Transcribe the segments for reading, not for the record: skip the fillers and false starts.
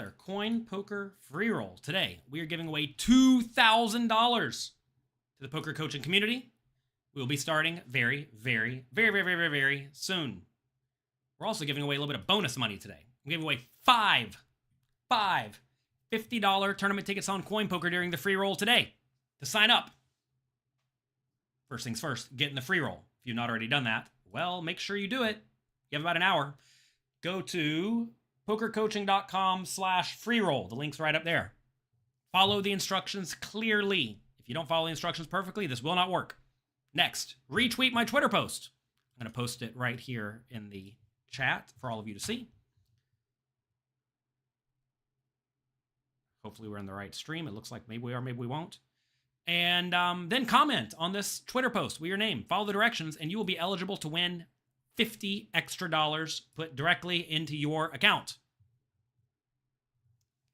another coin poker free roll. Today, we are giving away $2,000 to the poker coaching community. We will be starting very, very, very, very, very, very, very soon. We're also giving away a little bit of bonus money today. I'm giving away five $50 tournament tickets on coin poker during the free roll today. To sign up, first things first, get in the free roll. If you've not already done that, well, make sure you do it. You have about an hour. Go to pokercoaching.com/free roll. The link's right up there. Follow the instructions clearly. If you don't follow the instructions perfectly, this will not work. Next, retweet my Twitter post. I'm going to post it right here in the chat for all of you to see. Hopefully we're in the right stream. It looks like maybe we are, maybe we won't. And then comment on this Twitter post with your name. Follow the directions, and you will be eligible to win $50 extra put directly into your account.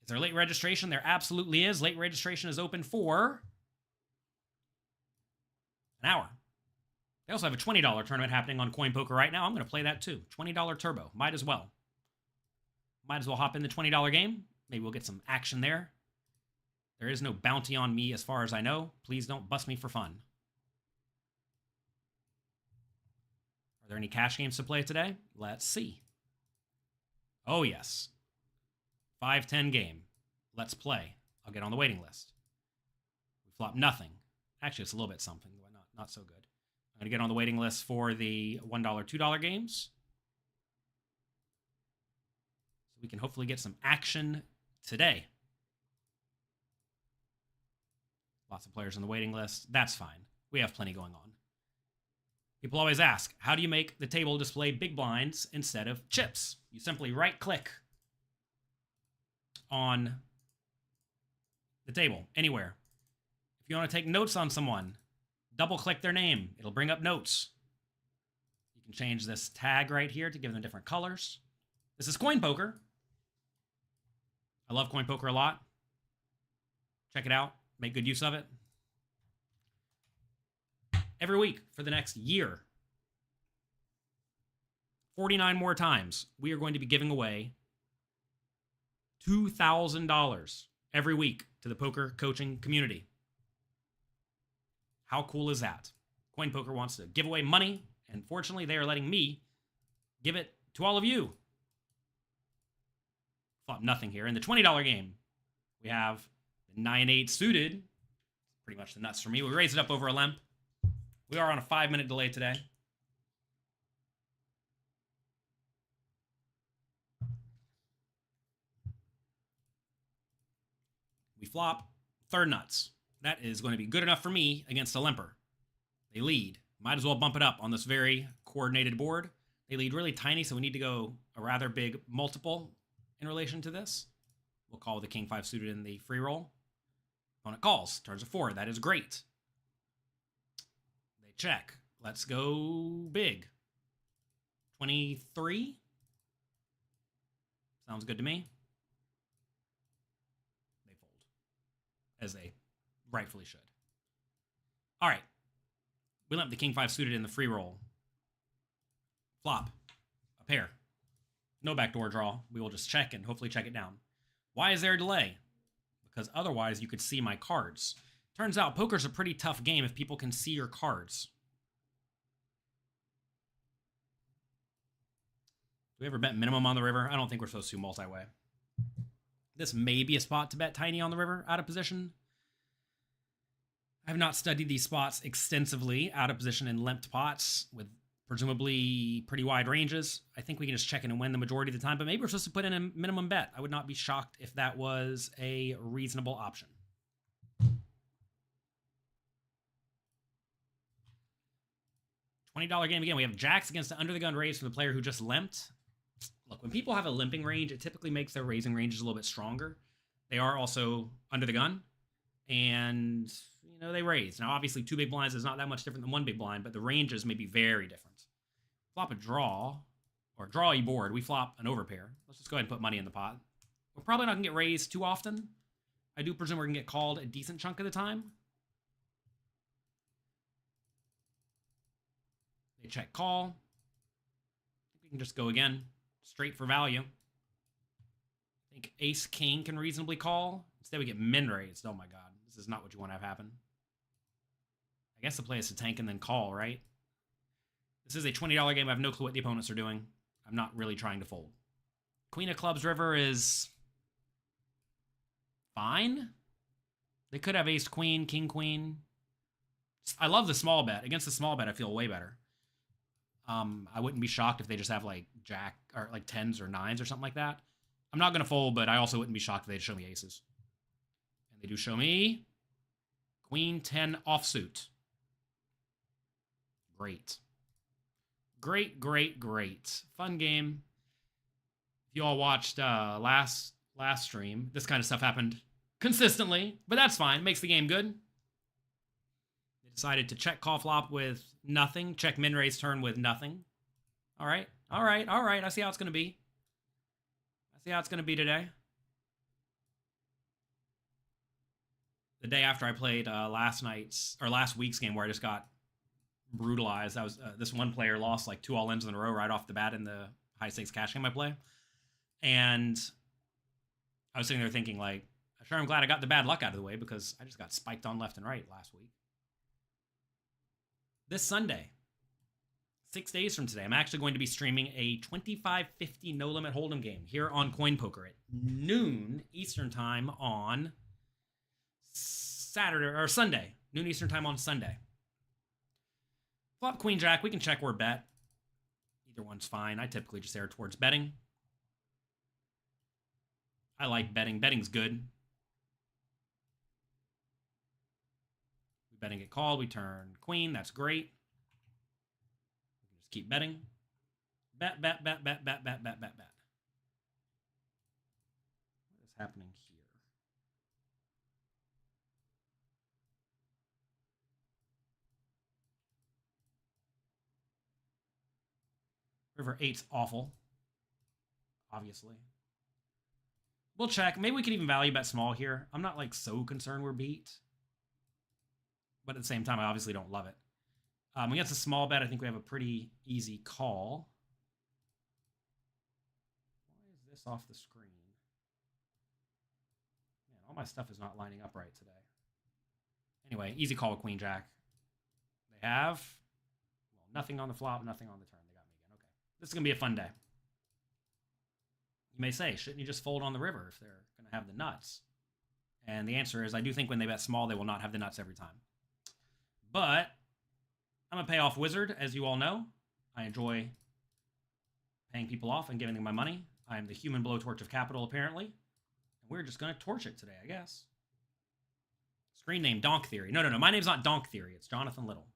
Is there late registration? There absolutely is. Late registration is open for an hour. They also have a $20 tournament happening on Coin Poker right now. I'm going to play that too. $20 turbo. Might as well. Might as well hop in the $20 game. Maybe we'll get some action there. There is no bounty on me as far as I know. Please don't bust me for fun. Are there any cash games to play today? Let's see. Oh, yes. 5-10 game. Let's play. I'll get on the waiting list. We flop nothing. Actually, it's a little bit something, but not so good. I'm going to get on the waiting list for the $1, $2 games. So we can hopefully get some action today. Lots of players on the waiting list. That's fine. We have plenty going on. People always ask, how do you make the table display big blinds instead of chips? You simply right-click on the table, anywhere. If you want to take notes on someone, double-click their name. It'll bring up notes. You can change this tag right here to give them different colors. This is Coin Poker. I love Coin Poker a lot. Check it out. Make good use of it. Every week for the next year, 49 more times, we are going to be giving away $2,000 every week to the poker coaching community. How cool is that? Coin Poker wants to give away money, and fortunately, they are letting me give it to all of you. Flop nothing here. In the $20 game, we have the 9-8 suited. Pretty much the nuts for me. We raise it up over a limp. We are on a 5-minute delay today. We flop third nuts. That is going to be good enough for me against a limper. They lead. Might as well bump it up on this very coordinated board. They lead really tiny, so we need to go a rather big multiple in relation to this. We'll call the King 5 suited in the free roll. Opponent calls. Turns a 4. That is great. They check. Let's go big. 23. Sounds good to me. They fold. As they rightfully should. All right. We limp the King 5 suited in the free roll. Flop. A pair. No backdoor draw. We will just check and hopefully check it down. Why is there a delay? Because otherwise you could see my cards. Turns out poker's a pretty tough game if people can see your cards. Do we ever bet minimum on the river? I don't think we're supposed to multi-way. This may be a spot to bet tiny on the river out of position. I have not studied these spots extensively out of position in limped pots with presumably pretty wide ranges. I think we can just check in and win the majority of the time, but maybe we're supposed to put in a minimum bet. I would not be shocked if that was a reasonable option. $20 game again. We have jacks against the under the gun raise from the player who just limped. Look, when people have a limping range, it typically makes their raising ranges a little bit stronger. They are also under the gun, and you know, they raise. Now, obviously, 2 big blinds is not that much different than 1 big blind, but the ranges may be very different. Flop a draw, or draw a board. We flop an overpair. Let's just go ahead and put money in the pot. We're probably not going to get raised too often. I do presume we're going to get called a decent chunk of the time. They check call. I think we can just go again. Straight for value. I think ace king can reasonably call. Instead, we get min raised. Oh my god, this is not what you want to have happen. I guess the play is to tank and then call, right? This is a $20 game. I have no clue what the opponents are doing. I'm not really trying to fold. Queen of clubs river is fine. They could have ace queen, king queen. I love the small bet. Against the small bet, I feel way better. I wouldn't be shocked if they just have like jack or like 10s or 9s or something like that. I'm not going to fold, but I also wouldn't be shocked if they'd show me aces. And they do show me queen 10 offsuit. Great. Great, great, great. Fun game. If you all watched last stream, this kind of stuff happened consistently, but that's fine. Makes the game good. They decided to check call flop with nothing. Check min raise turn with nothing. All right. All right. All right. I see how it's going to be. I see how it's going to be today. The day after I played last week's game where I just got brutalized. I was this one player lost like 2 all-ins in a row right off the bat in the high stakes cash game I play. And I was sitting there thinking like, sure, I'm glad I got the bad luck out of the way because I just got spiked on left and right last week. This Sunday, 6 days from today, I'm actually going to be streaming a 2550 no limit hold'em game here on Coin Poker at noon Eastern time on Saturday or Sunday. Noon Eastern time on Sunday. Flop queen jack, we can check or bet. Either one's fine. I typically just err towards betting. I like betting. Betting's good. We betting get called. We turn queen. That's great. We can just keep betting. Bet, bet, bet, bet, bet, bet, bet, bet, bet. What is happening here? River 8's awful. Obviously. We'll check. Maybe we can even value bet small here. I'm not like so concerned we're beat. But at the same time, I obviously don't love it. Against a small bet, I think we have a pretty easy call. Why is this off the screen? Man, all my stuff is not lining up right today. Anyway, easy call with queen jack. They have nothing on the flop, nothing on the turn. They got me again. Okay. This is going to be a fun day. You may say, shouldn't you just fold on the river if they're going to have the nuts? And the answer is, I do think when they bet small, they will not have the nuts every time. But I'm a payoff wizard, as you all know. I enjoy paying people off and giving them my money. I am the human blowtorch of capital, apparently. And we're just going to torch it today, I guess. Screen name, Donk Theory. No. My name's not Donk Theory. It's Jonathan Little.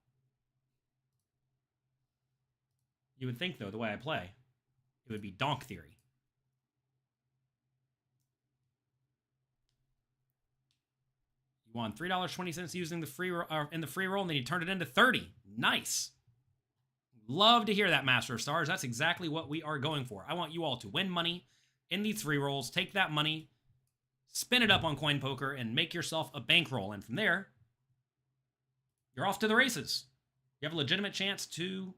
You would think, though, the way I play, it would be Donk Theory. You won $3.20 using the free in the free roll, and then you turned it into 30. Nice. Love to hear that, Master of Stars. That's exactly what we are going for. I want you all to win money in these free rolls, take that money, spin it up on Coin Poker, and make yourself a bankroll. And from there, you're off to the races. You have a legitimate chance to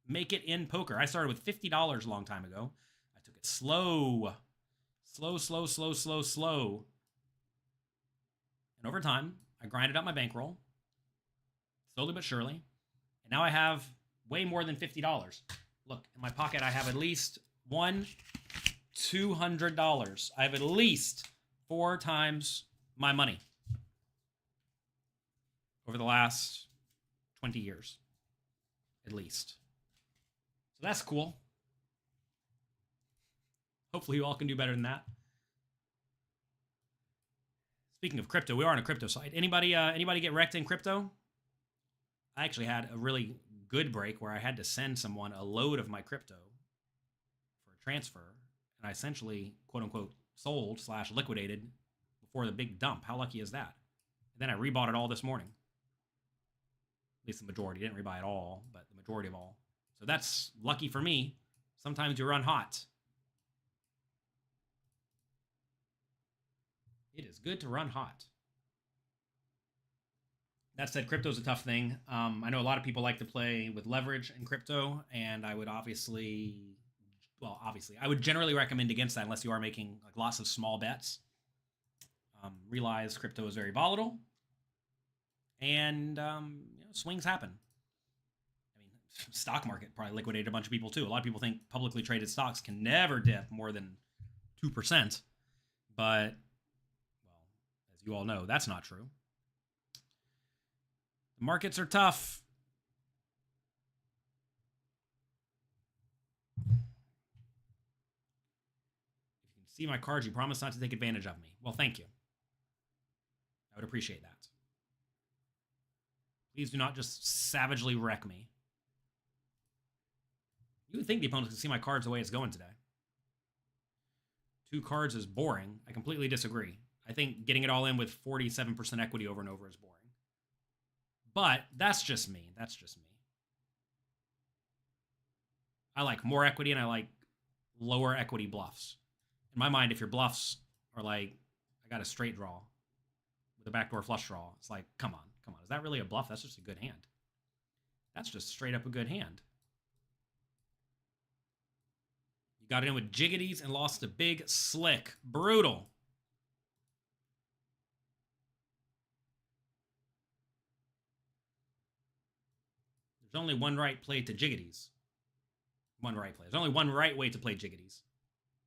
make it in poker. I started with $50 a long time ago. I took it slow. And over time, I grinded out my bankroll, slowly but surely. And now I have way more than $50. Look, in my pocket, I have at least $200. I have at least 4 times my money over the last 20 years, at least. So that's cool. Hopefully you all can do better than that. Speaking of crypto, we are on a crypto site. Anybody get wrecked in crypto? I actually had a really good break where I had to send someone a load of my crypto for a transfer, and I essentially, quote unquote, sold / liquidated before the big dump. How lucky is that? And then I rebought it all this morning. At least the majority. Didn't rebuy it all, but the majority of all. So that's lucky for me. Sometimes you run hot. It is good to run hot. That said, crypto is a tough thing. I know a lot of people like to play with leverage in crypto, and I would obviously well, obviously, I would generally recommend against that unless you are making like lots of small bets. Realize crypto is very volatile, and swings happen. I mean, stock market probably liquidated a bunch of people too. A lot of people think publicly traded stocks can never dip more than 2%, but well, as you all know, that's not true. The markets are tough. If you can see my cards, you promise not to take advantage of me. Well, thank you. I would appreciate that. Please do not just savagely wreck me. You would think the opponents can see my cards the way it's going today. 2 cards is boring. I completely disagree. I think getting it all in with 47% equity over and over is boring. But that's just me. That's just me. I like more equity and I like lower equity bluffs. In my mind, if your bluffs are like, I got a straight draw with a backdoor flush draw, it's like, come on. Is that really a bluff? That's just a good hand. That's just straight up a good hand. You got it in with jiggities and lost a big slick. Brutal. There's only one right play to jiggities. One right play. There's only one right way to play jiggities,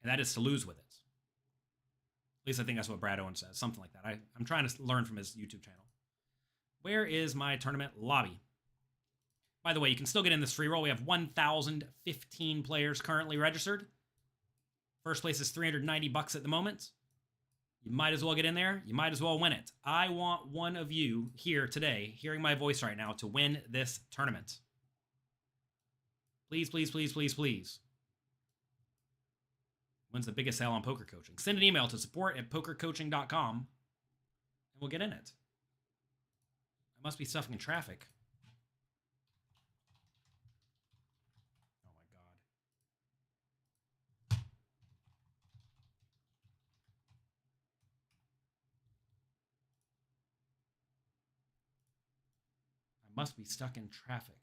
and that is to lose with it. At least I think that's what Brad Owen says. Something like that. I'm trying to learn from his YouTube channel. Where is my tournament lobby? By the way, you can still get in this free roll. We have 1,015 players currently registered. First place is $390 at the moment. You might as well get in there. You might as well win it. I want one of you here today, hearing my voice right now, to win this tournament. Please, please, please, please, please. When's the biggest sale on poker coaching? Send an email to support@pokercoaching.com and we'll get in it. I must be stuffing in traffic. Oh my God. I must be stuck in traffic.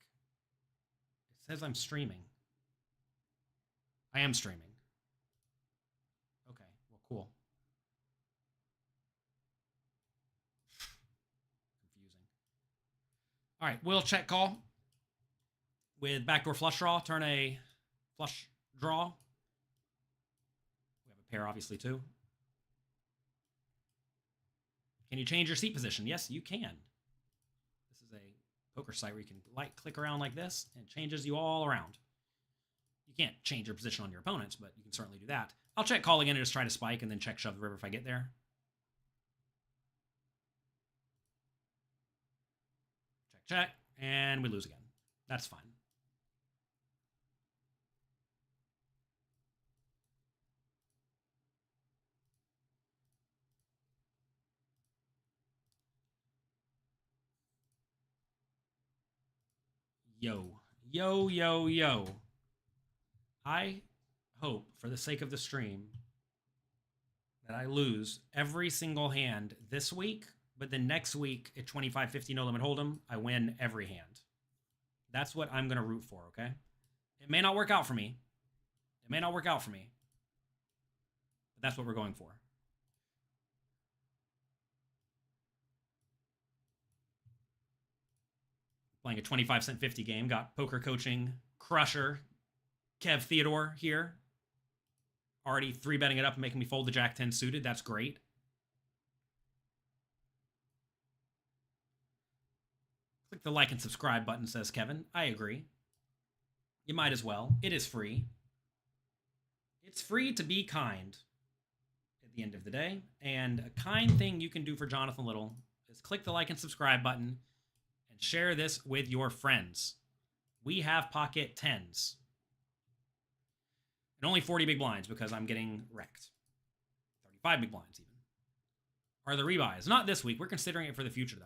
It says I'm streaming. I am streaming. Okay, well, cool. All right, we'll check call with backdoor flush draw. Turn a flush draw. We have a pair, obviously, too. Can you change your seat position? Yes, you can. This is a poker site where you can click around like this, and it changes you all around. You can't change your position on your opponents, but you can certainly do that. I'll check call again and just try to spike, and then check shove the river if I get there. Check, and we lose again. That's fine. Yo. I hope, for the sake of the stream, that I lose every single hand this week, but then next week at 25-50 no limit hold'em, I win every hand. That's what I'm going to root for, okay? It may not work out for me. But that's what we're going for. Playing a 25-cent 50 game. Got poker coaching crusher Kev Theodore here. Already 3-betting it up and making me fold the Jack 10 suited. That's great. Click the like and subscribe button, says Kevin. I agree. You might as well. It is free. It's free to be kind at the end of the day. And a kind thing you can do for Jonathan Little is click the like and subscribe button and share this with your friends. We have pocket 10s. And only 40 big blinds because I'm getting wrecked. 35 big blinds even. Are the rebuys? Not this week. We're considering it for the future, though.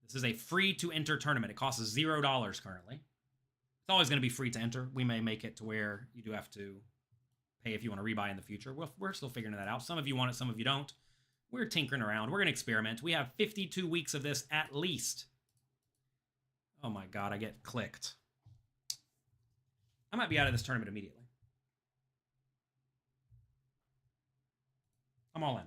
This is a free-to-enter tournament. It costs $0 currently. It's always going to be free to enter. We may make it to where you do have to pay if you want to rebuy in the future. We're still figuring that out. Some of you want it, some of you don't. We're tinkering around. We're going to experiment. We have 52 weeks of this at least. Oh my god, I get clicked. I might be out of this tournament immediately. I'm all in.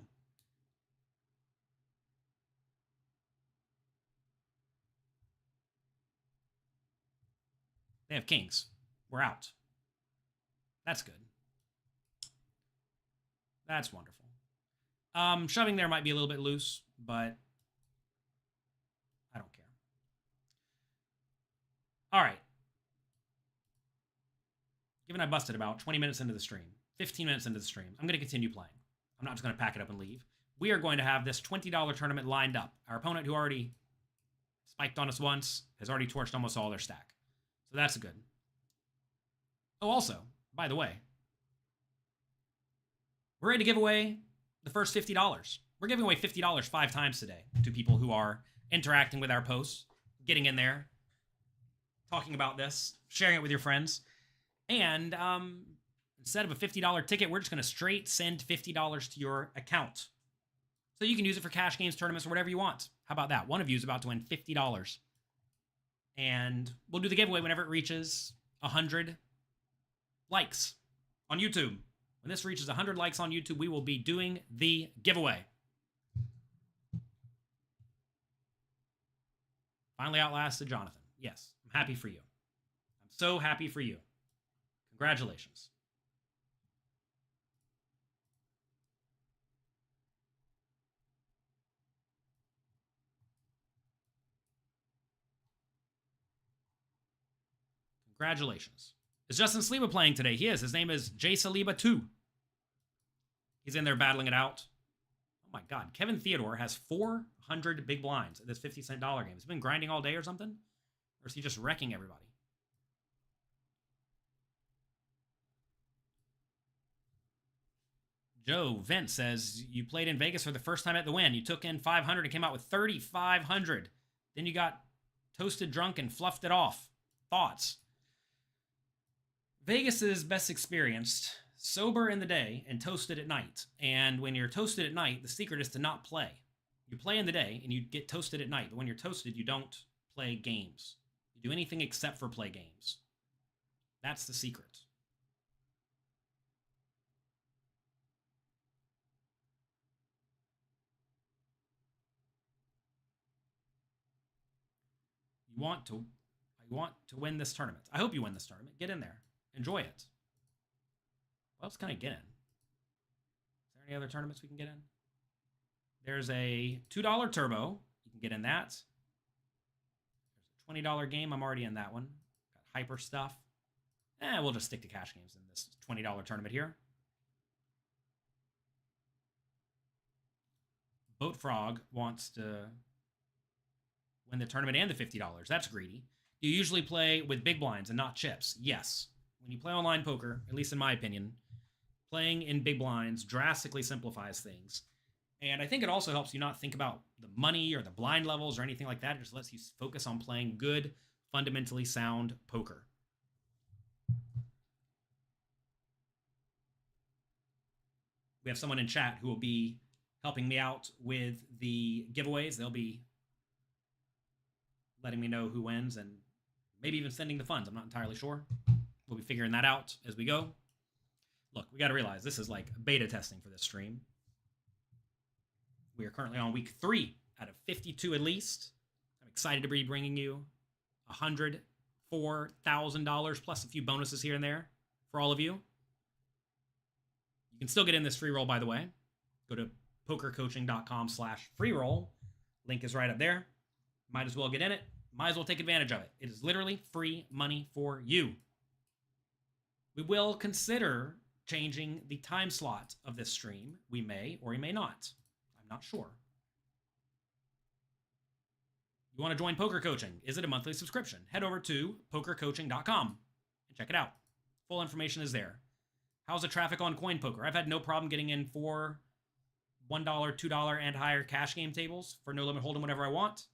They have kings. We're out. That's good. That's wonderful. Shoving there might be a little bit loose, but I don't care. All right. Given I busted about 20 minutes into the stream, 15 minutes into the stream, I'm going to continue playing. I'm not just going to pack it up and leave. We are going to have this $20 tournament lined up. Our opponent, who already spiked on us once, has already torched almost all their stack. So that's good. Oh, also, by the way, we're ready to give away the first $50. We're giving away $50 5 times today to people who are interacting with our posts, getting in there, talking about this, sharing it with your friends. And instead of a $50 ticket, we're just going to straight send $50 to your account. So you can use it for cash games, tournaments, or whatever you want. How about that? One of you is about to win $50. And we'll do the giveaway whenever it reaches 100 likes on YouTube. When this reaches 100 likes on YouTube, we will be doing the giveaway. Finally outlasted Jonathan. Yes, I'm happy for you. I'm so happy for you. Congratulations. Congratulations. Is Justin Saliba playing today? He is. His name is J Saliba 2. He's in there battling it out. Oh my god. Kevin Theodore has 400 big blinds at this 50-cent dollar game. Has he been grinding all day or something? Or is he just wrecking everybody? Joe Vince says, you played in Vegas for the first time at the win. You took in 500 and came out with 3,500. Then you got toasted drunk and fluffed it off. Thoughts? Vegas is best experienced sober in the day and toasted at night. And when you're toasted at night, the secret is to not play. You play in the day and you get toasted at night. But when you're toasted, you don't play games. You do anything except for play games. That's the secret. You want to win this tournament. I hope you win this tournament. Get in there. Enjoy it. What else can I get in? Is there any other tournaments we can get in? There's a $2 turbo. You can get in that. There's a $20 game. I'm already in that one. Got hyper stuff. We'll just stick to cash games in this $20 tournament here. Boat Frog wants to win the tournament and the $50. That's greedy. Do you usually play with big blinds and not chips? Yes. When you play online poker, at least in my opinion, playing in big blinds drastically simplifies things. And I think it also helps you not think about the money or the blind levels or anything like that. It just lets you focus on playing good, fundamentally sound poker. We have someone in chat who will be helping me out with the giveaways. They'll be letting me know who wins and maybe even sending the funds. I'm not entirely sure. We'll be figuring that out as we go. Look, we got to realize this is like beta testing for this stream. We are currently on week 3 out of 52 at least. I'm excited to be bringing you $104,000 plus a few bonuses here and there for all of you. You can still get in this free roll, by the way. Go to pokercoaching.com/free roll. Link is right up there. Might as well get in it. Might as well take advantage of it. It is literally free money for you. We will consider changing the time slot of this stream. We may or we may not. I'm not sure. You want to join Poker Coaching? Is it a monthly subscription? Head over to pokercoaching.com and check it out. Full information is there. How's the traffic on Coin Poker? I've had no problem getting in for $1, $2, and higher cash game tables for no limit hold'em whenever I want.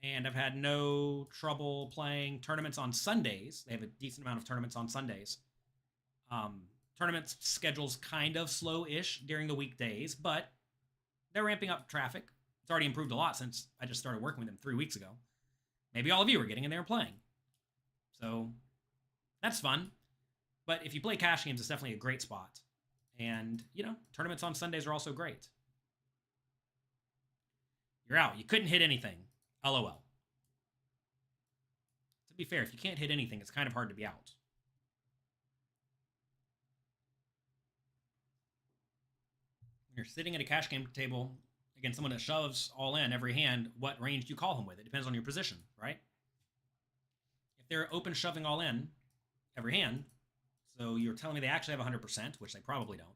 And I've had no trouble playing tournaments on Sundays. They have a decent amount of tournaments on Sundays. Tournament schedule's kind of slow-ish during the weekdays, but they're ramping up traffic. It's already improved a lot since I just started working with him 3 weeks ago. Maybe all of you are getting in there and playing. So that's fun. But if you play cash games, it's definitely a great spot. And, tournaments on Sundays are also great. You're out. You couldn't hit anything. LOL. To be fair, if you can't hit anything, it's kind of hard to be out. When you're sitting at a cash game table against someone that shoves all in every hand, what range do you call him with? It depends on your position, right? If they're open shoving all in every hand, so you're telling me they actually have 100%, which they probably don't.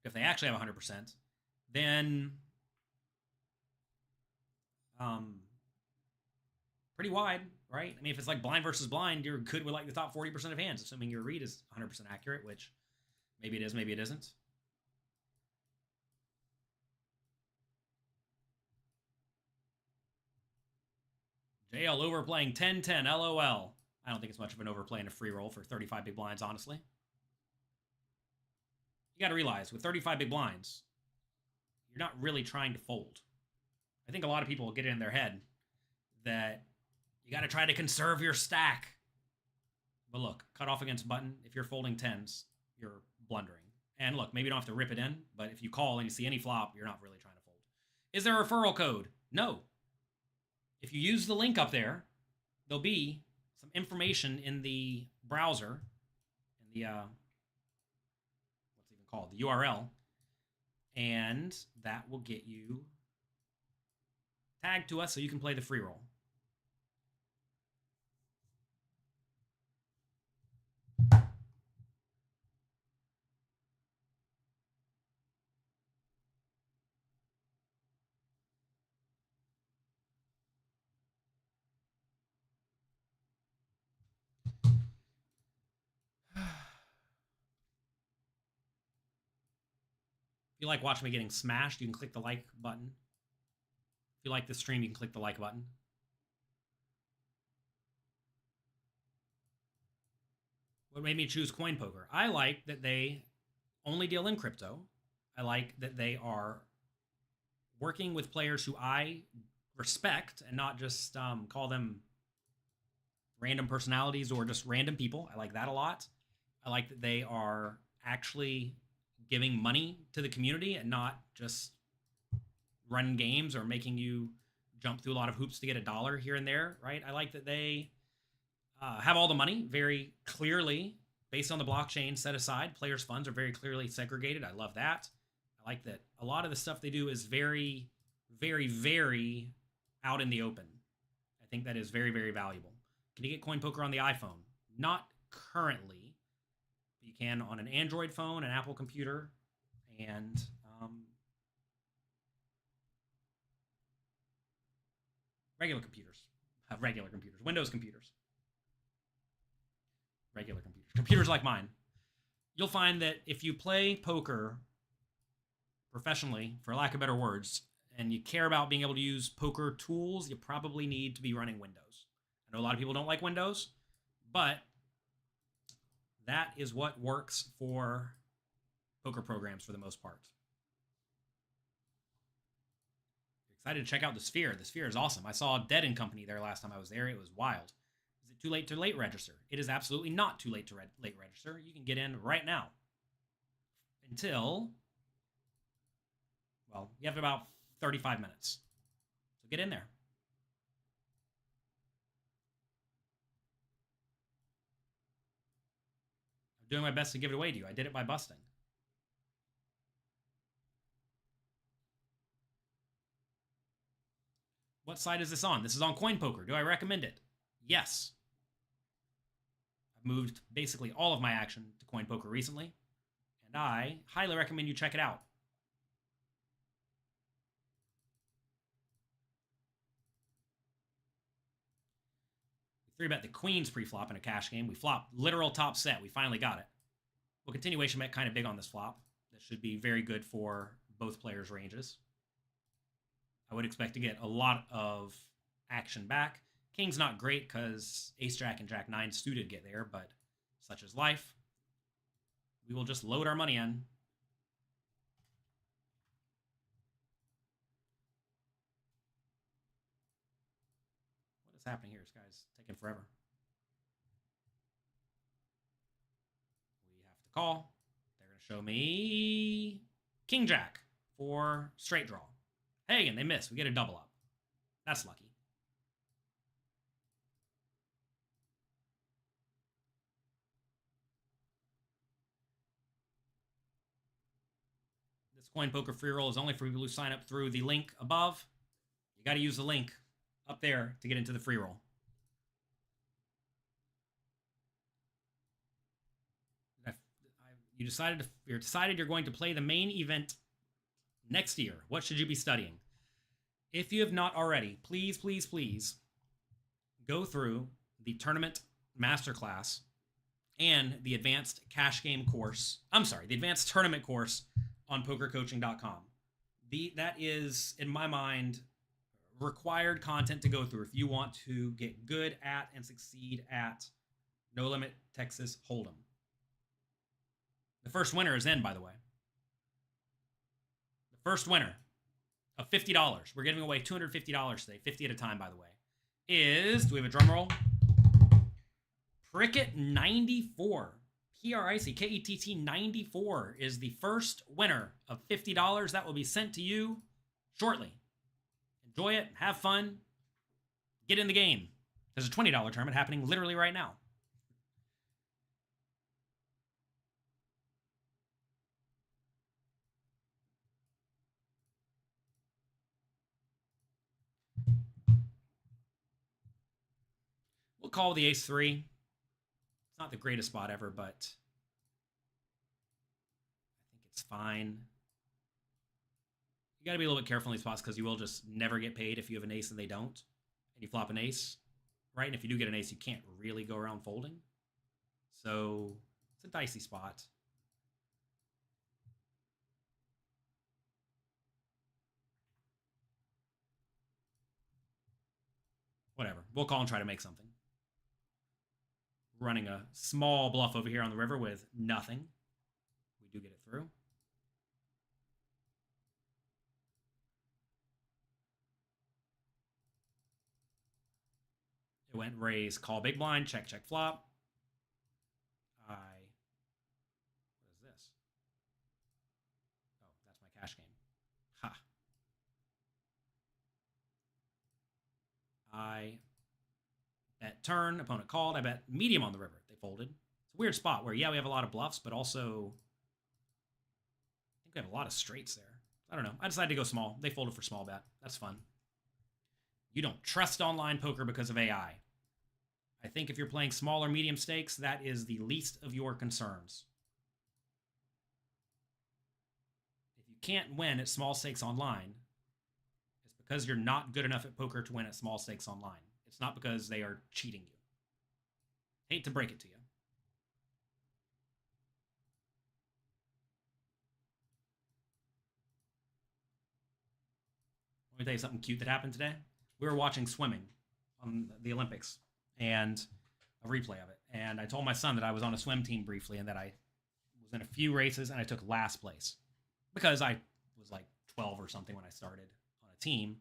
If they actually have 100%, then pretty wide, right? I mean, if it's like blind versus blind, you're good with like the top 40% of hands, assuming your read is 100% accurate, which maybe it is, maybe it isn't. JL overplaying 10-10, LOL. I don't think it's much of an overplay in a free roll for 35 big blinds, honestly. You got to realize, with 35 big blinds, you're not really trying to fold. I think a lot of people get it in their head that you got to try to conserve your stack. But look, cut off against button. If you're folding 10s, you're blundering. And look, maybe you don't have to rip it in, but if you call and you see any flop, you're not really trying to fold. Is there a referral code? No. If you use the link up there, there'll be some information in the browser, in the, what's it even called? The URL. And that will get you tagged to us so you can play the free roll. If you like watching me getting smashed, you can click the like button. If you like the stream, you can click the like button. What made me choose Coin Poker? I like that they only deal in crypto. I like that they are working with players who I respect and not just call them random personalities or just random people. I like that a lot. I like that they are actually giving money to the community and not just running games or making you jump through a lot of hoops to get $1 here and there, right? I like that they have all the money very clearly based on the blockchain set aside. Players' funds are very clearly segregated. I love that. I like that a lot of the stuff they do is very, very, very out in the open. I think that is very, very valuable. Can you get Coin Poker on the iPhone? Not currently. You can on an Android phone, an Apple computer, and regular computers, Windows computers, regular computers like mine. You'll find that if you play poker professionally, for lack of better words, and you care about being able to use poker tools, you probably need to be running Windows. I know a lot of people don't like Windows, but that is what works for poker programs for the most part. Excited to check out the Sphere. The Sphere is awesome. I saw Dead & Company there last time I was there. It was wild. Is it too late to late register? It is absolutely not too late to late register. You can get in right now. Until, well, you have about 35 minutes. So get in there. Doing my best to give it away to you. I did it by busting. What site is this on? This is on Coin Poker. Do I recommend it? Yes. I've moved basically all of my action to Coin Poker recently, and I highly recommend you check it out. We 3-bet the Queens pre-flop in a cash game. We flopped literal top set. We finally got it. Well, continuation bet kind of big on this flop. That should be very good for both players' ranges. I would expect to get a lot of action back. King's not great because Ace-Jack and Jack-9 suited get there, but such is life. We will just load our money in. happening here? This guy's taking forever. We have to call. They're going to show me King Jack for straight draw. Hey, and they miss. We get a double up. That's lucky. This coin poker free roll is only for people who sign up through the link above. You got to use the link up there to get into the free roll. You're decided you're going to play the main event next year. What should you be studying? If you have not already, please, please, please go through the tournament masterclass and the advanced cash game course. I'm sorry, the advanced tournament course on pokercoaching.com. That is, in my mind, required content to go through if you want to get good at and succeed at No Limit Texas Hold'em. The first winner is in, by the way. The first winner of $50. We're giving away $250 today, 50 at a time, by the way, is, do we have a drum roll? Prickett 94. Prickett 94 is the first winner of $50. That will be sent to you shortly. Enjoy it. Have fun. Get in the game. There's a $20 tournament happening literally right now. We'll call the ace-3. It's not the greatest spot ever, but I think it's fine. You got to be a little bit careful in these spots because you will just never get paid if you have an ace and they don't. And you flop an ace, right? And if you do get an ace, you can't really go around folding. So it's a dicey spot. Whatever. We'll call and try to make something. Running a small bluff over here on the river with nothing. We do get it through. It went raise, call big blind, check, check, flop. What is this? Oh, that's my cash game. Ha. I bet turn, opponent called. I bet medium on the river. They folded. It's a weird spot where, yeah, we have a lot of bluffs, but also I think we have a lot of straights there. I don't know. I decided to go small. They folded for small bet. That's fun. You don't trust online poker because of AI. I think if you're playing small or medium stakes, that is the least of your concerns. If you can't win at small stakes online, it's because you're not good enough at poker to win at small stakes online. It's not because they are cheating you. Hate to break it to you. Let me tell you something cute that happened today. We were watching swimming on the Olympics and a replay of it. And I told my son that I was on a swim team briefly and that I was in a few races and I took last place because I was like 12 or something when I started on a team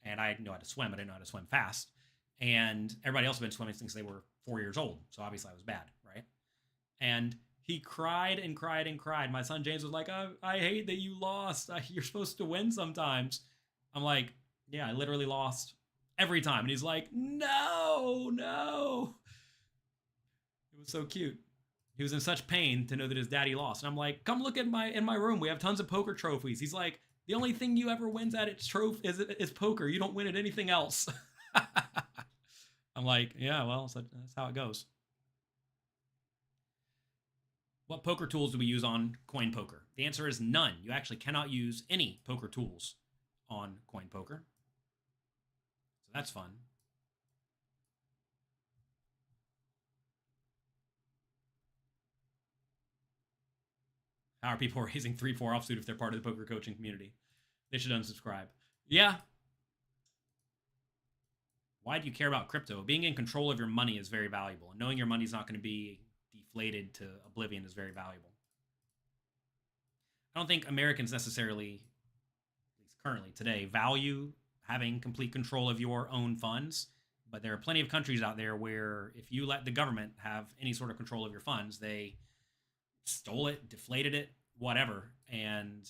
and I knew how to swim. I didn't know how to swim fast. And everybody else had been swimming since they were 4 years old. So obviously I was bad, right? And he cried and cried and cried. My son James was like, I hate that you lost. You're supposed to win sometimes. I'm like, yeah, I literally lost every time. And he's like, no. It was so cute. He was in such pain to know that his daddy lost. And I'm like, come look at in my room. We have tons of poker trophies. He's like, the only thing you ever wins at is poker. You don't win at anything else. I'm like, yeah, well, so that's how it goes. What poker tools do we use on Coin Poker? The answer is none. You actually cannot use any poker tools on Coin Poker. So that's fun. How are people raising 3-4 offsuit if they're part of the poker coaching community? They should unsubscribe. Yeah. Why do you care about crypto? Being in control of your money is very valuable. And knowing your money's not going to be deflated to oblivion is very valuable. I don't think Americans necessarily, at least currently today, value having complete control of your own funds But there are plenty of countries out there where if you let the government have any sort of control of your funds, they stole it, deflated it, whatever, and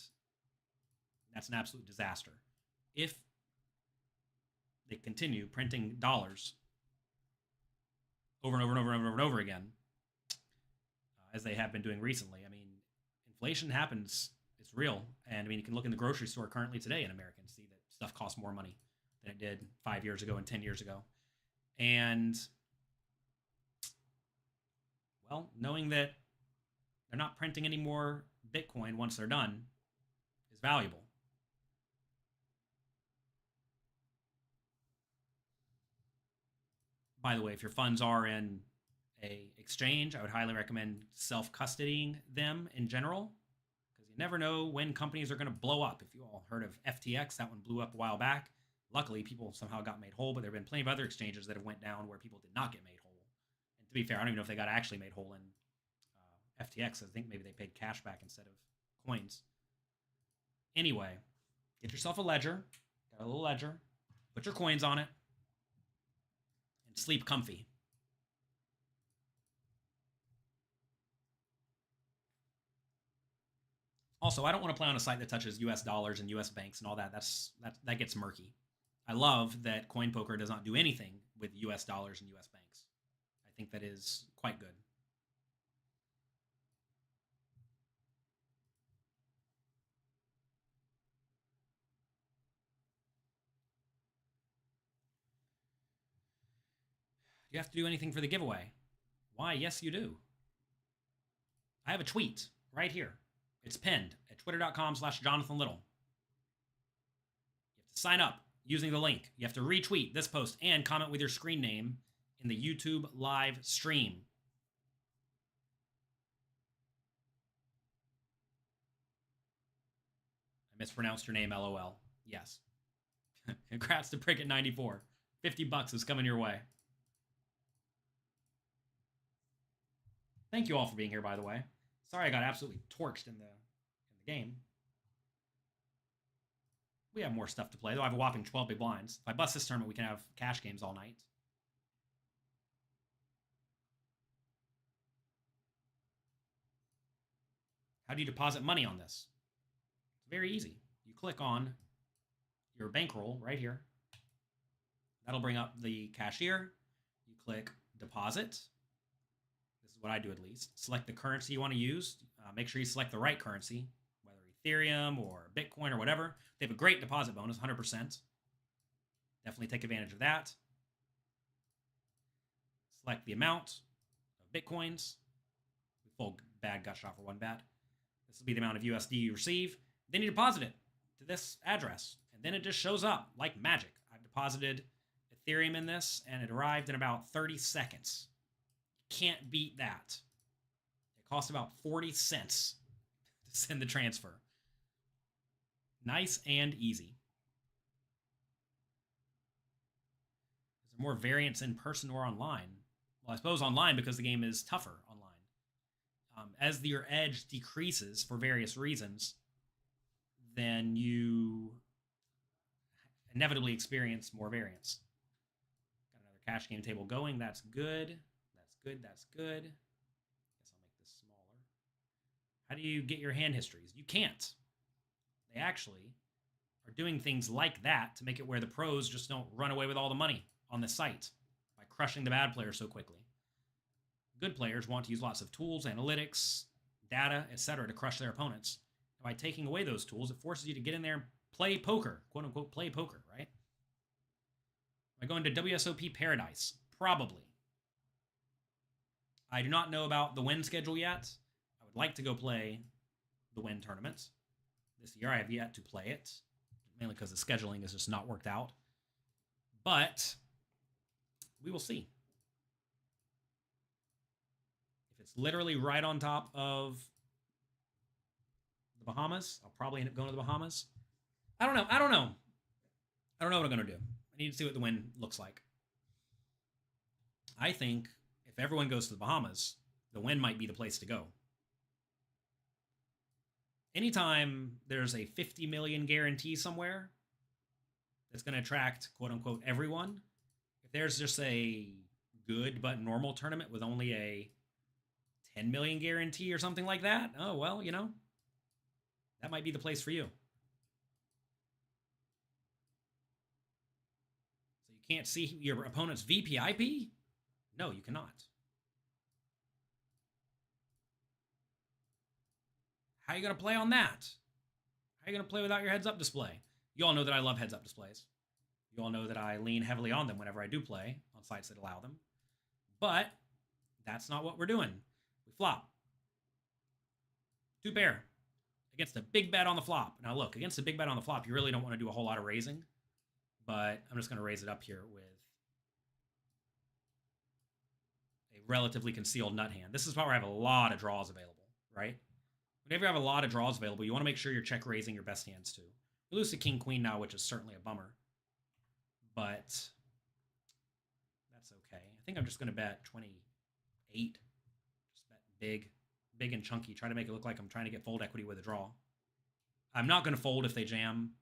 that's an absolute disaster. If they continue printing dollars over and over and over and over and over again, as they have been doing recently, I mean, inflation happens. It's real. And I mean, you can look in the grocery store currently today in America and see that stuff costs more money than it did 5 years ago and 10 years ago. And, well, knowing that they're not printing any more Bitcoin once they're done is valuable. By the way, if your funds are in a exchange, I would highly recommend self-custodying them in general, because you never know when companies are going to blow up. If you all heard of FTX, that one blew up a while back. Luckily, people somehow got made whole, but there have been plenty of other exchanges that have went down where people did not get made whole. And to be fair, I don't even know if they got actually made whole in FTX. I think maybe they paid cash back instead of coins. Anyway, get yourself a ledger. Got a little ledger. Put your coins on it. And sleep comfy. Also, I don't want to play on a site that touches US dollars and US banks and all that. That gets murky. I love that Coin Poker does not do anything with US dollars and US banks. I think that is quite good. Do you have to do anything for the giveaway? Why, yes, you do. I have a tweet right here. It's pinned at twitter.com/Jonathan Little. You have to sign up using the link. You have to retweet this post and comment with your screen name in the YouTube live stream. I mispronounced your name, LOL. Yes. Congrats to Prickett94. $50 is coming your way. Thank you all for being here, by the way. Sorry I got absolutely torched in the game. We have more stuff to play, though. I have a whopping 12 big blinds. If I bust this tournament, we can have cash games all night. How do you deposit money on this? It's very easy. You click on your bankroll right here. That'll bring up the cashier. You click deposit. This is what I do at least. Select the currency you want to use. Make sure you select the right currency, whether Ethereum or Bitcoin or whatever. They have a great deposit bonus, 100%. Definitely take advantage of that. Select the amount of Bitcoins. Full bad gut shot for one bat. This will be the amount of USD you receive. Then you deposit it to this address, and then it just shows up like magic. I've deposited Ethereum in this, and it arrived in about 30 seconds. Can't beat that. It cost about 40 cents to send the transfer. Nice and easy. Is there more variance in person or online? Well, I suppose online because the game is tougher online. As your edge decreases for various reasons, then you inevitably experience more variance. Got another cash game table going. That's good. That's good. That's good. Guess I'll make this smaller. How do you get your hand histories? You can't. They actually are doing things like that to make it where the pros just don't run away with all the money on the site by crushing the bad players so quickly. Good players want to use lots of tools, analytics, data, etc. to crush their opponents. And by taking away those tools, it forces you to get in there and play poker, quote unquote, play poker, right? Am I going to WSOP Paradise? Probably. I do not know about the win schedule yet. I would like to go play the win tournament. This year I have yet to play it, mainly because the scheduling has just not worked out. But we will see. If it's literally right on top of the Bahamas, I'll probably end up going to the Bahamas. I don't know what I'm going to do. I need to see what the win looks like. I think if everyone goes to the Bahamas, the win might be the place to go. Anytime there's a 50 million guarantee somewhere that's going to attract, quote unquote, everyone, If there's just a good but normal tournament with only a 10 million guarantee or something like that, oh, well, that might be the place for you. So you can't see your opponent's VPIP? No, you cannot. How are you going to play on that? How are you going to play without your heads-up display? You all know that I love heads-up displays. You all know that I lean heavily on them whenever I do play on sites that allow them. But that's not what we're doing. We flop. 2 pair against a big bet on the flop. Now look, against a big bet on the flop, you really don't want to do a whole lot of raising. But I'm just going to raise it up here with a relatively concealed nut hand. This is where I have a lot of draws available, right? Whenever you have a lot of draws available, you want to make sure you're check raising your best hands too. We lose to king queen now, which is certainly a bummer, but that's okay. I think I'm just going to bet 28. Just bet big and chunky. Try to make it look like I'm trying to get fold equity with a draw. I'm not going to fold if they jam.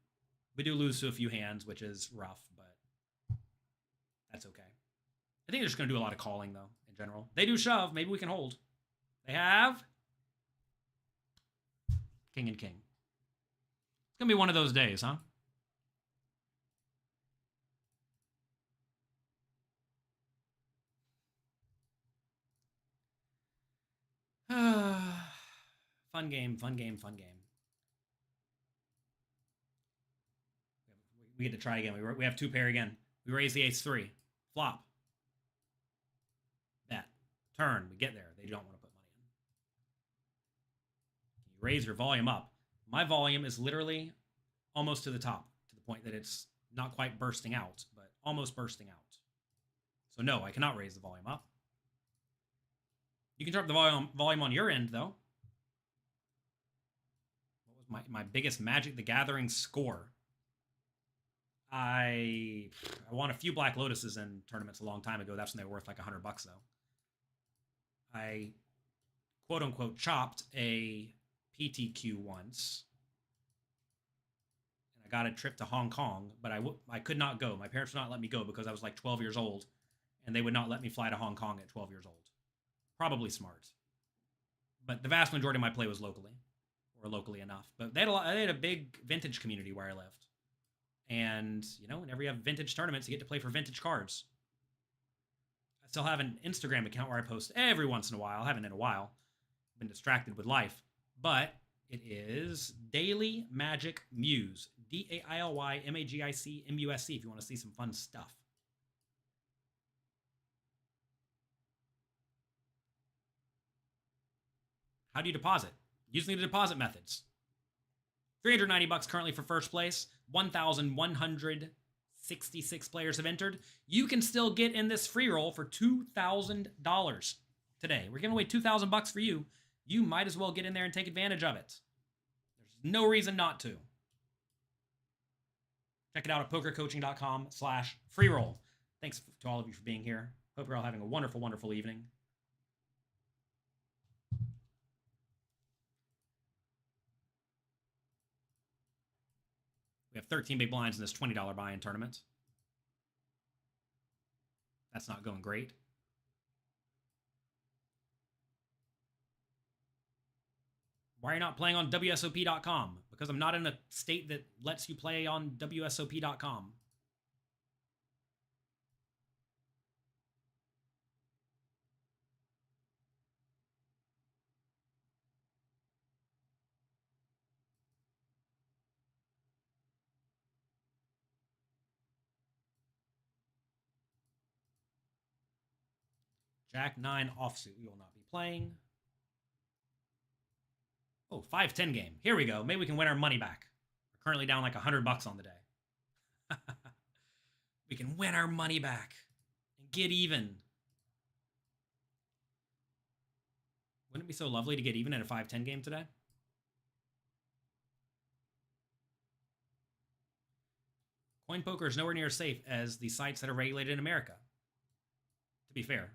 We do lose to a few hands, which is rough, but that's okay. I think they're just going to do a lot of calling, though, in general. They do shove. Maybe we can hold. They have king and king. It's going to be one of those days, huh? Fun game, fun game, fun game. We get to try again. We have 2 pair again. We raise the ace-3. Flop. Bet. Turn. We get there. They don't want to put money in. You raise your volume up. My volume is literally almost to the top, to the point that it's not quite bursting out, but almost bursting out. So no, I cannot raise the volume up. You can turn up the volume on your end, though. What was my biggest Magic the Gathering score? I won a few Black Lotuses in tournaments a long time ago. That's when they were worth like $100, though. I, quote-unquote, chopped a PTQ once. And I got a trip to Hong Kong, but I could not go. My parents would not let me go because I was like 12 years old, and they would not let me fly to Hong Kong at 12 years old. Probably smart. But the vast majority of my play was locally, or locally enough. But they had a big vintage community where I lived. And, whenever you have vintage tournaments, you get to play for vintage cards. I still have an Instagram account where I post every once in a while. I haven't in a while. I've been distracted with life. But it is Daily Magic Muse. DAILYMAGICMUSC if you want to see some fun stuff. How do you deposit? Using the deposit methods. $390 currently for first place. 1,166 players have entered. You can still get in this free roll for $2,000 today. We're giving away $2,000 for you. You might as well get in there and take advantage of it. There's no reason not to. Check it out at pokercoaching.com/free roll. Thanks to all of you for being here. Hope you're all having a wonderful, wonderful evening. We have 13 big blinds in this $20 buy-in tournament. That's not going great. Why are you not playing on WSOP.com? Because I'm not in a state that lets you play on WSOP.com. Jack 9 offsuit. We will not be playing. Oh, 5-10 game. Here we go. Maybe we can win our money back. We're currently down like $100 on the day. We can win our money back and get even. Wouldn't it be so lovely to get even in a 5-10 game today? Coin poker is nowhere near as safe as the sites that are regulated in America. To be fair,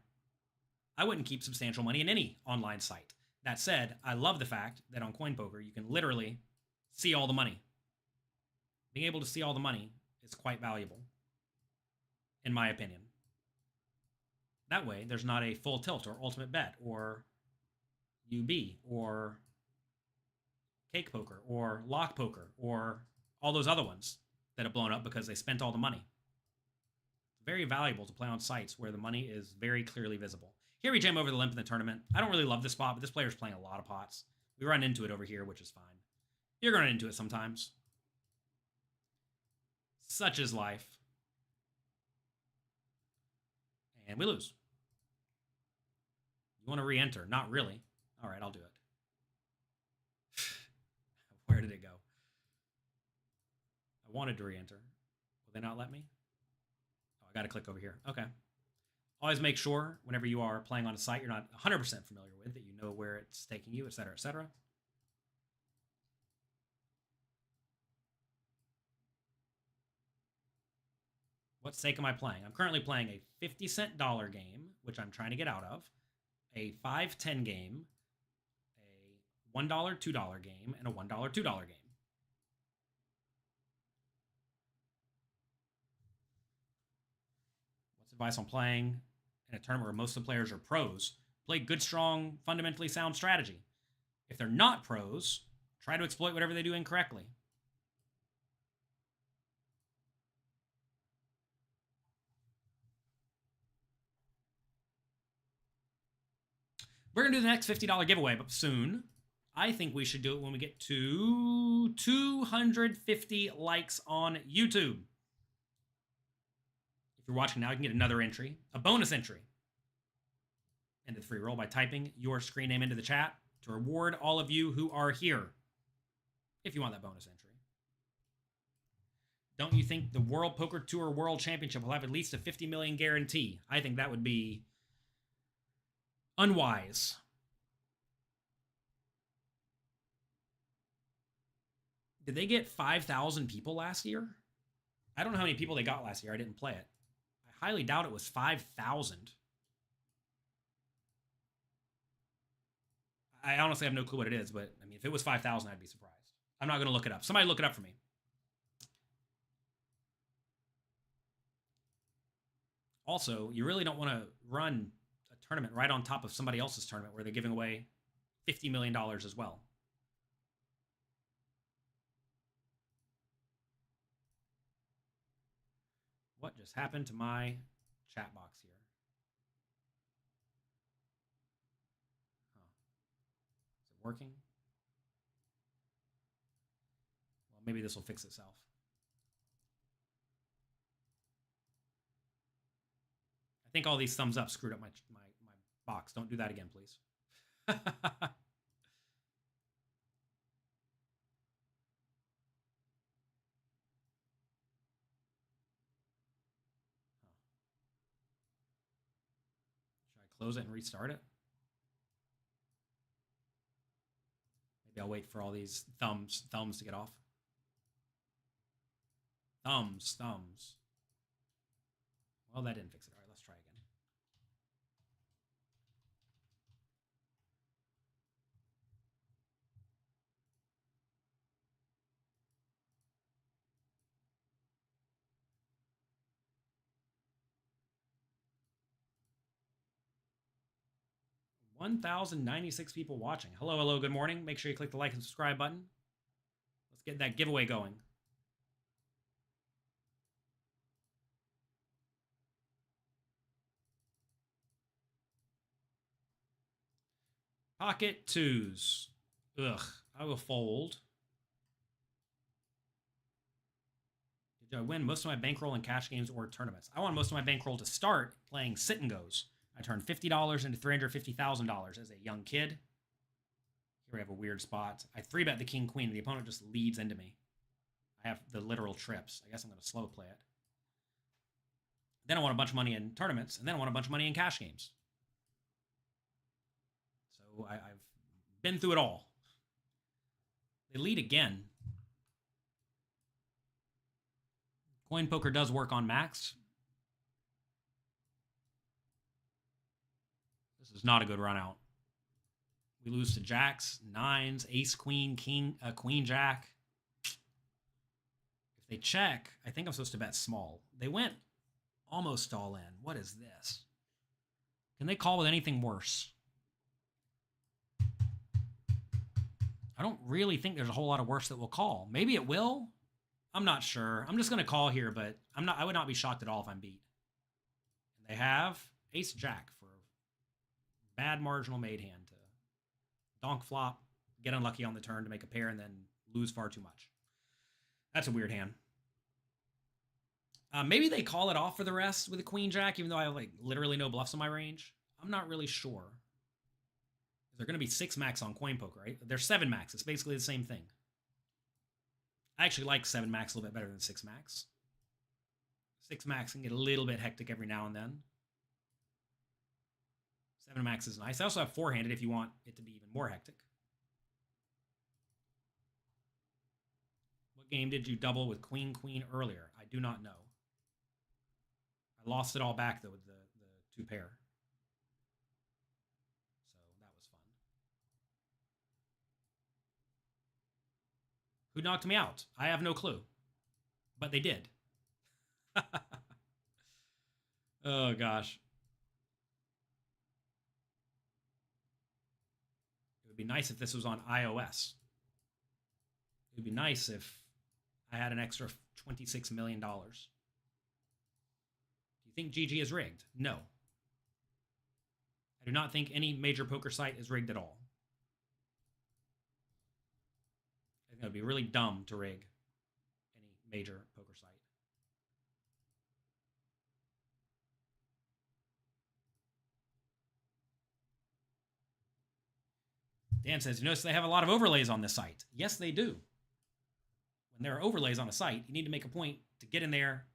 I wouldn't keep substantial money in any online site. That said, I love the fact that on coin poker, you can literally see all the money. Being able to see all the money is quite valuable, in my opinion. That way, there's not a full tilt or ultimate bet or UB or cake poker or lock poker or all those other ones that have blown up because they spent all the money. Very valuable to play on sites where the money is very clearly visible. Here we jam over the limp in the tournament. I don't really love this spot, but this player's playing a lot of pots. We run into it over here, which is fine. You're going to run into it sometimes. Such is life. And we lose. You want to re-enter? Not really. All right, I'll do it. Where did it go? I wanted to re-enter. Will they not let me? Oh, I got to click over here. Okay. Always make sure whenever you are playing on a site you're not 100% familiar with, that you know where it's taking you, etc., etc. What stake am I playing? I'm currently playing a 50-cent dollar game, which I'm trying to get out of, a 5-10 game, a $1 $2 game, and a $1 $2 game. What's advice on playing in a tournament where most of the players are pros? Play good, strong, fundamentally sound strategy. If they're not pros, try to exploit whatever they do incorrectly. We're going to do the next $50 giveaway, but soon. I think we should do it when we get to 250 likes on YouTube. If you're watching now, you can get another entry, a bonus entry, into the free roll by typing your screen name into the chat to reward all of you who are here, if you want that bonus entry. Don't you think the World Poker Tour World Championship will have at least a 50 million guarantee? I think that would be unwise. Did they get 5,000 people last year? I don't know how many people they got last year. I didn't play it. I highly doubt it was 5,000. I honestly have no clue what it is, but I mean, if it was 5,000, I'd be surprised. I'm not going to look it up. Somebody look it up for me. Also, you really don't want to run a tournament right on top of somebody else's tournament where they're giving away $50 million as well. What just happened to my chat box here? Is it working? Well, maybe this will fix itself. I think all these thumbs up screwed up my box. Don't do that again, please. Close it and restart it. Maybe I'll wait for all these thumbs to get off. Thumbs. Well, that didn't fix it. All right, let's try again. $1,096 people watching. Hello, good morning. Make sure you click the like and subscribe button. Let's get that giveaway going. Pocket twos. Ugh, I will fold. Did I win most of my bankroll in cash games or tournaments? I want most of my bankroll to start playing sit and goes. I turned $50 into $350,000 as a young kid. Here we have a weird spot. I 3-bet the king queen. The opponent just leads into me. I have the literal trips. I guess I'm going to slow play it. Then I want a bunch of money in tournaments, and then I want a bunch of money in cash games. So I've been through it all. They lead again. Coin poker does work on max. This is not a good run out. We lose to jacks, nines, ace, queen, king, queen, jack. If they check, I think I'm supposed to bet small. They went almost all in. What is this? Can they call with anything worse? I don't really think there's a whole lot of worse that will call. Maybe it will. I'm not sure. I'm just going to call here, but I would not be shocked at all if I'm beat. And they have ace jack for a bad marginal made hand to donk flop, get unlucky on the turn to make a pair, and then lose far too much. That's a weird hand. Maybe they call it off for the rest with a queen jack, even though I have like literally no bluffs in my range. I'm not really sure. They're going to be 6 max on coin poker, right? They're 7 max. It's basically the same thing. I actually like 7 max a little bit better than 6 max. 6 max can get a little bit hectic every now and then. 7 max is nice. I also have 4-handed if you want it to be even more hectic. What game did you double with queen, queen earlier? I do not know. I lost it all back, though, with the 2 pair. So that was fun. Who knocked me out? I have no clue. But they did. Oh, gosh. It would be nice if this was on iOS. It would be nice if I had an extra $26 million. Do you think GG is rigged? No. I do not think any major poker site is rigged at all. I think it would be really dumb to rig any major poker site. Dan says, you notice they have a lot of overlays on this site. Yes, they do. When there are overlays on a site, you need to make a point to get in there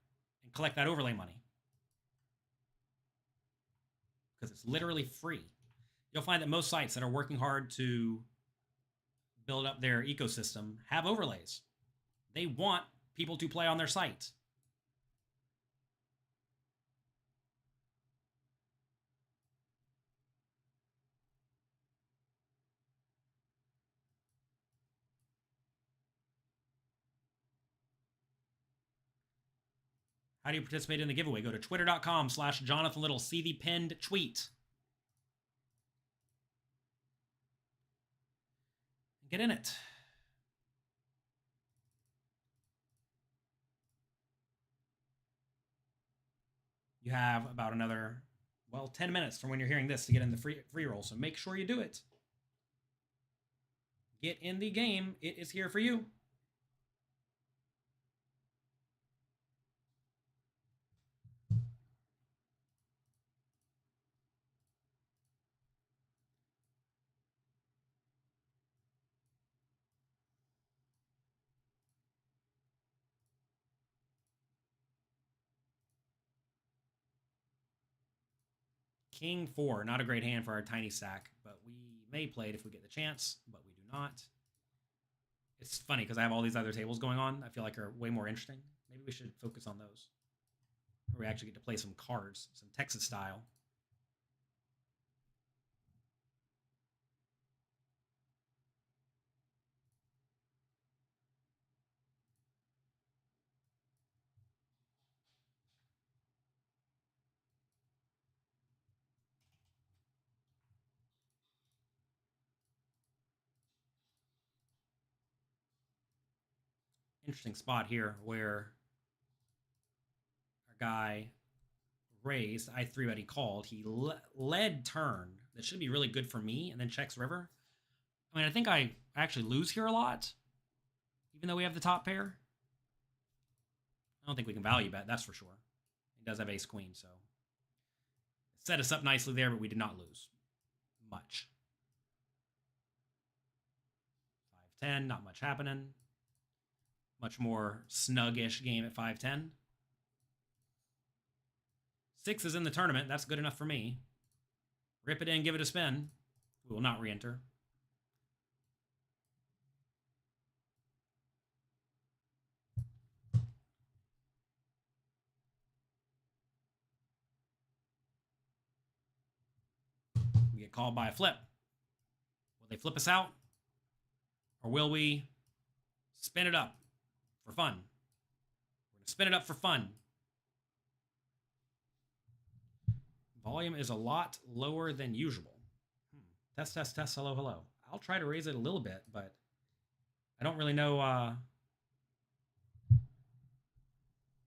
and collect that overlay money. Because it's literally free. You'll find that most sites that are working hard to build up their ecosystem have overlays. They want people to play on their site. How do you participate in the giveaway? Go to twitter.com/Jonathan Little. See the pinned tweet. Get in it. You have about another, 10 minutes from when you're hearing this to get in the free roll, so make sure you do it. Get in the game. It is here for you. King 4, not a great hand for our tiny stack, but we may play it if we get the chance, but we do not. It's funny because I have all these other tables going on I feel like are way more interesting. Maybe we should focus on those. Where we actually get to play some cards, some Texas style. Interesting spot here where our guy raised, I 3-bet, he called. He led turn. That should be really good for me, and then checks river. I mean, I think I actually lose here a lot, even though we have the top pair. I don't think we can value bet, that's for sure. He does have ace queen, so it set us up nicely there, but we did not lose much. 5-10, not much happening. Much more snuggish game at 5-10. 6 is in the tournament. That's good enough for me. Rip it in, give it a spin. We will not re-enter. We get called by a flip. Will they flip us out? Or will we spin it up for fun? We're going to spin it up for fun. Volume is a lot lower than usual. Test, test, test. Hello, hello. I'll try to raise it a little bit, but I don't really know.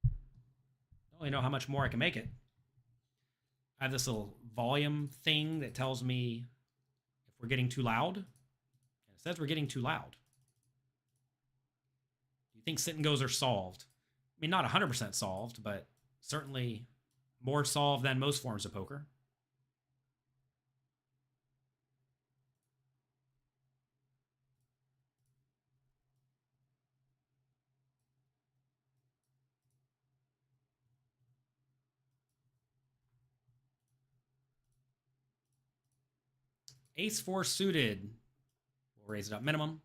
Don't really know how much more I can make it. I have this little volume thing that tells me if we're getting too loud. And it says we're getting too loud. Do you think sit and goes are solved? I mean, not 100% solved, but certainly more solved than most forms of poker. Ace 4 suited. We'll raise it up minimum.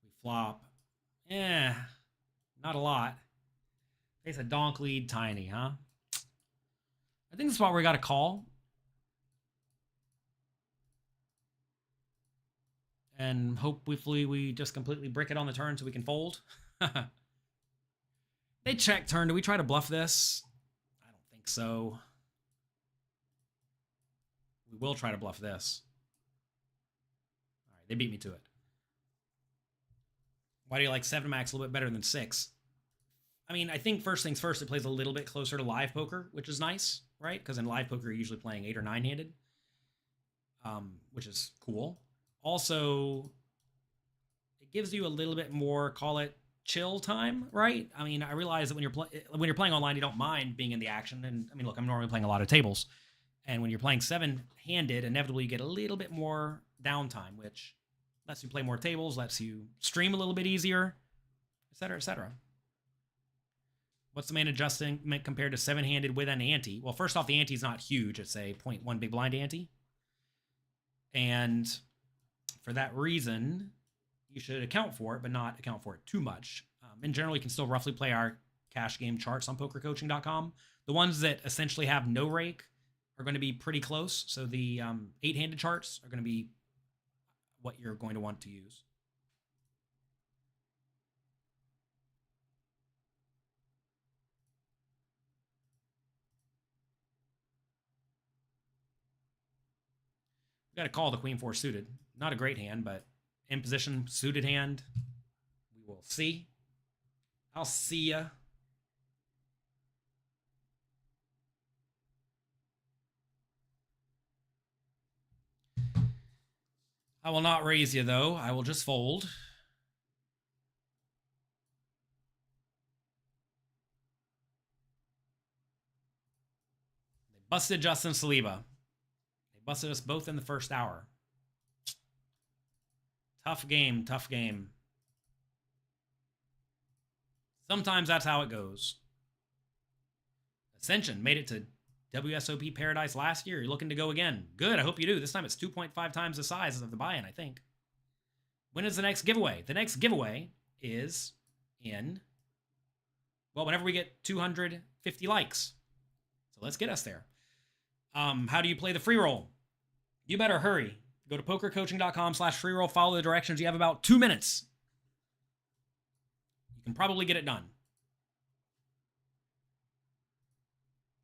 We flop. Not a lot. Face a donk lead tiny, huh? I think the spot where we got a call. And hopefully we just completely brick it on the turn so we can fold. They check turn. Do we try to bluff this? I don't think so. We will try to bluff this. All right, they beat me to it. Why do you like 7 max a little bit better than 6? I mean, I think first things first, it plays a little bit closer to live poker, which is nice, right? Because in live poker, you're usually playing 8 or 9-handed, which is cool. Also, it gives you a little bit more, call it chill time, right? I mean, I realize that when you're playing online, you don't mind being in the action. And I mean, look, I'm normally playing a lot of tables, and when you're playing 7-handed, inevitably you get a little bit more downtime, which lets you play more tables, lets you stream a little bit easier, et cetera, et cetera. What's the main adjustment compared to 7-handed with an ante? Well, first off, the ante is not huge. It's a 0.1 big blind ante. And for that reason, you should account for it, but not account for it too much. In general, you can still roughly play our cash game charts on pokercoaching.com. The ones that essentially have no rake are going to be pretty close. So the 8-handed charts are going to be what you're going to want to use. We got to call the Queen 4 suited. Not a great hand, but in position, suited hand. We will see. I'll see ya. I will not raise you, though. I will just fold. They busted Justin Saliba. They busted us both in the first hour. Tough game, tough game. Sometimes that's how it goes. Ascension made it to WSOP Paradise last year. You're looking to go again. Good, I hope you do. This time it's 2.5 times the size of the buy-in, I think. When is the next giveaway? The next giveaway is in, well, whenever we get 250 likes. So let's get us there. How do you play the free roll? You better hurry. Go to pokercoaching.com/freeroll. Follow the directions. You have about 2 minutes. You can probably get it done.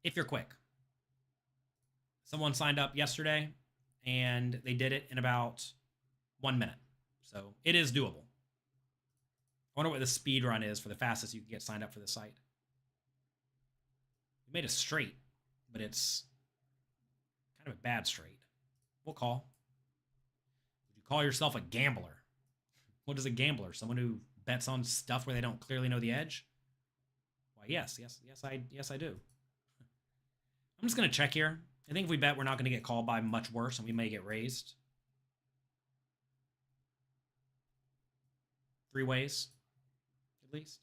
If you're quick. Someone signed up yesterday, and they did it in about 1 minute. So it is doable. I wonder what the speed run is for the fastest you can get signed up for the site. We made a straight, but it's kind of a bad straight. We'll call. Would you call yourself a gambler? What is a gambler? Someone who bets on stuff where they don't clearly know the edge? Why, yes, I do. I'm just going to check here. I think if we bet, we're not going to get called by much worse, and we may get raised. 3 ways, at least.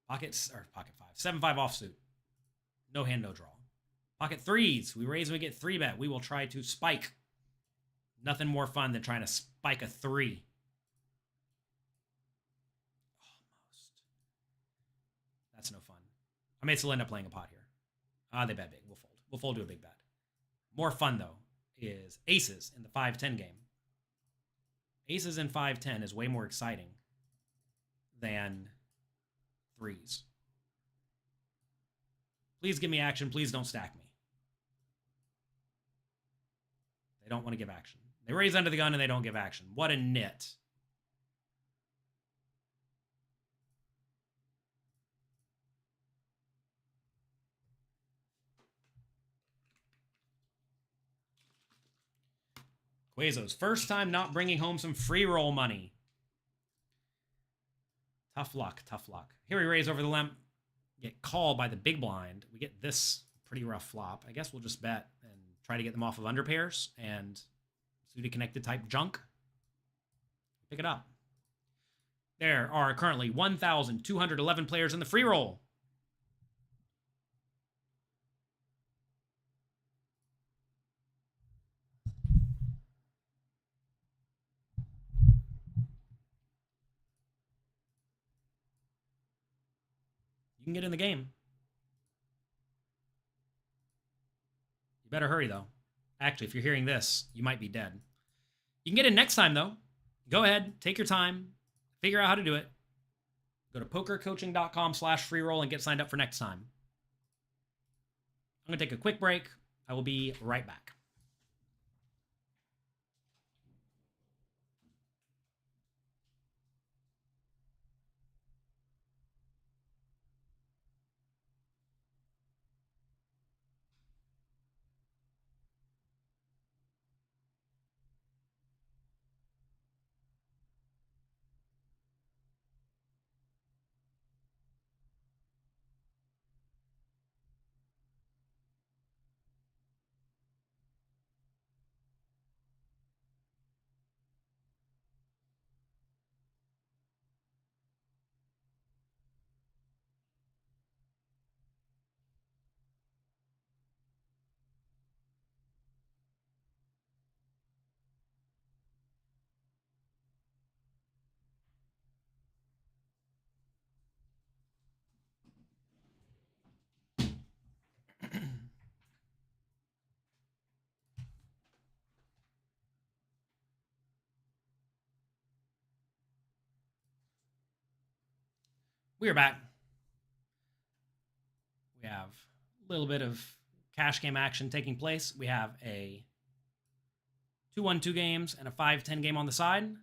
Pockets, or pocket 5. 7-5 offsuit. No hand, no draw. Pocket 3s. We raise and we get 3-bet. We will try to spike. Nothing more fun than trying to spike a 3. Almost. That's no fun. I may still end up playing a pot here. They bet big. We'll fold. We'll fold to a big bet. More fun, though, is aces in the 5-10 game. Aces in 5-10 is way more exciting than 3s. Please give me action. Please don't stack me. They don't want to give action. They raise under the gun and they don't give action. What a nit. Quazo's first time not bringing home some free roll money. Tough luck, tough luck. Here we raise over the limp. Get called by the big blind. We get this pretty rough flop. I guess we'll just bet and try to get them off of underpairs and suited connected type junk. Pick it up. There are currently 1,211 players in the free roll. You can get in the game. You better hurry, though. Actually, if you're hearing this, you might be dead. You can get in next time, though. Go ahead, take your time, figure out how to do it. Go to pokercoaching.com/freeroll and get signed up for next time. I'm going to take a quick break. I will be right back. We are back. We have a little bit of cash game action taking place. We have a 2-1-2 games and a 5-10 game on the side.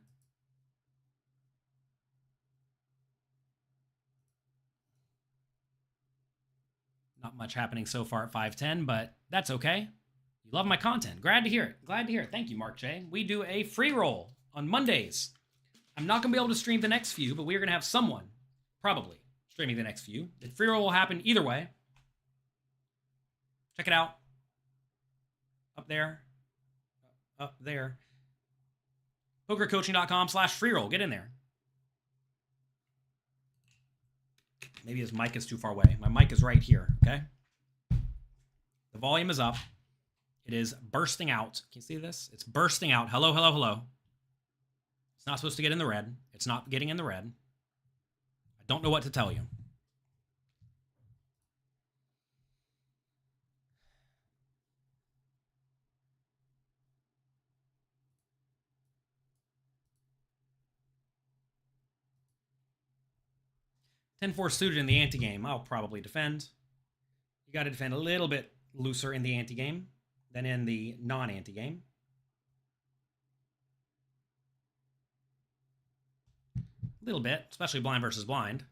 Not much happening so far at 5-10, but that's okay. You love my content. Glad to hear it. Glad to hear it. Thank you, Mark J. We do a free roll on Mondays. I'm not going to be able to stream the next few, but we are going to have someone probably streaming the next few. The free roll will happen either way. Check it out. Up there. Up there. Pokercoaching.com/freeroll. Get in there. Maybe his mic is too far away. My mic is right here, okay? The volume is up. It is bursting out. Can you see this? It's bursting out. Hello, hello, hello. It's not supposed to get in the red. It's not getting in the red. I don't know what to tell you. (10-4) suited in the ante-game. I'll probably defend. You got to defend a little bit looser in the ante-game than in the non-ante-game. A little bit, especially blind versus blind.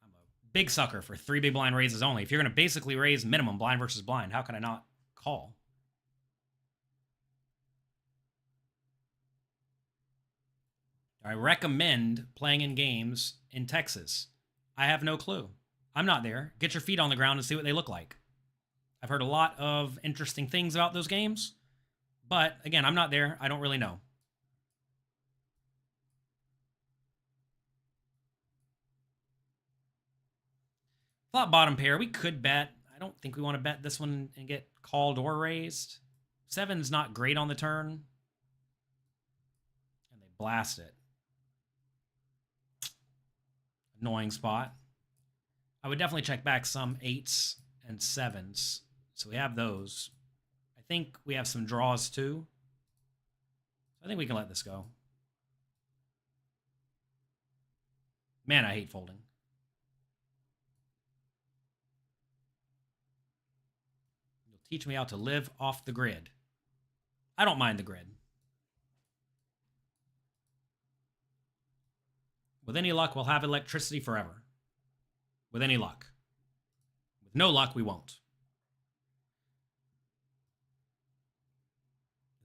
I'm a big sucker for 3 big blind raises only. If you're going to basically raise minimum blind versus blind, how can I not call? I recommend playing in games in Texas. I have no clue. I'm not there. Get your feet on the ground and see what they look like. I've heard a lot of interesting things about those games, but again, I'm not there. I don't really know. Flop bottom pair, we could bet. I don't think we want to bet this one and get called or raised. 7's not great on the turn. And they blast it. Annoying spot. I would definitely check back some 8s and 7s. So we have those. I think we have some draws too. I think we can let this go. Man, I hate folding. You'll teach me how to live off the grid. I don't mind the grid. With any luck, we'll have electricity forever. With any luck. With no luck, we won't.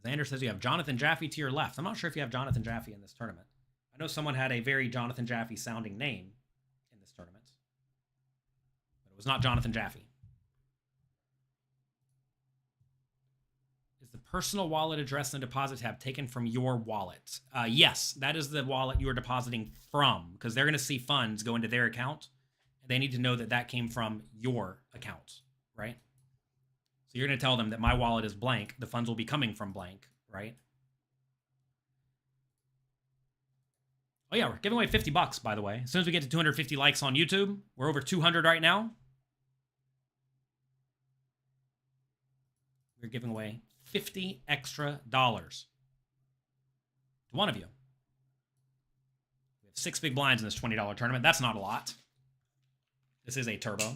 Xander says you have Jonathan Jaffe to your left. I'm not sure if you have Jonathan Jaffe in this tournament. I know someone had a very Jonathan Jaffe sounding name in this tournament. But it was not Jonathan Jaffe. Is the personal wallet address and deposit tab taken from your wallet? Yes, that is the wallet you are depositing from, because they're going to see funds go into their account. And they need to know that that came from your account, right? So you're going to tell them that my wallet is blank. The funds will be coming from blank, right? Oh yeah, we're giving away $50, by the way. As soon as we get to 250 likes on YouTube, we're over 200 right now. We're giving away $50 extra to one of you. We have 6 big blinds in this $20 tournament. That's not a lot. This is a turbo.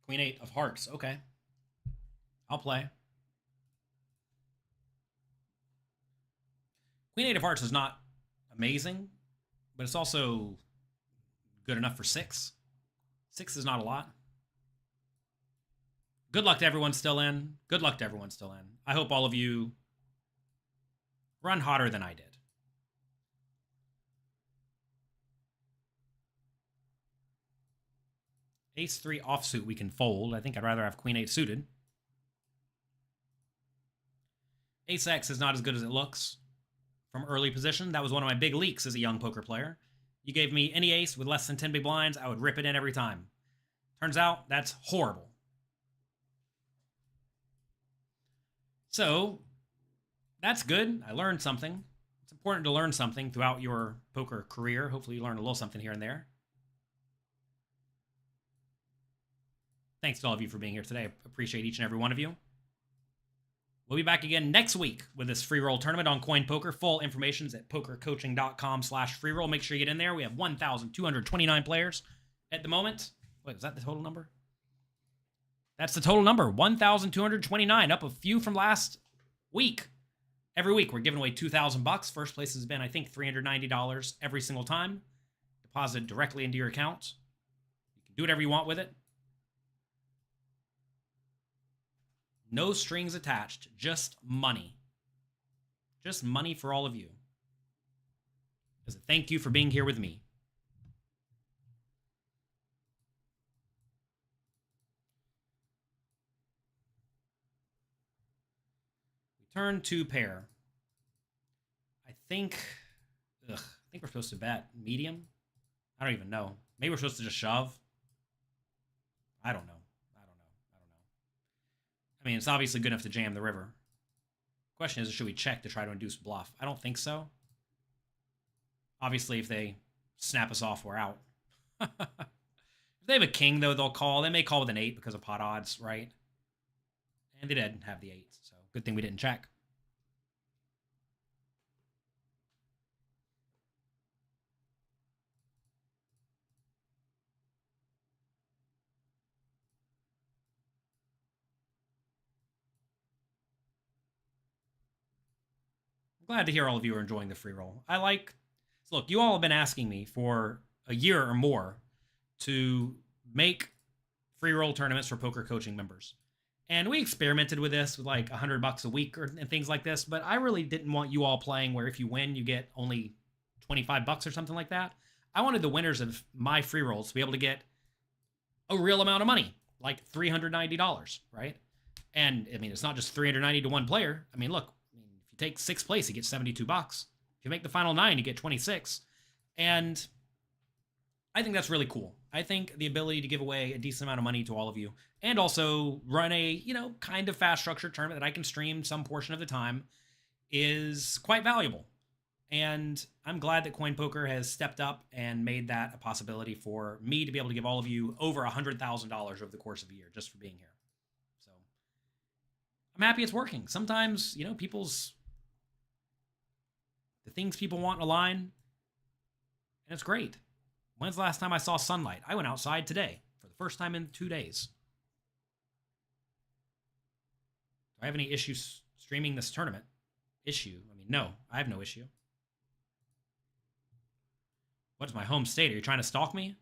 Queen 8 of hearts. Okay. I'll play. Queen 8 of hearts is not amazing, but it's also good enough for 6. 6 is not a lot. Good luck to everyone still in. Good luck to everyone still in. I hope all of you run hotter than I did. Ace-3 offsuit we can fold. I think I'd rather have Queen 8 suited. Ace-X is not as good as it looks from early position. That was one of my big leaks as a young poker player. You gave me any ace with less than 10 big blinds, I would rip it in every time. Turns out, that's horrible. So, that's good. I learned something. It's important to learn something throughout your poker career. Hopefully you learn a little something here and there. Thanks to all of you for being here today. I appreciate each and every one of you. We'll be back again next week with this free roll tournament on Coin Poker. Full information is at pokercoaching.com/freeroll. Make sure you get in there. We have 1,229 players at the moment. Wait, is that the total number? That's the total number, 1,229, up a few from last week. Every week we're giving away $2,000. First place has been, I think, $390 every single time. Deposited directly into your account. You can do whatever you want with it. No strings attached, just money. Just money for all of you. As a thank you for being here with me. We turn to pair. I think we're supposed to bet medium. I don't even know. Maybe we're supposed to just shove. I don't know. I mean, it's obviously good enough to jam the river. Question is, should we check to try to induce bluff? I don't think so. Obviously, if they snap us off, we're out. If they have a king, though, they'll call. They may call with an 8 because of pot odds, right? And they didn't have the 8, so good thing we didn't check. Glad to hear all of you are enjoying the free roll. Look, you all have been asking me for a year or more to make free roll tournaments for poker coaching members. And we experimented with this with like $100 a week and things like this, but I really didn't want you all playing where if you win, you get only $25 or something like that. I wanted the winners of my free rolls to be able to get a real amount of money, like $390, right? And I mean, it's not just $390 to one player. I mean, look, if you take 6th place, you get $72. If you make the final 9, you get 26. And I think that's really cool. I think the ability to give away a decent amount of money to all of you and also run a, kind of fast structured tournament that I can stream some portion of the time is quite valuable. And I'm glad that Coin Poker has stepped up and made that a possibility for me to be able to give all of you over $100,000 over the course of a year just for being here. So I'm happy it's working. Sometimes, the things people want align, and it's great. When's the last time I saw sunlight? I went outside today for the first time in 2 days. Do I have any issues streaming this tournament? No, I have no issue. What is my home state? Are you trying to stalk me?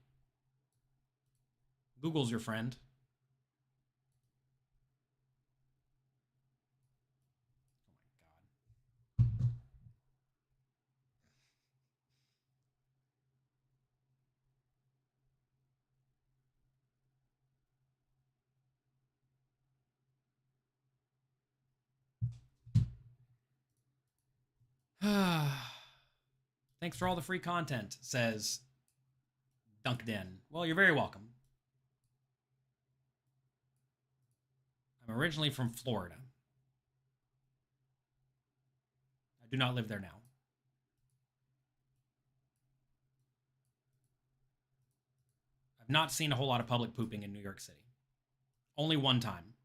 Google's your friend. Thanks for all the free content, says Dunkden. Well, you're very welcome. I'm originally from Florida. I do not live there now. I've not seen a whole lot of public pooping in New York City. Only one time.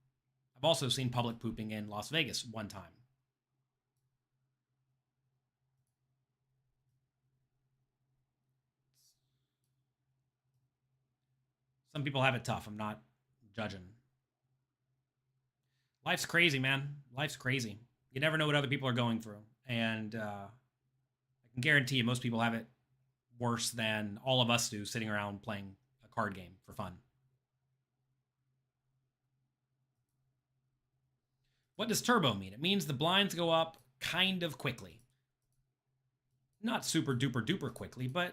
I've also seen public pooping in Las Vegas one time. Some people have it tough. I'm not judging. Life's crazy, man. Life's crazy. You never know what other people are going through. And I can guarantee you most people have it worse than all of us do sitting around playing a card game for fun. What does turbo mean? It means the blinds go up kind of quickly. Not super duper duper quickly, but,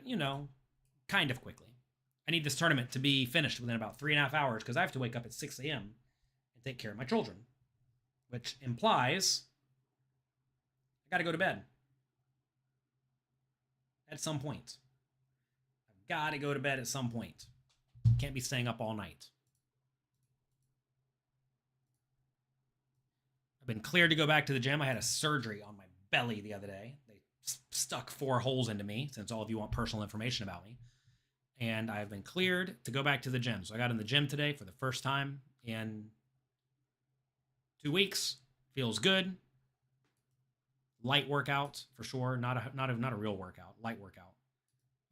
kind of quickly. I need this tournament to be finished within about 3.5 hours because I have to wake up at 6 a.m. and take care of my children, which implies I got to go to bed at some point. I've got to go to bed at some point. Can't be staying up all night. I've been cleared to go back to the gym. I had a surgery on my belly the other day. They stuck 4 holes into me, since all of you want personal information about me. And I've been cleared to go back to the gym. So I got in the gym today for the first time in 2 weeks. Feels good. Light workout for sure. Not a real workout. Light workout.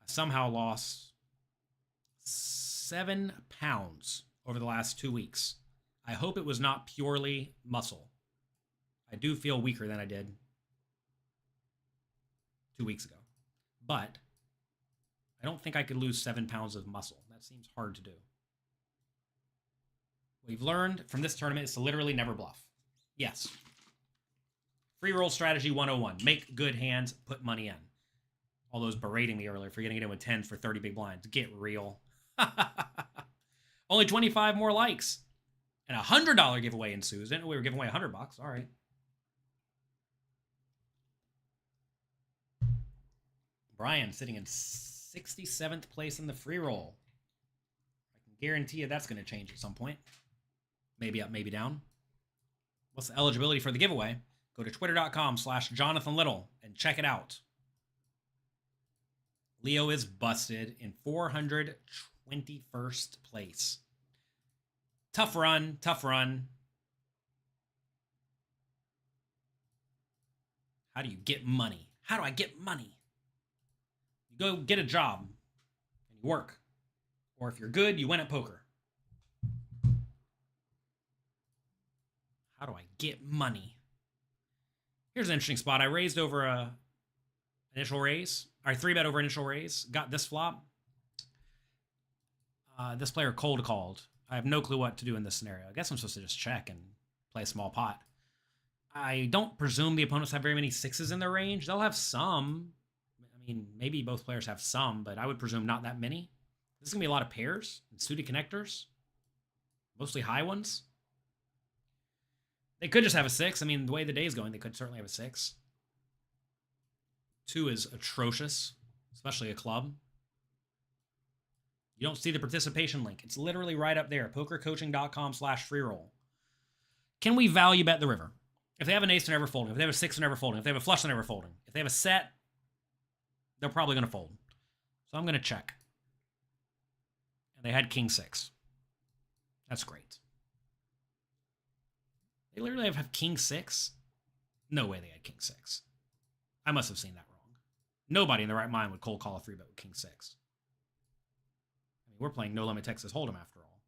I somehow lost 7 pounds over the last 2 weeks. I hope it was not purely muscle. I do feel weaker than I did 2 weeks ago. But I don't think I could lose 7 pounds of muscle. That seems hard to do. What we've learned from this tournament is to literally never bluff. Yes. Free roll strategy 101. Make good hands, put money in. All those berating me earlier for getting it in with 10s for 30 big blinds. Get real. Only 25 more likes. And a $100 giveaway ensues. Didn't know we were giving away $100. All right. Brian sitting in 67th place in the free roll. I can guarantee you that's going to change at some point. Maybe up, maybe down. What's the eligibility for the giveaway? Go to twitter.com/JonathanLittle and check it out. Leo is busted in 421st place. Tough run, tough run. How do you get money? How do I get money? You go get a job and you work. Or if you're good, you win at poker. How do I get money? Here's an interesting spot. I raised over a initial raise. Or 3-bet over initial raise. Got this flop. This player cold called. I have no clue what to do in this scenario. I guess I'm supposed to just check and play a small pot. I don't presume the opponents have very many 6s in their range. They'll have some. I mean, maybe both players have some, but I would presume not that many. This is going to be a lot of pairs and suited connectors. Mostly high ones. They could just have a 6. I mean, the way the day's going, they could certainly have a 6. 2 is atrocious, especially a club. You don't see the participation link. It's literally right up there, pokercoaching.com/freeroll. Can we value bet the river? If they have an ace, they're never folding. If they have a 6, they're never folding. If they have a flush, they're never folding. If they have a set, they're probably going to fold. So I'm going to check. And they had king 6. That's great. They literally have king 6? No way they had king 6. I must have seen that wrong. Nobody in their right mind would cold call a 3-bet with king 6. I mean, we're playing no limit Texas Hold'em after all.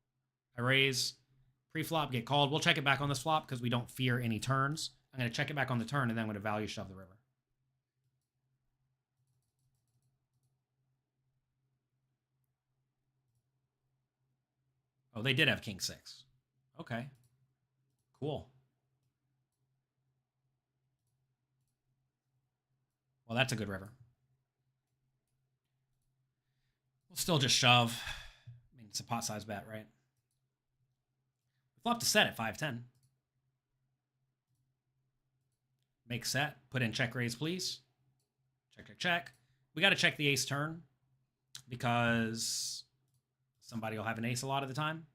I raise, pre-flop, get called. We'll check it back on this flop because we don't fear any turns. I'm going to check it back on the turn, and then I'm going to value shove the river. Oh, they did have king 6. Okay. Cool. Well, that's a good river. We'll still just shove. I mean, it's a pot size bet, right? Flop to set at 5-10. Make set. Put in check raise, please. Check, check, check. We got to check the ace turn because somebody will have an ace a lot of the time.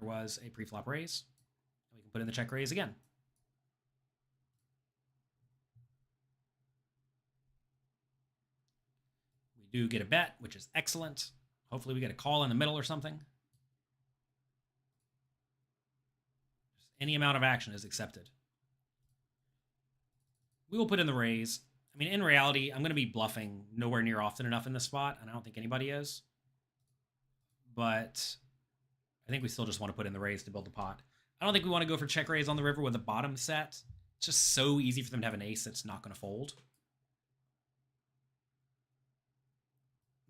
There was a pre-flop raise. We can put in the check raise again. We do get a bet, which is excellent. Hopefully we get a call in the middle or something. Any amount of action is accepted. We will put in the raise. I mean, in reality, I'm going to be bluffing nowhere near often enough in this spot, and I don't think anybody is. But I think we still just want to put in the raise to build the pot. I don't think we want to go for check raise on the river with a bottom set. It's just so easy for them to have an ace that's not going to fold.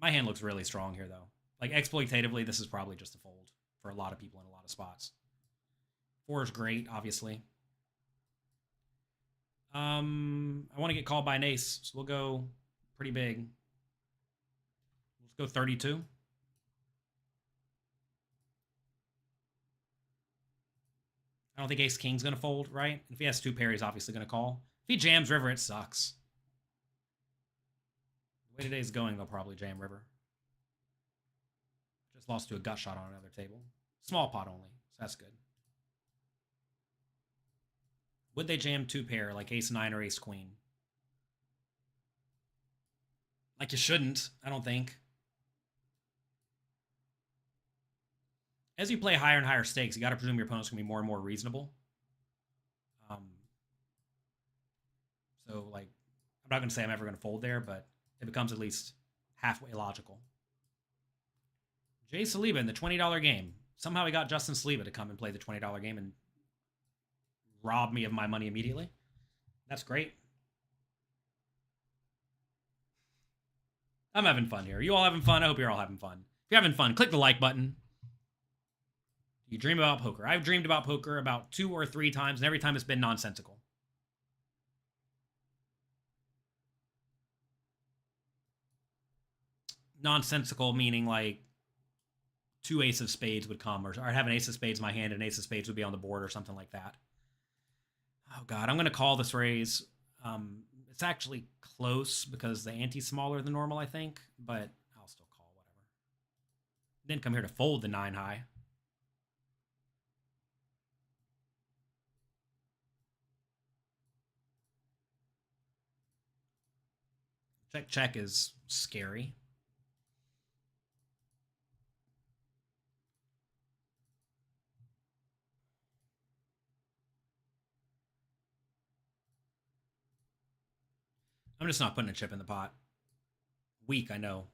My hand looks really strong here, though. Like, exploitatively, this is probably just a fold for a lot of people in a lot of spots. 4 is great, obviously. I want to get called by an ace, so we'll go pretty big. Let's go 32. I don't think ace king's going to fold, right? If he has 2 pair, he's obviously going to call. If he jams river, it sucks. The way today's going, they'll probably jam river. Just lost to a gut shot on another table. Small pot only, so that's good. Would they jam 2 pair, like ace 9 or ace queen? Like you shouldn't, I don't think. As you play higher and higher stakes, you got to presume your opponent's going to be more and more reasonable. So, like, I'm not going to say I'm ever going to fold there, but it becomes at least halfway logical. Jay Saliba in the $20 game. Somehow he got Justin Saliba to come and play the $20 game and rob me of my money immediately. That's great. I'm having fun here. You all having fun? I hope you're all having fun. If you're having fun, click the like button. You dream about poker. I've dreamed about poker about 2 or 3 times, and every time it's been nonsensical. Nonsensical meaning like 2 ace of spades would come, or I'd have an ace of spades in my hand and an ace of spades would be on the board or something like that. Oh, God, I'm going to call this raise. It's actually close because the ante's smaller than normal, I think, but I'll still call whatever. Didn't come here to fold the 9 high. Check, check is scary. I'm just not putting a chip in the pot. Weak, I know.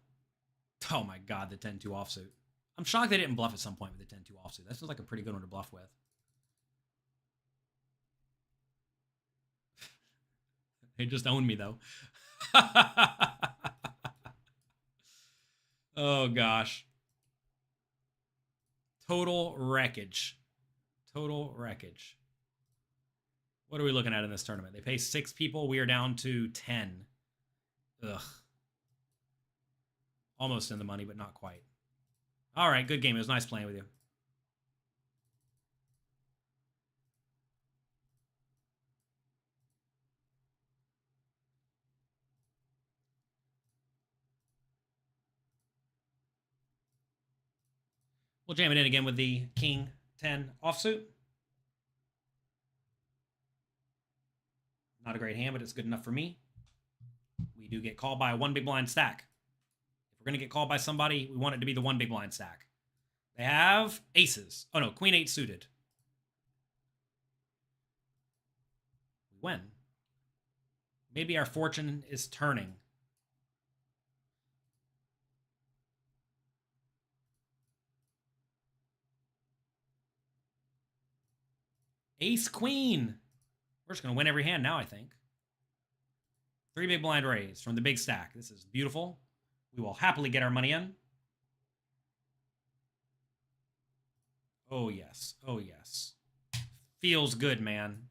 Oh my God, the 10-2 offsuit. I'm shocked they didn't bluff at some point with the 10-2 offsuit. That feels like a pretty good one to bluff with. They just own me, though. Oh, gosh. Total wreckage. Total wreckage. What are we looking at in this tournament? They pay 6 people. We are down to 10. Ugh. Almost in the money, but not quite. All right, good game. It was nice playing with you. We'll jam it in again with the King 10 offsuit. Not a great hand, but it's good enough for me. We do get called by a one big blind stack. If we're going to get called by somebody, we want it to be the one big blind stack. They have aces. Oh no, Queen 8 suited. We win. Maybe our fortune is turning. Ace Queen. We're just going to win every hand now, I think. 3 big blind raise from the big stack. This is beautiful. We will happily get our money in. Oh, yes. Oh, yes. Feels good, man.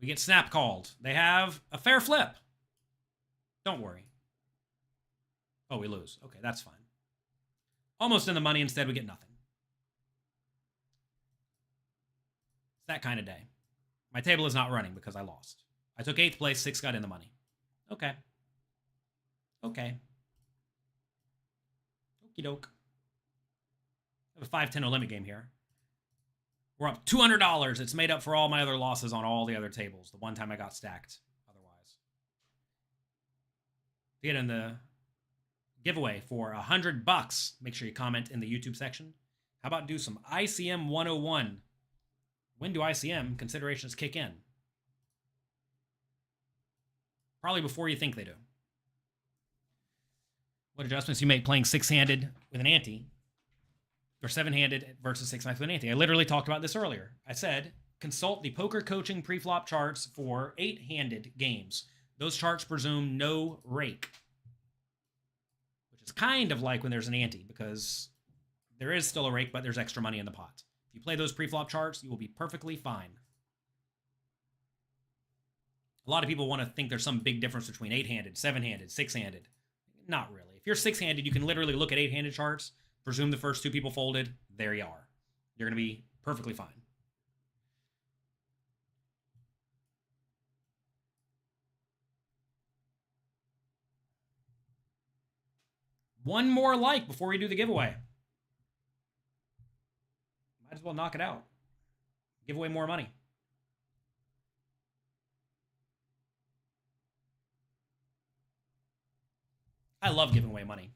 We get snap called. They have a fair flip. Don't worry. Oh, we lose. Okay, that's fine. Almost in the money. Instead, we get nothing. It's that kind of day. My table is not running because I lost. I took 8th place. 6 got in the money. Okay. Okay. Okie doke. I have a 5-10 no limit game here. We're up $200. It's made up for all my other losses on all the other tables. The one time I got stacked otherwise. To get in the giveaway for $100, make sure you comment in the YouTube section. How about do some ICM 101? When do ICM considerations kick in? Probably before you think they do. What adjustments you make playing 6-handed with an ante, or 7-handed versus 6-max with an ante? I literally talked about this earlier. I said, consult the poker coaching pre-flop charts for 8-handed games. Those charts presume no rake, which is kind of like when there's an ante, because there is still a rake, but there's extra money in the pot. If you play those pre-flop charts, you will be perfectly fine. A lot of people want to think there's some big difference between 8-handed, 7-handed, 6-handed. Not really. If you're 6-handed, you can literally look at 8-handed charts, presume the first 2 people folded, there you are. You're going to be perfectly fine. One more like before we do the giveaway. Might as well knock it out. Give away more money. I love giving away money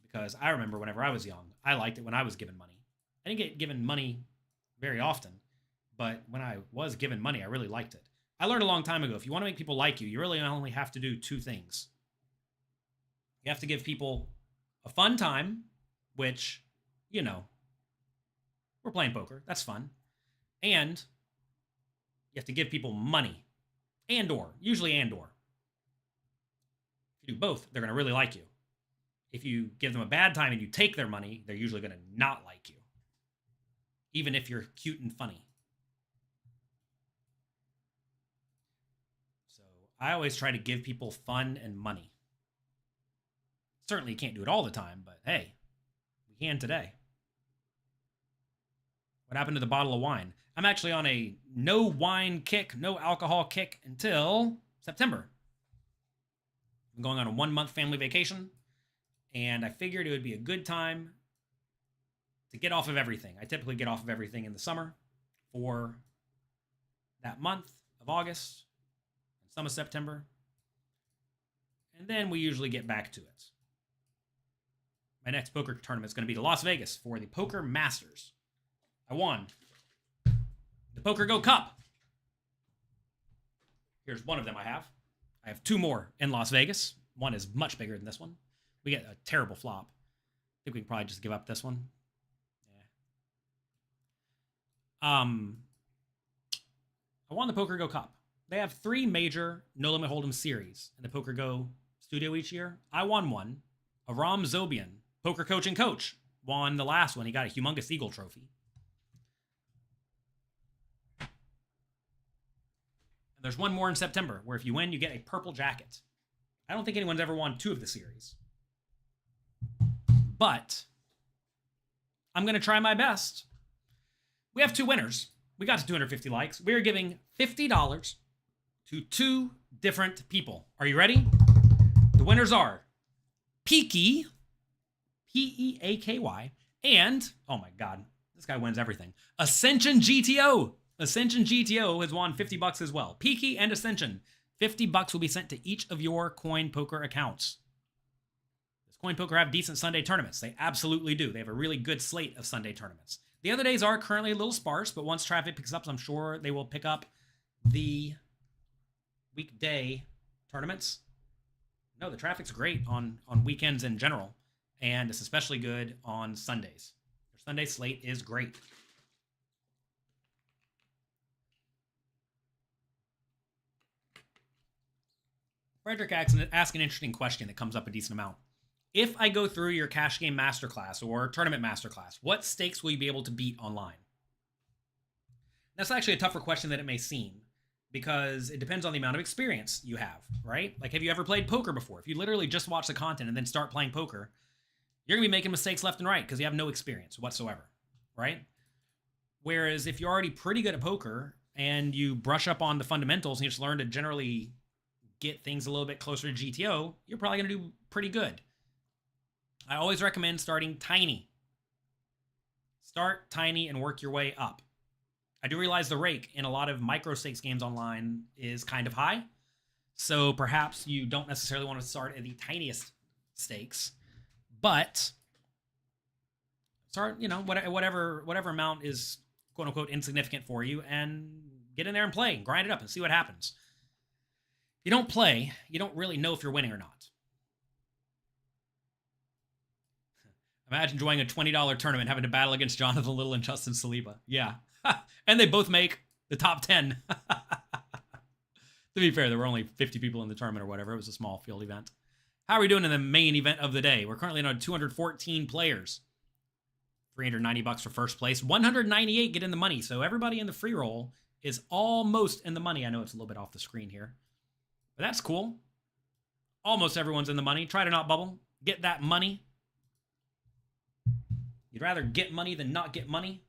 because I remember whenever I was young, I liked it when I was given money. I didn't get given money very often, but when I was given money, I really liked it. I learned a long time ago, if you want to make people like you really only have to do 2 things. You have to give people a fun time, which, you know, we're playing poker. That's fun. And you have to give people money. Usually and or. If you do both, they're going to really like you. If you give them a bad time and you take their money, they're usually going to not like you. Even if you're cute and funny. So I always try to give people fun and money. Certainly you can't do it all the time, but hey, we can today. What happened to the bottle of wine? I'm actually on a no wine kick, no alcohol kick until September. I'm going on a 1-month family vacation, and I figured it would be a good time to get off of everything. I typically get off of everything in the summer for that month of August and some of September, and then we usually get back to it. My next poker tournament is going to be to Las Vegas for the Poker Masters. I won the Poker Go Cup. Here's one of them I have. I have 2 more in Las Vegas. One is much bigger than this one. We get a terrible flop. I think we can probably just give up this one. Yeah. I won the Poker Go Cup. They have 3 major No Limit Hold'em series in the Poker Go studio each year. I won one. Aram Zobian, poker coaching coach, won the last one. He got a humongous Eagle trophy. And there's one more in September, where if you win, you get a purple jacket. I don't think anyone's ever won 2 of the series. But I'm going to try my best. We have 2 winners. We got to 250 likes. We're giving $50 to 2 different people. Are you ready? The winners are Peaky, Peaky, and, oh my god, this guy wins everything. Ascension GTO. Ascension GTO has won 50 bucks as well. Peaky and Ascension. 50 bucks will be sent to each of your Coin Poker accounts. Does Coin Poker have decent Sunday tournaments? They absolutely do. They have a really good slate of Sunday tournaments. The other days are currently a little sparse, but once traffic picks up, I'm sure they will pick up the weekday tournaments. No, the traffic's great on weekends in general, and it's especially good on Sundays. Their Sunday slate is great. Frederick asks an interesting question that comes up a decent amount. If I go through your cash game masterclass or tournament masterclass, what stakes will you be able to beat online? That's actually a tougher question than it may seem, because it depends on the amount of experience you have, right? Like, have you ever played poker before? If you literally just watch the content and then start playing poker, you're going to be making mistakes left and right because you have no experience whatsoever, right? Whereas if you're already pretty good at poker and you brush up on the fundamentals and you just learn to generally get things a little bit closer to GTO, you're probably going to do pretty good. I always recommend starting tiny. Start tiny and work your way up. I do realize the rake in a lot of micro stakes games online is kind of high, so perhaps you don't necessarily want to start at the tiniest stakes, but start, whatever amount is quote unquote insignificant for you, and get in there and play, grind it up, and see what happens. If you don't play, you don't really know if you're winning or not. Imagine joining a $20 tournament, having to battle against Jonathan Little and Justin Saliba. Yeah. And they both make the top 10. To be fair, there were only 50 people in the tournament or whatever. It was a small field event. How are we doing in the main event of the day? We're currently on 214 players. 390 bucks for first place. 198 get in the money. So everybody in the free roll is almost in the money. I know it's a little bit off the screen here, but that's cool. Almost everyone's in the money. Try to not bubble. Get that money. You'd rather get money than not get money.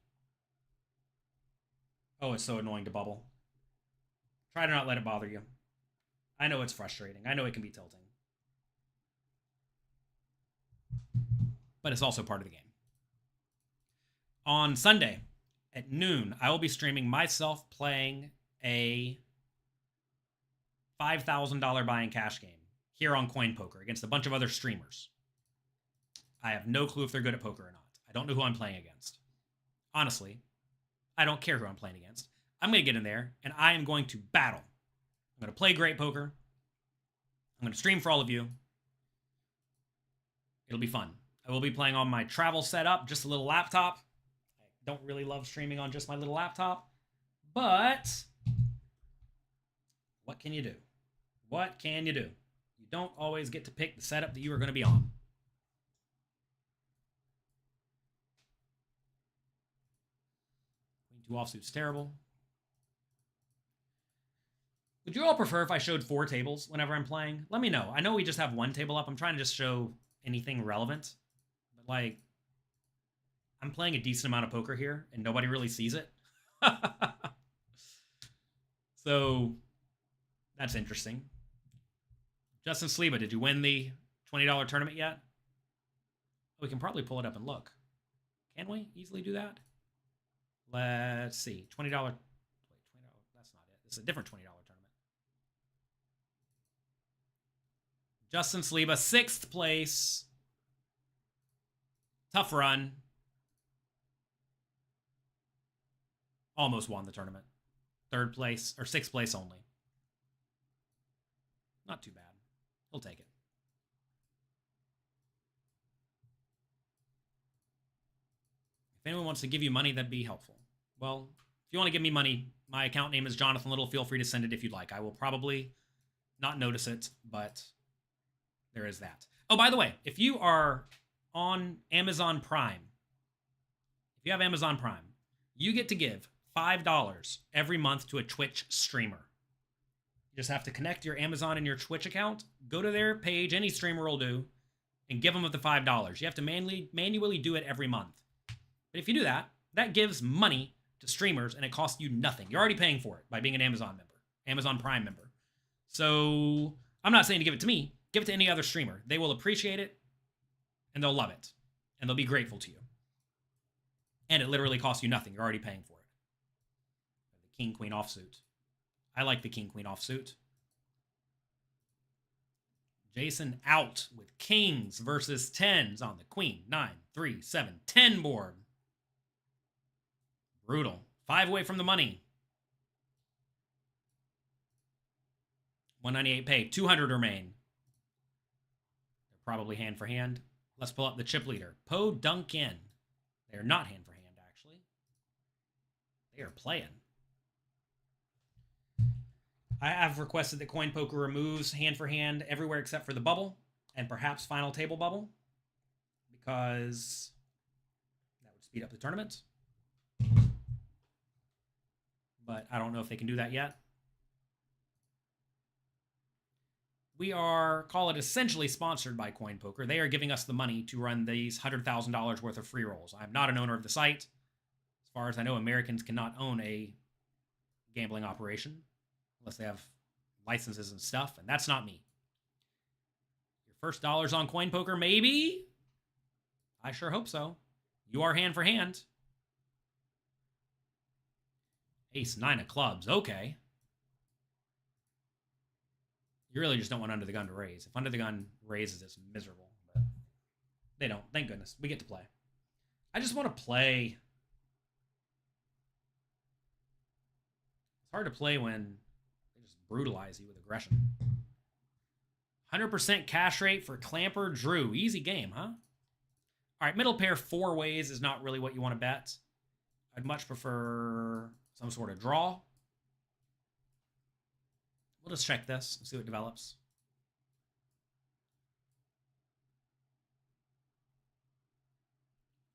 Oh, it's so annoying to bubble. Try to not let it bother you. I know it's frustrating. I know it can be tilting. But it's also part of the game. On Sunday at noon, I will be streaming myself playing a $5,000 buy-in cash game here on Coin Poker against a bunch of other streamers. I have no clue if they're good at poker or not. I don't know who I'm playing against. Honestly, I don't care who I'm playing against. I'm going to get in there, and I am going to battle. I'm going to play great poker. I'm going to stream for all of you. It'll be fun. I will be playing on my travel setup, just a little laptop. I don't really love streaming on just my little laptop, but what can you do? What can you do? You don't always get to pick the setup that you are going to be on. Queen 2 offsuit's terrible. Would you all prefer if I showed 4 tables whenever I'm playing? Let me know. I know we just have 1 table up. I'm trying to just show anything relevant. But, like, I'm playing a decent amount of poker here, and nobody really sees it. So, that's interesting. Justin Saliba, did you win the $20 tournament yet? We can probably pull it up and look. Can we easily do that? Let's see. $20. Wait, $20. That's not it. This is a different $20 tournament. Justin Saliba, 6th place. Tough run. Almost won the tournament. 3rd place, or 6th place only. Not too bad. He'll take it. If anyone wants to give you money, that'd be helpful. Well, if you want to give me money, my account name is Jonathan Little. Feel free to send it if you'd like. I will probably not notice it, but there is that. Oh, by the way, if you are on Amazon Prime, if you have Amazon Prime, you get to give $5 every month to a Twitch streamer. You just have to connect your Amazon and your Twitch account, go to their page, any streamer will do, and give them the $5. You have to manually do it every month. But if you do that, that gives money to streamers, and it costs you nothing. You're already paying for it by being an Amazon member, Amazon Prime member. So I'm not saying to give it to me. Give it to any other streamer. They will appreciate it. And they'll love it. And they'll be grateful to you. And it literally costs you nothing. You're already paying for it. The King Queen offsuit. I like the King Queen offsuit. Jason out with kings versus tens on the Queen 9, 3, 7, 10 board. Brutal. 5 away from the money. 198 pay. 200 remain. They're probably hand for hand. Let's pull up the chip leader. Poe Duncan. They are not hand for hand, actually. They are playing. I have requested that Coin Poker removes hand for hand everywhere except for the bubble and perhaps final table bubble, because that would speed up the tournament. But I don't know if they can do that yet. We are, call it essentially sponsored by Coin Poker. They are giving us the money to run these $100,000 worth of free rolls. I'm not an owner of the site. As far as I know, Americans cannot own a gambling operation unless they have licenses and stuff, and that's not me. Your first dollars on Coin Poker, maybe? I sure hope so. You are hand for hand. Ace 9 of clubs, okay. You really just don't want Under the Gun to raise. If Under the Gun raises, it's miserable. But they don't. Thank goodness. We get to play. I just want to play. It's hard to play when they just brutalize you with aggression. 100% cash rate for Clamper Drew. Easy game, huh? All right, middle pair 4 ways is not really what you want to bet. I'd much prefer some sort of draw. We'll just check this and see what develops.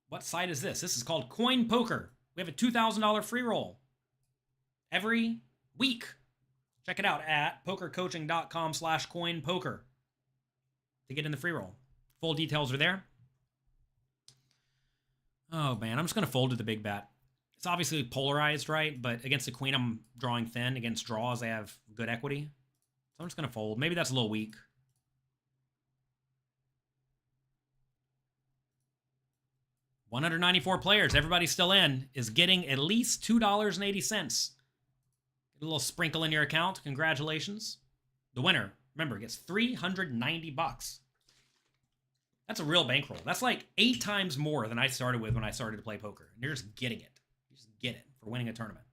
What site is this? This is called Coin Poker. We have a $2,000 free roll every week. Check it out at pokercoaching.com/coinpoker to get in the free roll. Full details are there. Oh, man, I'm just going to fold to the big bet. It's obviously polarized, right? But against the queen, I'm drawing thin. Against draws, I have good equity. So I'm just going to fold. Maybe that's a little weak. $194 players. Everybody still in is getting at least $2.80. Get a little sprinkle in your account. Congratulations. The winner, remember, gets $390. That's a real bankroll. That's like 8 times more than I started with when I started to play poker. And you're just getting it. You just get it for winning a tournament.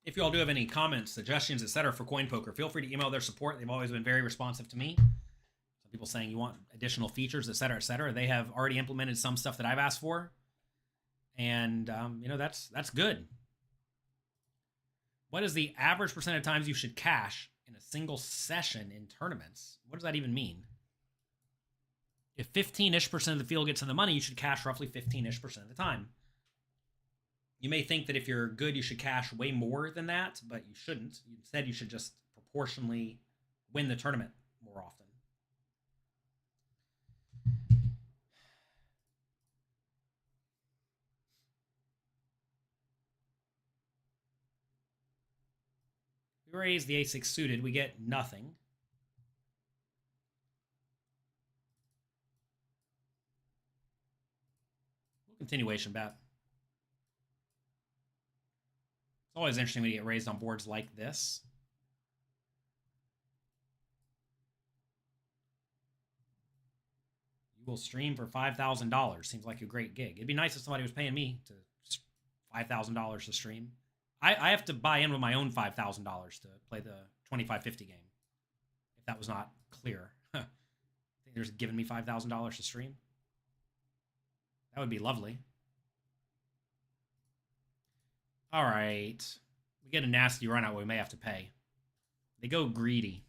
If you all do have any comments, suggestions, etc. for Coin Poker, feel free to email their support. They've always been very responsive to me. Some people saying you want additional features, etc., etc. They have already implemented some stuff that I've asked for. And, you know, that's good. What is the average percent of times you should cash in a single session in tournaments? What does that even mean? If 15-ish% of the field gets in the money, you should cash roughly 15-ish% of the time. You may think that if you're good, you should cash way more than that, but you shouldn't. Instead, you should just proportionally win the tournament more often. We raise the ace-6 suited, we get nothing. Continuation bet. It's always interesting when you get raised on boards like this. You will stream for $5,000. Seems like a great gig. It'd be nice if somebody was paying me to $5,000 to stream. I have to buy in with my own $5,000 to play the 2550 game. If that was not clear. I think they're just giving me $5,000 to stream. That would be lovely. All right. We get a nasty run out where we may have to pay. They go greedy.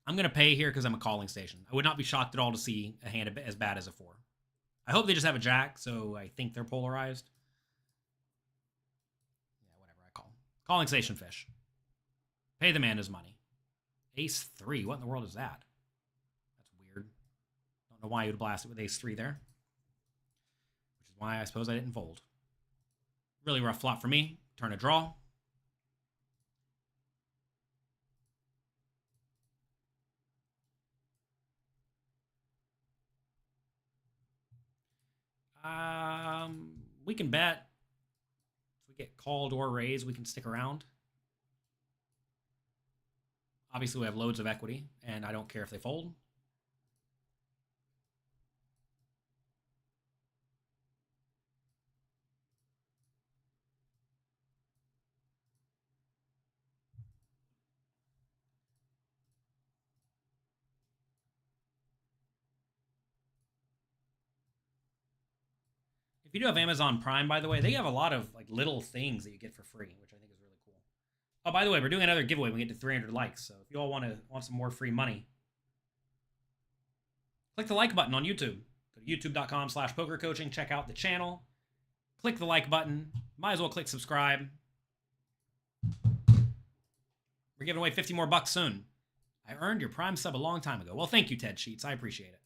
I'm going to pay here because I'm a calling station. I would not be shocked at all to see a hand as bad as a 4. I hope they just have a jack, so I think they're polarized. Yeah, whatever I call. Calling station fish. Pay the man his money. Ace 3. What in the world is that? know why you would blast it with ace 3 there. Which is why I suppose I didn't fold. Really rough flop for me. Turn a draw. We can bet. If we get called or raised, we can stick around. Obviously, we have loads of equity, and I don't care if they fold. If you do have Amazon Prime, by the way, they have a lot of like little things that you get for free, which I think is really cool. Oh, by the way, we're doing another giveaway when we get to 300 likes. So if you all want some more free money, click the like button on YouTube. Go to youtube.com/pokercoaching. Check out the channel. Click the like button. Might as well click subscribe. We're giving away 50 more bucks soon. I earned your Prime sub a long time ago. Well, thank you, Ted Sheets. I appreciate it.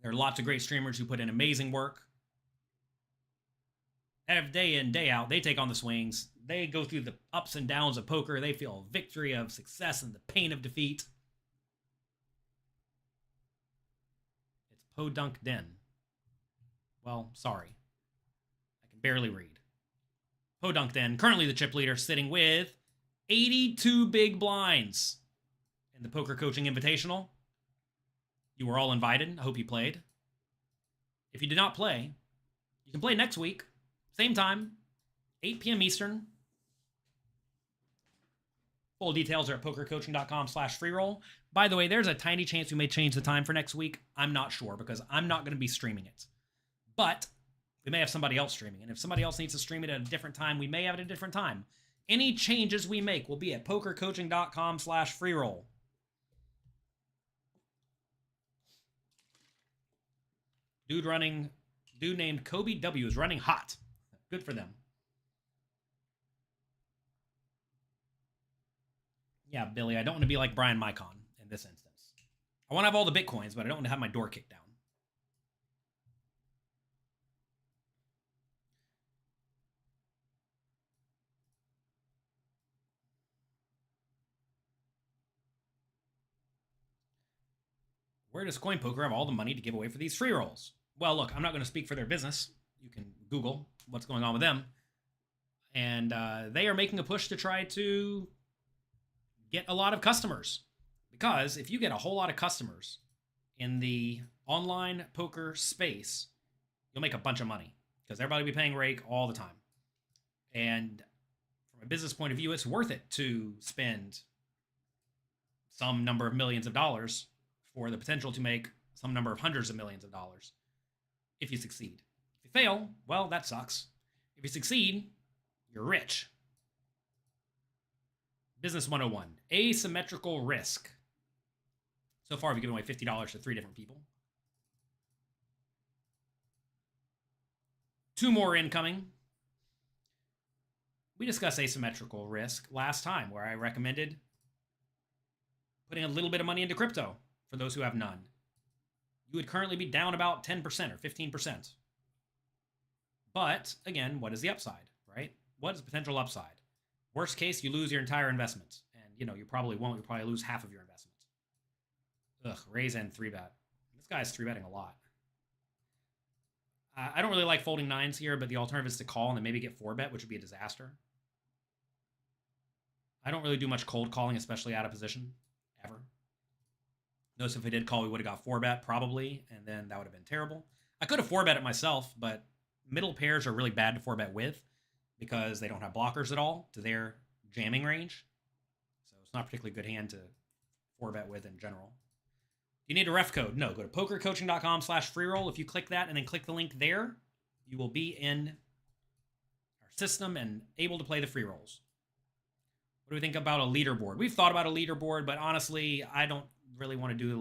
There are lots of great streamers who put in amazing work. Every day in, day out, they take on the swings. They go through the ups and downs of poker. They feel victory of success and the pain of defeat. It's Podunk Den. Well, sorry. I can barely read. Podunk Den, currently the chip leader, sitting with 82 big blinds in the Poker Coaching Invitational. You were all invited. I hope you played. If you did not play, you can play next week. Same time, 8 p.m. Eastern. Full details are at pokercoaching.com/freeroll. By the way, there's a tiny chance we may change the time for next week. I'm not sure because I'm not going to be streaming it. But we may have somebody else streaming. And if somebody else needs to stream it at a different time, we may have it at a different time. Any changes we make will be at pokercoaching.com/freeroll. Dude named Kobe W is running hot. Good for them. Yeah, Billy, I don't want to be like Brian Micon in this instance. I want to have all the Bitcoins, but I don't want to have my door kicked down. Where does Coin Poker have all the money to give away for these free rolls? Well, look, I'm not going to speak for their business. You can Google what's going on with them. And they are making a push to try to get a lot of customers. Because if you get a whole lot of customers in the online poker space, you'll make a bunch of money. Because everybody will be paying rake all the time. And from a business point of view, it's worth it to spend some number of millions of dollars for the potential to make some number of hundreds of millions of dollars if you succeed. If you fail, well, that sucks. If you succeed, you're rich. Business 101, asymmetrical risk. So far, we've given away $50 to 3 different people. 2 more incoming. We discussed asymmetrical risk last time, where I recommended putting a little bit of money into crypto for those who have none. You would currently be down about 10% or 15%. But, again, what is the upside, right? What is the potential upside? Worst case, you lose your entire investment. And, you probably won't. You'll probably lose half of your investment. Ugh, raise and 3-bet. This guy's 3-betting a lot. I don't really like folding 9s here, but the alternative is to call and then maybe get 4-bet, which would be a disaster. I don't really do much cold calling, especially out of position, ever. Notice if I did call, we would have got 4-bet, probably, and then that would have been terrible. I could have 4-bet it myself, but middle pairs are really bad to 4-bet with because they don't have blockers at all to their jamming range. So it's not a particularly good hand to 4-bet with in general. You need a ref code? No, go to pokercoaching.com/freeroll. If you click that and then click the link there, you will be in our system and able to play the free rolls. What do we think about a leaderboard? We've thought about a leaderboard, but honestly, I don't really want to do the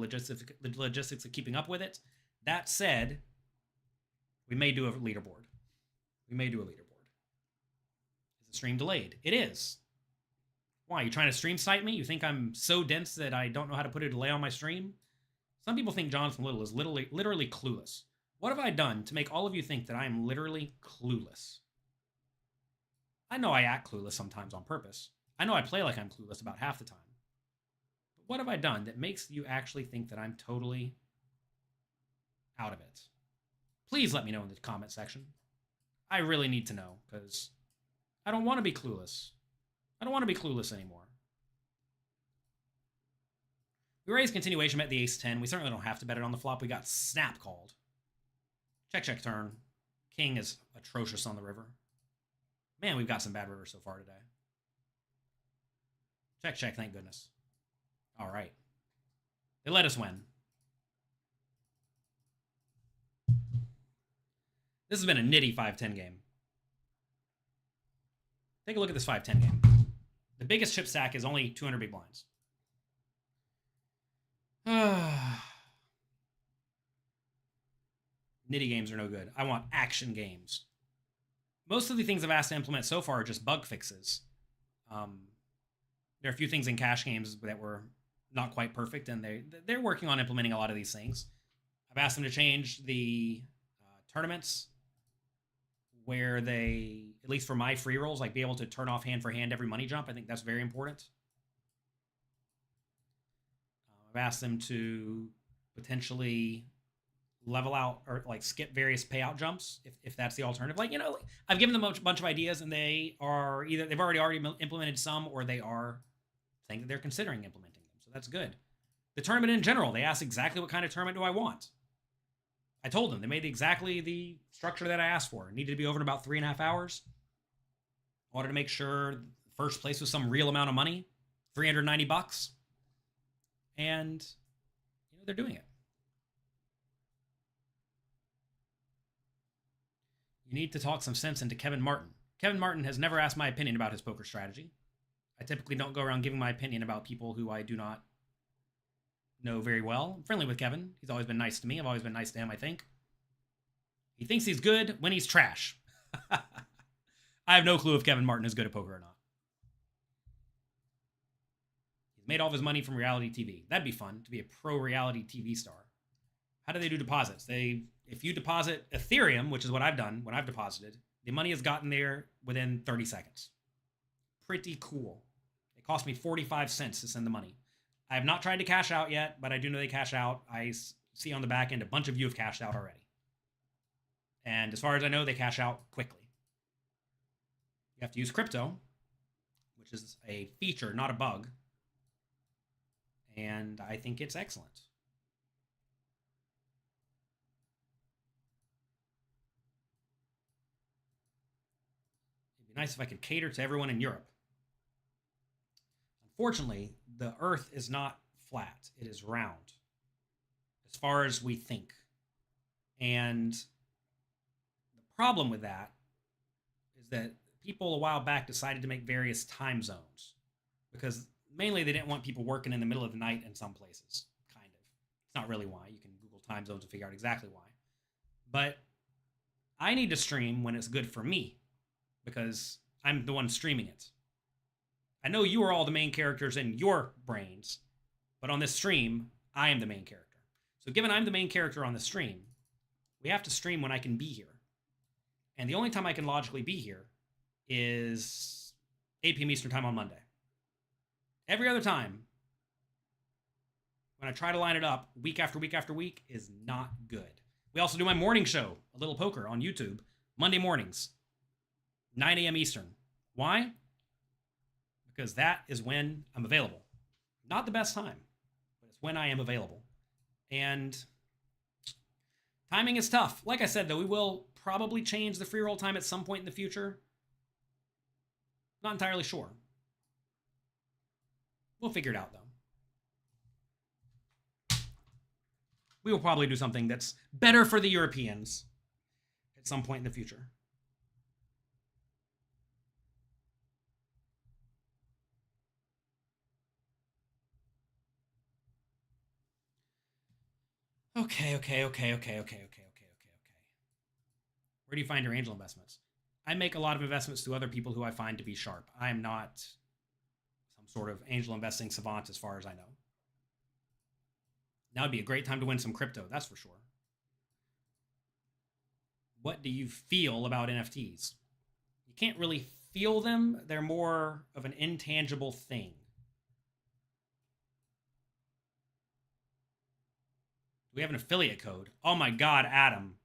logistics of keeping up with it. That said, we may do a leaderboard. We may do a leaderboard. Is the stream delayed? It is. Why? You trying to stream snipe me? You think I'm so dense that I don't know how to put a delay on my stream? Some people think Jonathan Little is literally clueless. What have I done to make all of you think that I am literally clueless? I know I act clueless sometimes on purpose. I know I play like I'm clueless about half the time. But what have I done that makes you actually think that I'm totally out of it? Please let me know in the comment section. I really need to know, because I don't want to be clueless. I don't want to be clueless anymore. We raised continuation, met the ace-10. We certainly don't have to bet it on the flop. We got snap called. Check turn. King is atrocious on the river. Man, we've got some bad rivers so far today. Check, thank goodness. All right. They let us win. This has been a nitty 5-10 game. Take a look at this 5-10 game. The biggest chip stack is only 200 big blinds. Nitty games are no good. I want action games. Most of the things I've asked to implement so far are just bug fixes. There are a few things in cash games that were not quite perfect, and they're working on implementing a lot of these things. I've asked them to change the tournaments where they, at least for my free rolls, like be able to turn off hand for hand every money jump. I think that's very important. I've asked them to potentially level out or like skip various payout jumps if that's the alternative. Like, you know, I've given them a bunch of ideas, and they are either they've already implemented some, or they are saying that they're considering implementing them. So that's good. The tournament in general, they asked exactly what kind of tournament do I want. I told them. They made exactly the structure that I asked for. It needed to be over in about 3.5 hours. I wanted to make sure first place was some real amount of money, $390, and you know, they're doing it. You need to talk some sense into Kevin Martin. Kevin Martin has never asked my opinion about his poker strategy. I typically don't go around giving my opinion about people who I do not know very well. I'm friendly with Kevin. He's always been nice to me. I've always been nice to him, I think. He thinks he's good when he's trash. I have no clue if Kevin Martin is good at poker or not. He's made all of his money from reality TV. That'd be fun, to be a pro reality TV star. How do they do deposits? If you deposit Ethereum, which is what I've done when I've deposited, the money has gotten there within 30 seconds. Pretty cool. It cost me 45 cents to send the money. I have not tried to cash out yet, but I do know they cash out. I see on the back end a bunch of you have cashed out already. And as far as I know, they cash out quickly. You have to use crypto, which is a feature, not a bug. And I think it's excellent. It'd be nice if I could cater to everyone in Europe. Unfortunately, the Earth is not flat. It is round, as far as we think. And the problem with that is that people a while back decided to make various time zones, because mainly they didn't want people working in the middle of the night in some places, kind of. It's not really why. You can Google time zones to figure out exactly why. But I need to stream when it's good for me, because I'm the one streaming it. I know you are all the main characters in your brains, but on this stream, I am the main character. So given I'm the main character on the stream, we have to stream when I can be here. And the only time I can logically be here is 8 p.m. Eastern time on Monday. Every other time, when I try to line it up week after week after week, is not good. We also do my morning show, A Little Poker, on YouTube, Monday mornings, 9 a.m. Eastern. Why? Because that is when I'm available. Not the best time, but it's when I am available. And timing is tough. Like I said, though, we will probably change the free roll time at some point in the future. Not entirely sure. We'll figure it out, though. We will probably do something that's better for the Europeans at some point in the future. Okay. Where do you find your angel investments? I make a lot of investments to other people who I find to be sharp. I am not some sort of angel investing savant as far as I know. Now would be a great time to win some crypto, that's for sure. What do you feel about NFTs? You can't really feel them. They're more of an intangible thing. We have an affiliate code. Oh my God, Adam.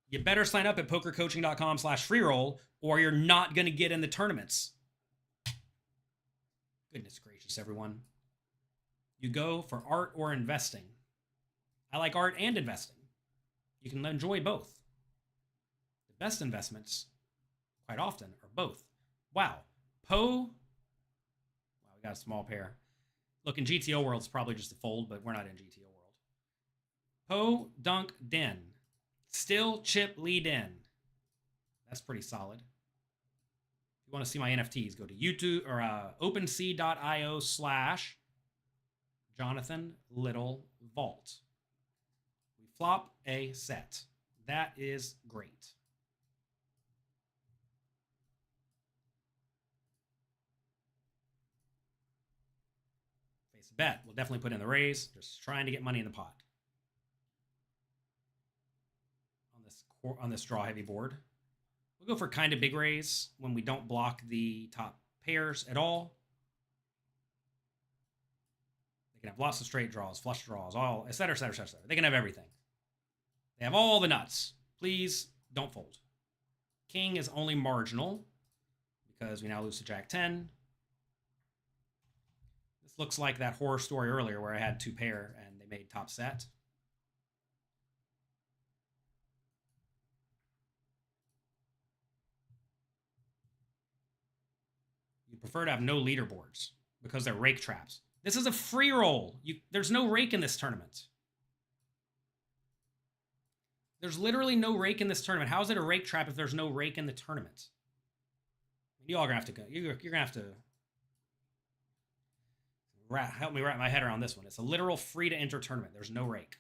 You better sign up at pokercoaching.com/freeroll or you're not going to get in the tournaments. Goodness gracious, everyone. You go for art or investing. I like art and investing. You can enjoy both. The best investments, quite often, are both. Wow. Wow, we got a small pair. Look, in GTO world, it's probably just a fold, but we're not in GTO world. Po, Dunk, Den. Still Chip Lead In. That's pretty solid. If you want to see my NFTs, go to YouTube or OpenSea.io/Jonathan Little Vault. We flop a set. That is great. Face a bet. We'll definitely put in the raise. Just trying to get money in the pot. On this draw heavy board. We'll go for kind of big raise when we don't block the top pairs at all. They can have lots of straight draws, flush draws, all, etc., etc., etc. They can have everything. They have all the nuts. Please don't fold. King is only marginal because we now lose to Jack 10. This looks like that horror story earlier where I had two pair and they made top set. Prefer to have no leaderboards because they're rake traps. This is a free roll. There's no rake in this tournament. There's literally no rake in this tournament. How is it a rake trap if there's no rake in the tournament? You all are gonna have to go. You're gonna have to help me wrap my head around this one. It's a literal free to enter tournament. There's no rake.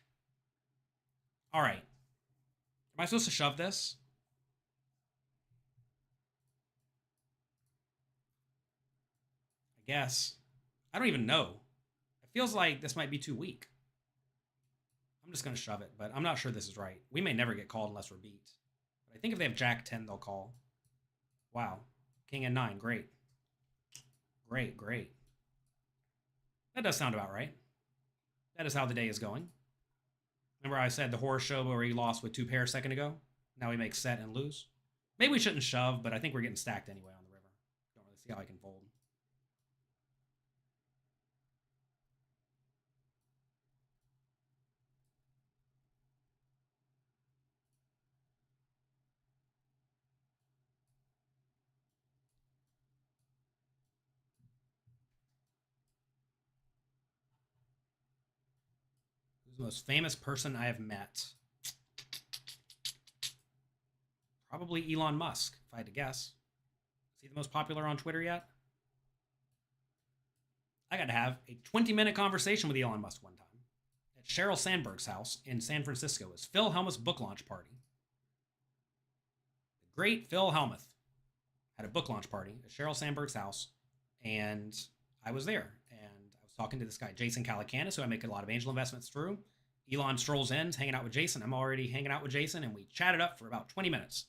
All right. Am I supposed to shove this? Guess. I don't even know. It feels like this might be too weak. I'm just going to shove it, but I'm not sure this is right. We may never get called unless we're beat. But I think if they have Jack 10, they'll call. Wow. King and 9. Great. Great, great. That does sound about right. That is how the day is going. Remember I said the horror show where he lost with two pairs a second ago? Now we make set and lose. Maybe we shouldn't shove, but I think we're getting stacked anyway on the river. Don't really see how I can fold. The most famous person I have met. Probably Elon Musk, if I had to guess. Is he the most popular on Twitter yet? I got to have a 20-minute conversation with Elon Musk one time at Sheryl Sandberg's house in San Francisco. It's Phil Hellmuth's book launch party. The great Phil Hellmuth had a book launch party at Sheryl Sandberg's house, and I was there. And I was talking to this guy, Jason Calacanis, who I make a lot of angel investments through. Elon strolls in, hanging out with Jason. I'm already hanging out with Jason, and we chatted up for about 20 minutes.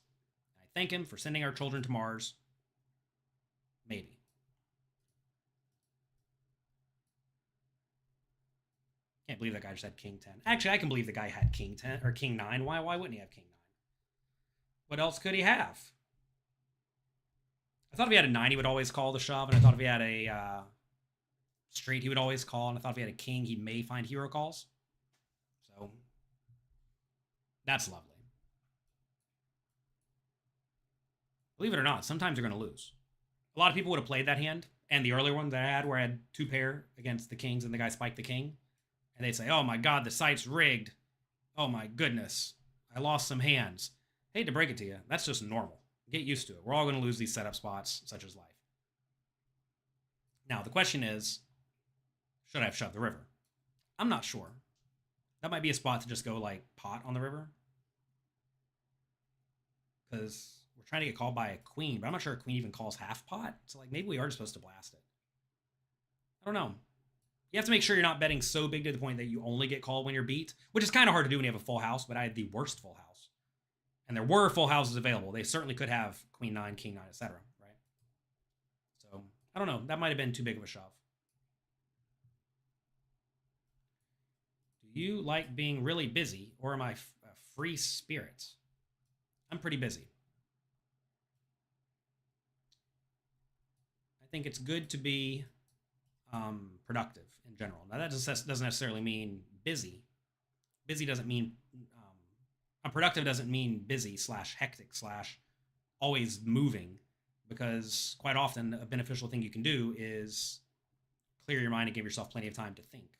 I thank him for sending our children to Mars. Maybe. Can't believe that guy just had King 10. Actually, I can believe the guy had King 10 or King 9. Why wouldn't he have King 9? What else could he have? I thought if he had a 9, he would always call the shove, and I thought if he had a straight, he would always call, and I thought if he had a king, he may find hero calls. So that's lovely. Believe it or not, sometimes you're going to lose. A lot of people would have played that hand, and the earlier one that I had where I had two pair against the kings and the guy spiked the king, and they'd say, oh my god, the site's rigged. Oh my goodness, I lost some hands. Hate to break it to you, that's just normal. Get used to it. We're all going to lose these setup spots, such as life. Now, the question is, should I have shoved the river? I'm not sure. That might be a spot to just go, like, pot on the river. Because we're trying to get called by a queen, but I'm not sure a queen even calls half pot. So, like, maybe we are just supposed to blast it. I don't know. You have to make sure you're not betting so big to the point that you only get called when you're beat, which is kind of hard to do when you have a full house, but I had the worst full house. And there were full houses available. They certainly could have queen nine, king nine, etc. Right? So I don't know. That might have been too big of a shove. Do you like being really busy, or am I a free spirit? I'm pretty busy. I think it's good to be productive in general. Now that doesn't necessarily mean busy. Busy doesn't mean productive doesn't mean busy slash hectic slash always moving, because quite often a beneficial thing you can do is clear your mind and give yourself plenty of time to think.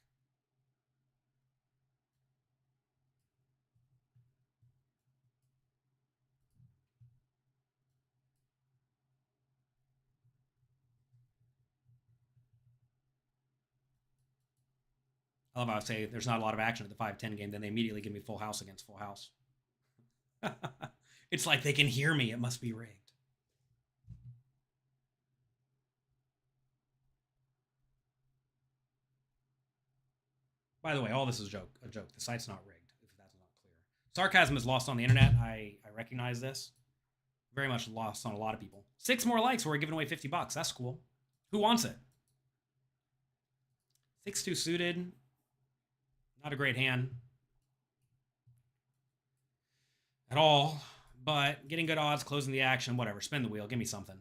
I love how I say there's not a lot of action at the 5-10 game, then they immediately give me full house against full house. It's like they can hear me. It must be rigged. By the way, all this is a joke. The site's not rigged, if that's not clear. Sarcasm is lost on the internet. I recognize this. Very much lost on a lot of people. 6 more likes. We're giving away $50. That's cool. Who wants it? 6-2 suited. Not a great hand at all, but getting good odds, closing the action, whatever. Spin the wheel. Give me something.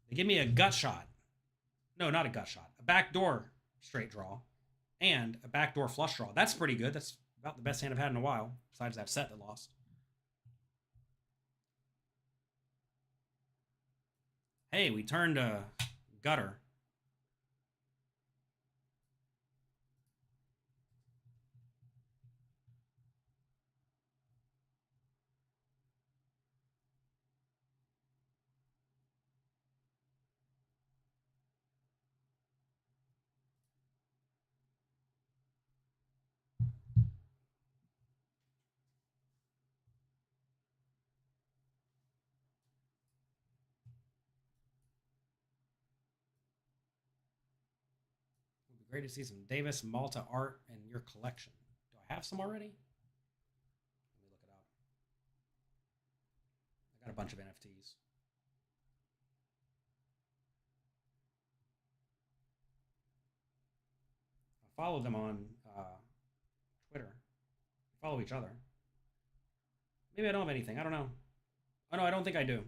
They give me a gut shot. No, not a gut shot. A backdoor straight draw and a backdoor flush draw. That's pretty good. That's about the best hand I've had in a while, besides that set that lost. Hey, we turned a gutter. It would be great to see some Davis Malta art in your collection. Do I have some already? Let me look it up. I got a bunch of NFTs. I follow them on Twitter. We follow each other. Maybe I don't have anything. I don't know. Oh, no, I don't think I do.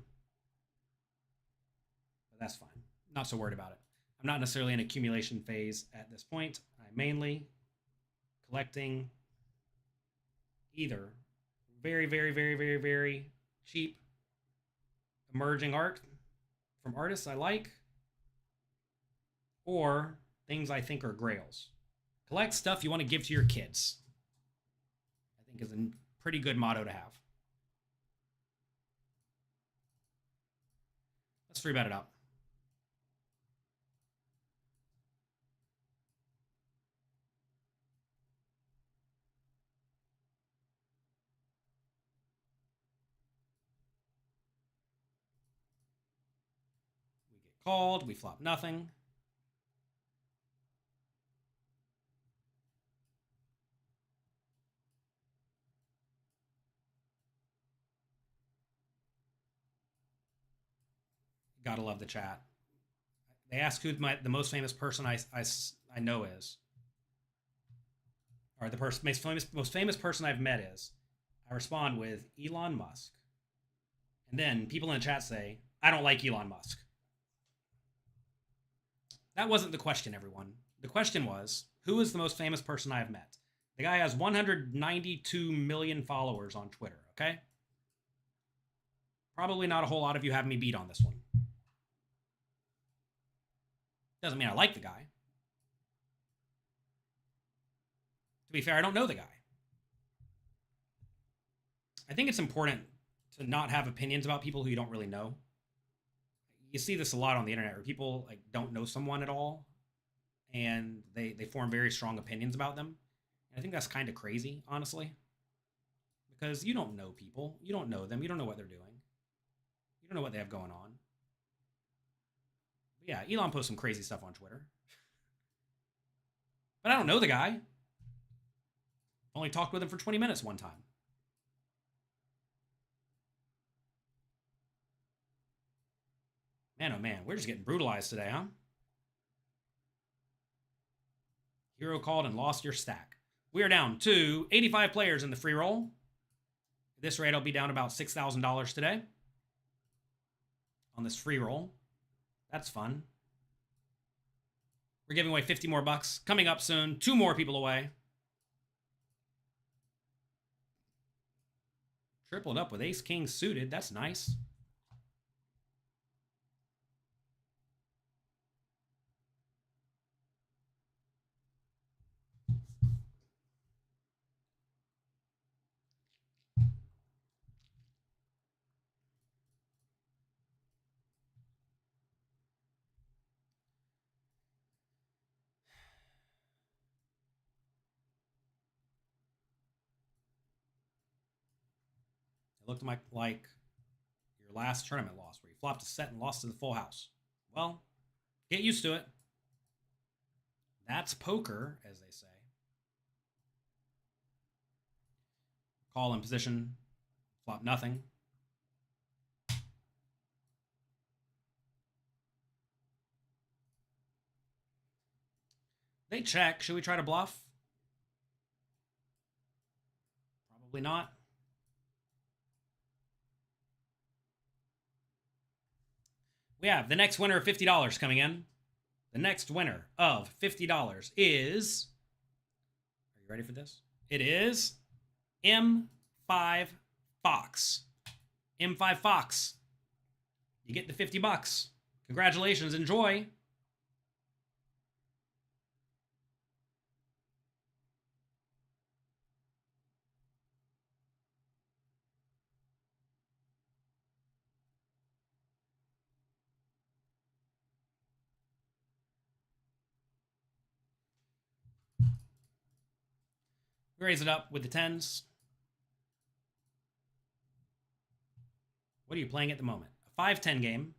But that's fine. Not so worried about it. I'm not necessarily in accumulation phase at this point. I'm mainly collecting either very, very, very, very, very cheap emerging art from artists I like, or things I think are grails. Collect stuff you want to give to your kids, I think is a pretty good motto to have. Let's free bet it out. We get called. We flop nothing. Gotta love the chat. They ask who the most famous person I know is, or the most famous person I've met is. I respond with Elon Musk, and then people in the chat say, "I don't like Elon Musk." That wasn't the question, everyone. The question was, who is the most famous person I have met? The guy has 192 million followers on Twitter. Okay, probably not a whole lot of you have me beat on this one. Doesn't mean I like the guy. To be fair, I don't know the guy. I think it's important to not have opinions about people who you don't really know. You see this a lot on the internet where people don't know someone at all, and they form very strong opinions about them. And I think that's kind of crazy, honestly, because you don't know people. You don't know them. You don't know what they're doing. You don't know what they have going on. But yeah, Elon posts some crazy stuff on Twitter. But I don't know the guy. Only talked with him for 20 minutes one time. Man, oh man, we're just getting brutalized today, huh? Hero called and lost your stack. We are down to 85 players in the free roll. At this rate, I'll be down about $6,000 today on this free roll. That's fun. We're giving away 50 more bucks. Coming up soon. 2 more people away. Tripled up with ace king suited. That's nice. It looked like your last tournament loss where you flopped a set and lost to the full house. Well, get used to it. That's poker, as they say. Call in position, flop nothing. They check. Should we try to bluff? Probably not. We have the next winner of $50 coming in. The next winner of $50 is... Are you ready for this? It is M5 Fox. M5 Fox. You get the 50 bucks. Congratulations. Enjoy. Raise it up with the 10s. What are you playing at the moment? A 5-10 game.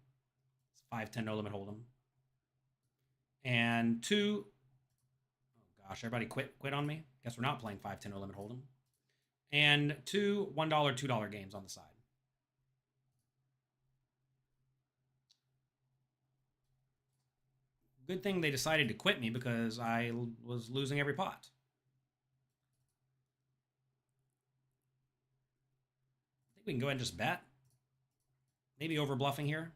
It's 5-10 no limit hold'em. And 2. Oh gosh, everybody quit on me. Guess we're not playing 5-10 no limit hold'em. And 2 $1, $2 games on the side. Good thing they decided to quit me because I was losing every pot. I think we can go ahead and just bet. Maybe over bluffing here.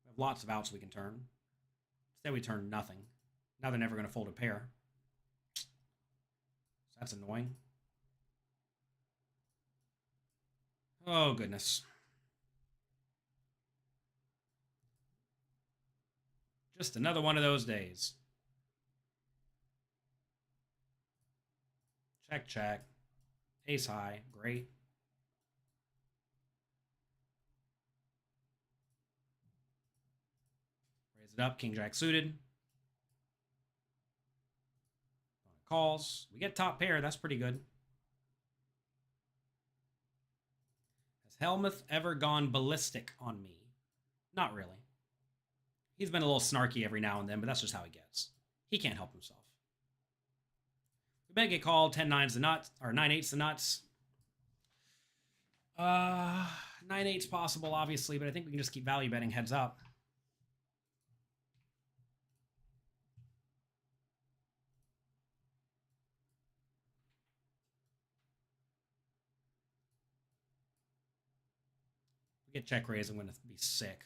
We have lots of outs we can turn. Instead we turn nothing. Now they're never going to fold a pair. So that's annoying. Oh, goodness. Just another one of those days. Check, check. Ace high. Great. Raise it up. King jack suited. Calls. We get top pair. That's pretty good. Has Helmuth ever gone ballistic on me? Not really. He's been a little snarky every now and then, but that's just how he gets. He can't help himself. We bet get called. 10-9's the nuts, or 9-8's the nuts. 9-8's possible, obviously, but I think we can just keep value betting heads up. If we get check raise, I'm going to be sick.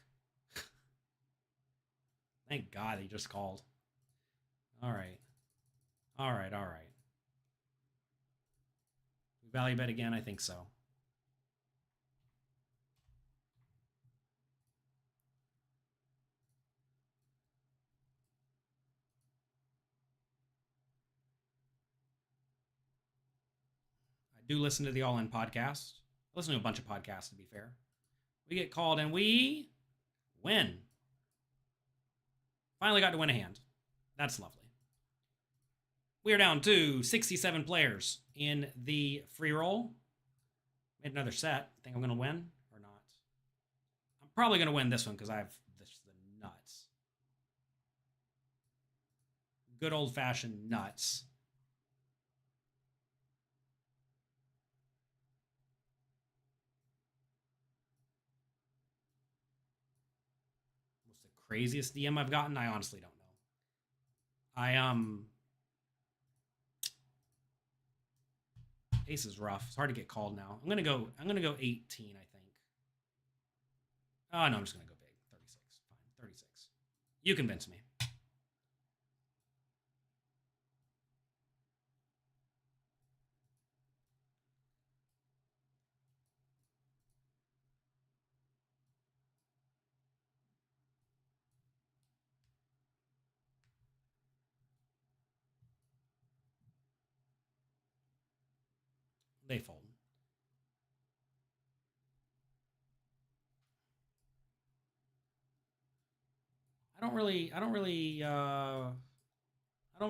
Thank God he just called. All right. All right, all right. Value bet again? I think so. I do listen to the All In podcast. I listen to a bunch of podcasts, to be fair. We get called and we win. Finally got to win a hand. That's lovely. We are down to 67 players in the free roll. Made another set. Think I'm going to win or not? I'm probably going to win this one because I have the nuts. Good old-fashioned nuts. What's the craziest DM I've gotten? I honestly don't know. Ace is rough. It's hard to get called now. I'm gonna go 18, I think. Oh no, I'm just gonna go big. 36. Fine. 36. You convince me. They fold. I don't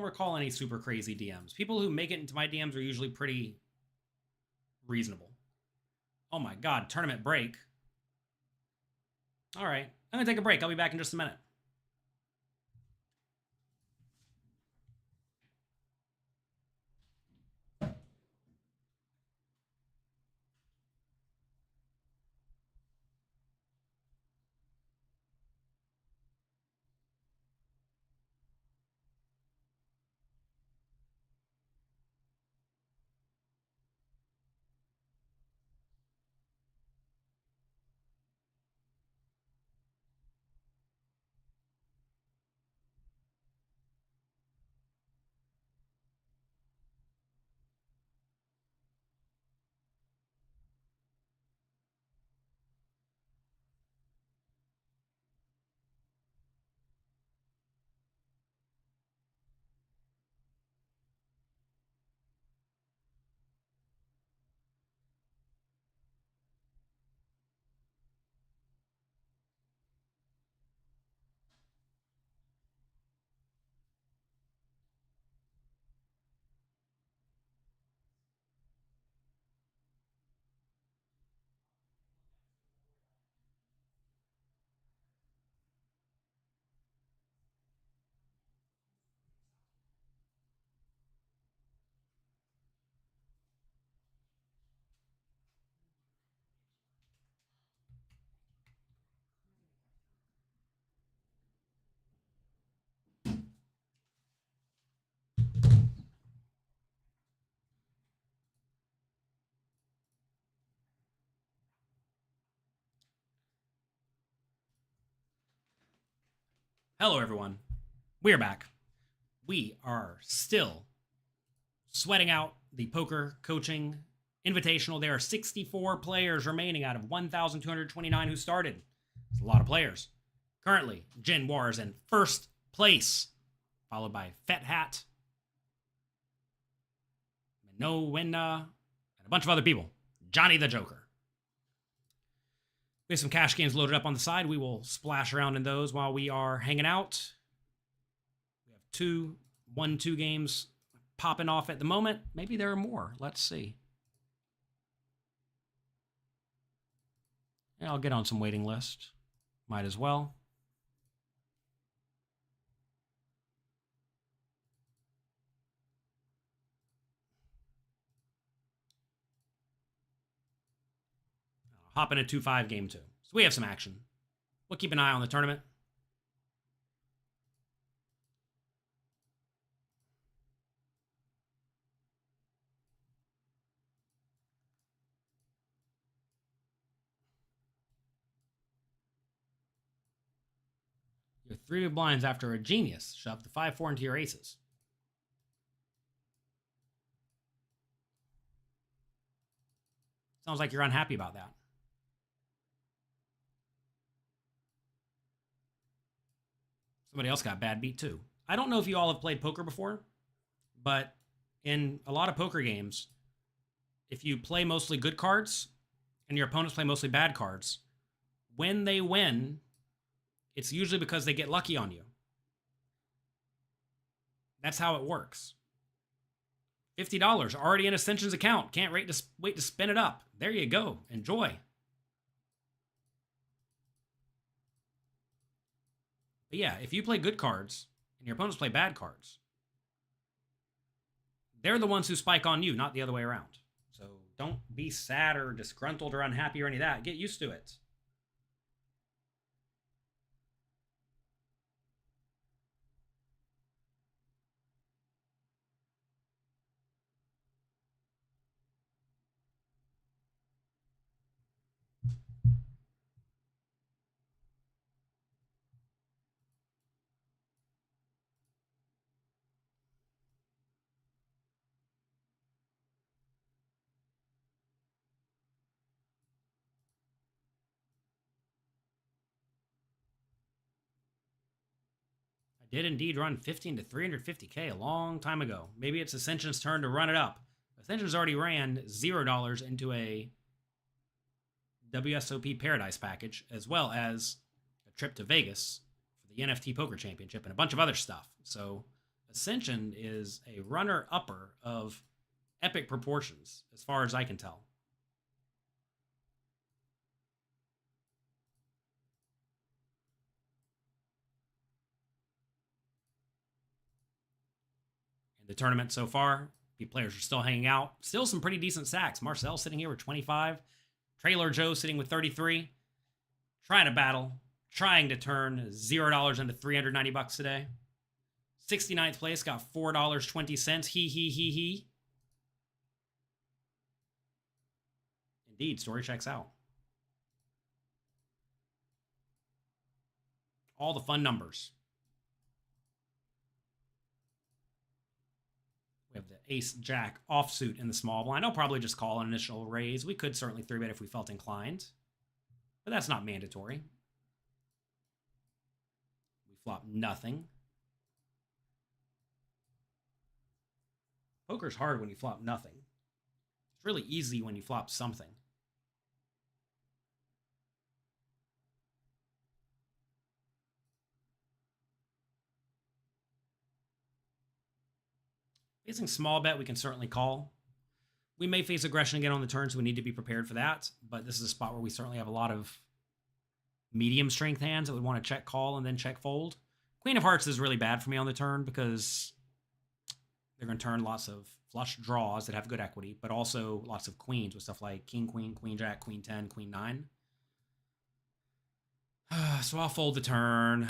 recall any super crazy DMs. People who make it into my DMs are usually pretty reasonable. Oh my god, tournament break. All right, I'm gonna take a break. I'll be back in just a minute. Hello, everyone. We are back. We are still sweating out the poker coaching invitational. There are 64 players remaining out of 1,229 who started. It's a lot of players. Currently, Jin War is in first place, followed by Fet Hat, No Winna, and a bunch of other people. Johnny the Joker. We have some cash games loaded up on the side. We will splash around in those while we are hanging out. We have 2 games popping off at the moment. Maybe there are more. Let's see. Yeah, I'll get on some waiting list. Might as well. I'll hop in a 2-5 game too. So we have some action. We'll keep an eye on the tournament. You're 3 big blinds after a genius shoved the 5-4 into your aces. Sounds like you're unhappy about that. Somebody else got bad beat too. I don't know if you all have played poker before, but in a lot of poker games, if you play mostly good cards and your opponents play mostly bad cards, when they win, it's usually because they get lucky on you. That's how it works. $50 already in Ascension's account. Can't wait to spin it up. There you go. Enjoy. But yeah, if you play good cards and your opponents play bad cards, they're the ones who spike on you, not the other way around. So don't be sad or disgruntled or unhappy or any of that. Get used to it. I did indeed run 15 to 350K a long time ago. Maybe it's Ascension's turn to run it up. Ascension's already ran $0 into a WSOP Paradise package, as well as a trip to Vegas for the NFT Poker Championship and a bunch of other stuff. So Ascension is a runner-upper of epic proportions, as far as I can tell. In the tournament so far, the players are still hanging out. Still some pretty decent sacks. Marcel sitting here with 25. Trailer Joe sitting with 33. Trying to battle. Trying to turn $0 into $390 today. 69th place got $4.20. He. Indeed, story checks out. All the fun numbers. We have the ace jack offsuit in the small blind. I'll probably just call an initial raise. We could certainly 3-bet if we felt inclined, but that's not mandatory. We flop nothing. Poker's hard when you flop nothing. It's really easy when you flop something. Facing small bet, we can certainly call. We may face aggression again on the turn, so we need to be prepared for that. But this is a spot where we certainly have a lot of medium strength hands that would want to check call and then check fold. Queen of Hearts is really bad for me on the turn because they're going to turn lots of flush draws that have good equity, but also lots of queens with stuff like King, Queen, Queen, Jack, Queen 10, Queen 9. So I'll fold the turn.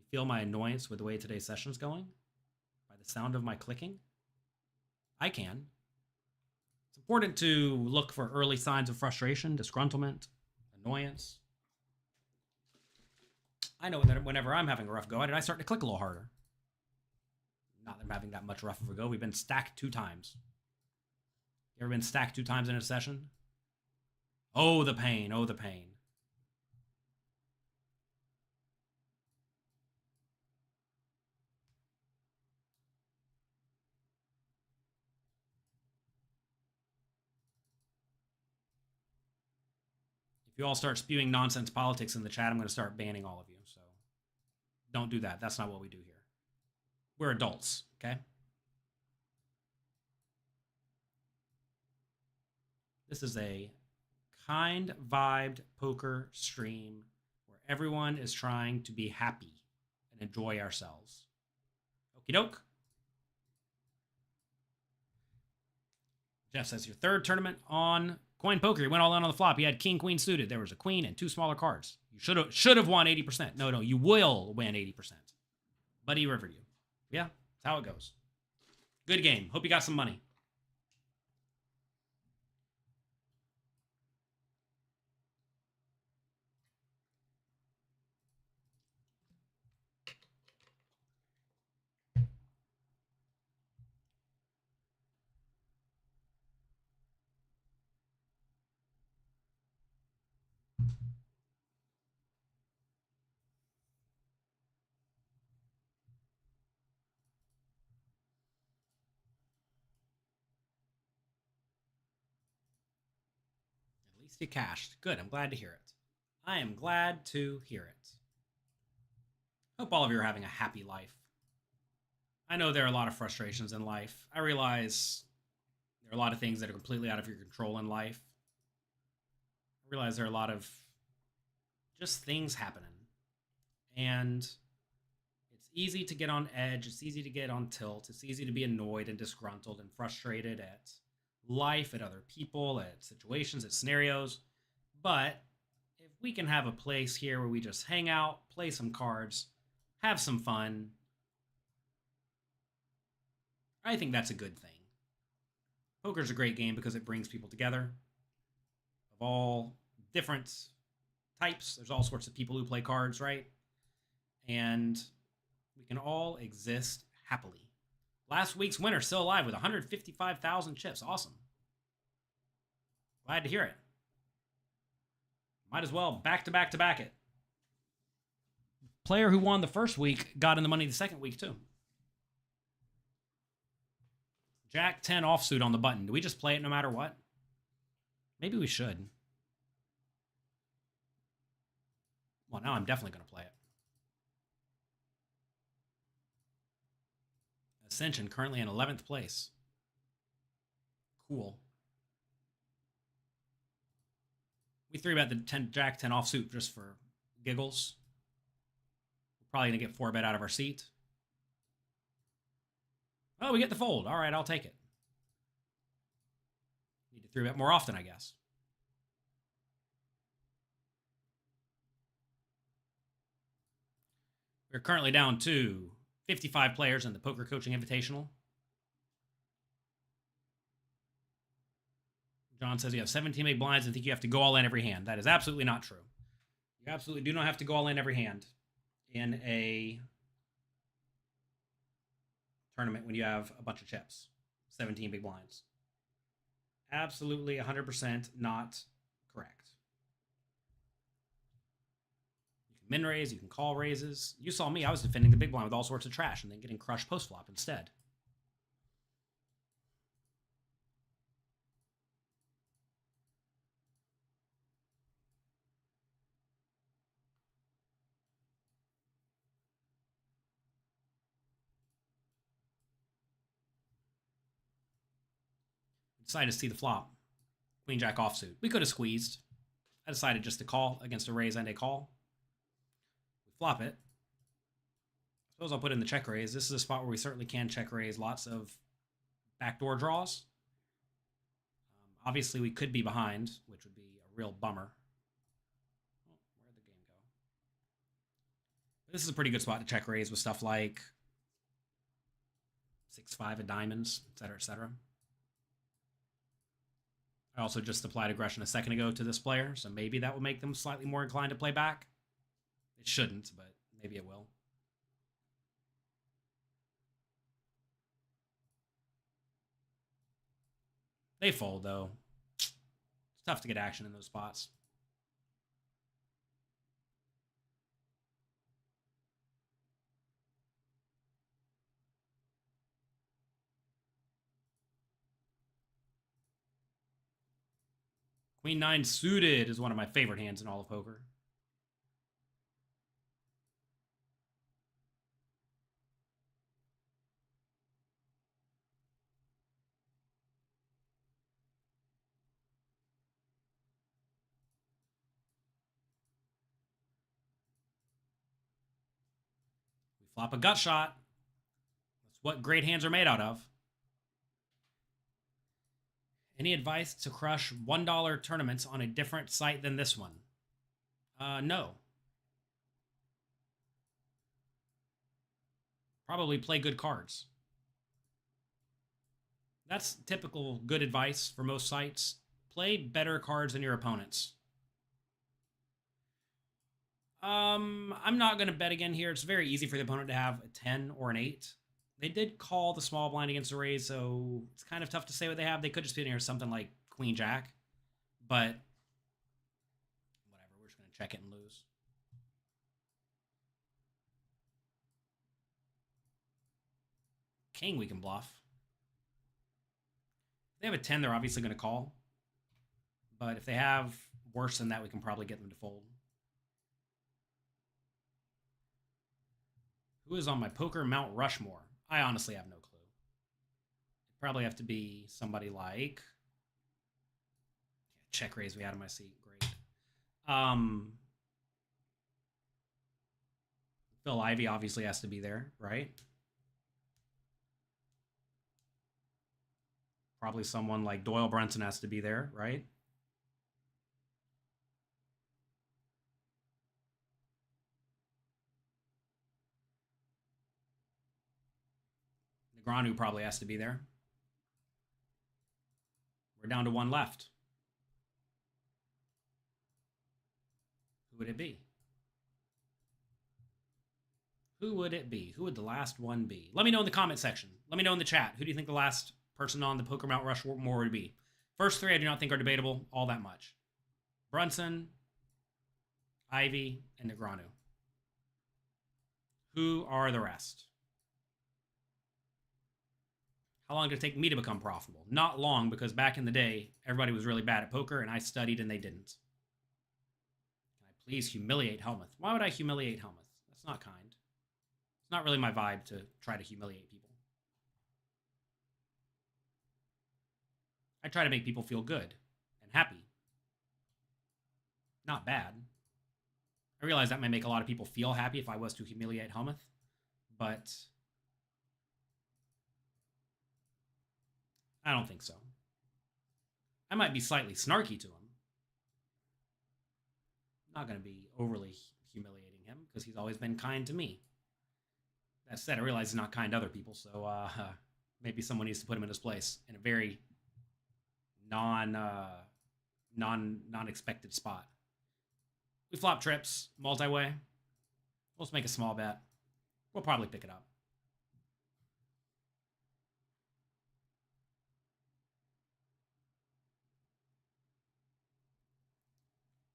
Feel my annoyance with the way today's session's going? By the sound of my clicking? I can. It's important to look for early signs of frustration, disgruntlement, annoyance. I know that whenever I'm having a rough go at it, I start to click a little harder. Not that I'm having that much rough of a go. We've been stacked 2 times. You ever been stacked 2 times in a session? Oh, the pain. Oh, the pain. If you all start spewing nonsense politics in the chat, I'm going to start banning all of you. So don't do that. That's not what we do here. We're adults, okay? This is a kind vibed poker stream where everyone is trying to be happy and enjoy ourselves. Okie doke. Jeff says your third tournament on Coin Poker. He went all in on the flop. He had king, queen suited. There was a queen and 2 smaller cards. You should have won 80%. No, you will win 80%. Buddy Riverview. Yeah, that's how it goes. Good game. Hope you got some money. At least you cashed. Good. I'm glad to hear it. I am glad to hear it. Hope all of you are having a happy life. I know there are a lot of frustrations in life. I realize there are a lot of things that are completely out of your control in life. I realize there are a lot of just things happening. And it's easy to get on edge. It's easy to get on tilt. It's easy to be annoyed and disgruntled and frustrated at life, at other people, at situations, at scenarios. But if we can have a place here where we just hang out, play some cards, have some fun, I think that's a good thing. Poker's a great game because it brings people together of all different types. There's all sorts of people who play cards, right? And we can all exist happily. Last week's winner still alive with 155,000 chips. Awesome. Glad to hear it. Might as well back to back to back it. Player who won the first week got in the money the second week too. Jack 10 offsuit on the button. Do we just play it no matter what? Maybe we should. Well, now I'm definitely going to play it. Ascension currently in 11th place. Cool. We 3-bet the Jack 10 offsuit just for giggles. We're probably going to get 4-bet out of our seat. Oh, we get the fold. All right, I'll take it. Need to 3-bet more often, I guess. We're currently down to 55 players in the Poker Coaching Invitational. John says you have 17 big blinds and think you have to go all in every hand. That is absolutely not true. You absolutely do not have to go all in every hand in a tournament when you have a bunch of chips. 17 big blinds. Absolutely 100% not correct. You can min raise, you can call raises. You saw me, I was defending the big blind with all sorts of trash and then getting crushed post flop instead. Decided to see the flop. Queen Jack offsuit. We could have squeezed. I decided just to call against a raise and a call. We flop it. I suppose I'll put in the check raise. This is a spot where we certainly can check raise. Lots of backdoor draws. Obviously, we could be behind, which would be a real bummer. Oh, where'd the game go? This is a pretty good spot to check raise with stuff like 6-5 of diamonds, etc., etc. I also just applied aggression a second ago to this player, so maybe that will make them slightly more inclined to play back. It shouldn't, but maybe it will. They fold, though. It's tough to get action in those spots. Queen 9 suited is one of my favorite hands in all of poker. We flop a gut shot. That's what great hands are made out of. Any advice to crush $1 tournaments on a different site than this one? No. Probably play good cards. That's typical good advice for most sites. Play better cards than your opponents. I'm not going to bet again here. It's very easy for the opponent to have a 10 or an 8. They did call the small blind against the raise, so it's kind of tough to say what they have. They could just be in here something like Queen Jack, but whatever. We're just going to check it and lose. King we can bluff. If they have a 10, they're obviously going to call. But if they have worse than that, we can probably get them to fold. Who is on my poker Mount Rushmore? I honestly have no clue. It'd probably have to be somebody like check raise me out of my seat. Great. Phil Ivey obviously has to be there, right? Probably someone like Doyle Brunson has to be there, right? Negreanu probably has to be there. We're down to one left. Who would it be? Who would it be? Who would the last one be? Let me know in the comment section. Let me know in the chat. Who do you think the last person on the poker Mount Rushmore would be? First three I do not think are debatable all that much. Brunson, Ivey, and Negreanu. Who are the rest? How long did it take me to become profitable? Not long, because back in the day, everybody was really bad at poker, and I studied and they didn't. Can I please humiliate Helmuth? Why would I humiliate Helmuth? That's not kind. It's not really my vibe to try to humiliate people. I try to make people feel good and happy. Not bad. I realize that might make a lot of people feel happy if I was to humiliate Helmuth, but I don't think so. I might be slightly snarky to him. I'm not going to be overly humiliating him because he's always been kind to me. That said, I realize he's not kind to other people, so maybe someone needs to put him in his place in a very non-expected spot. We flop trips, multi-way. We'll just make a small bet. We'll probably pick it up.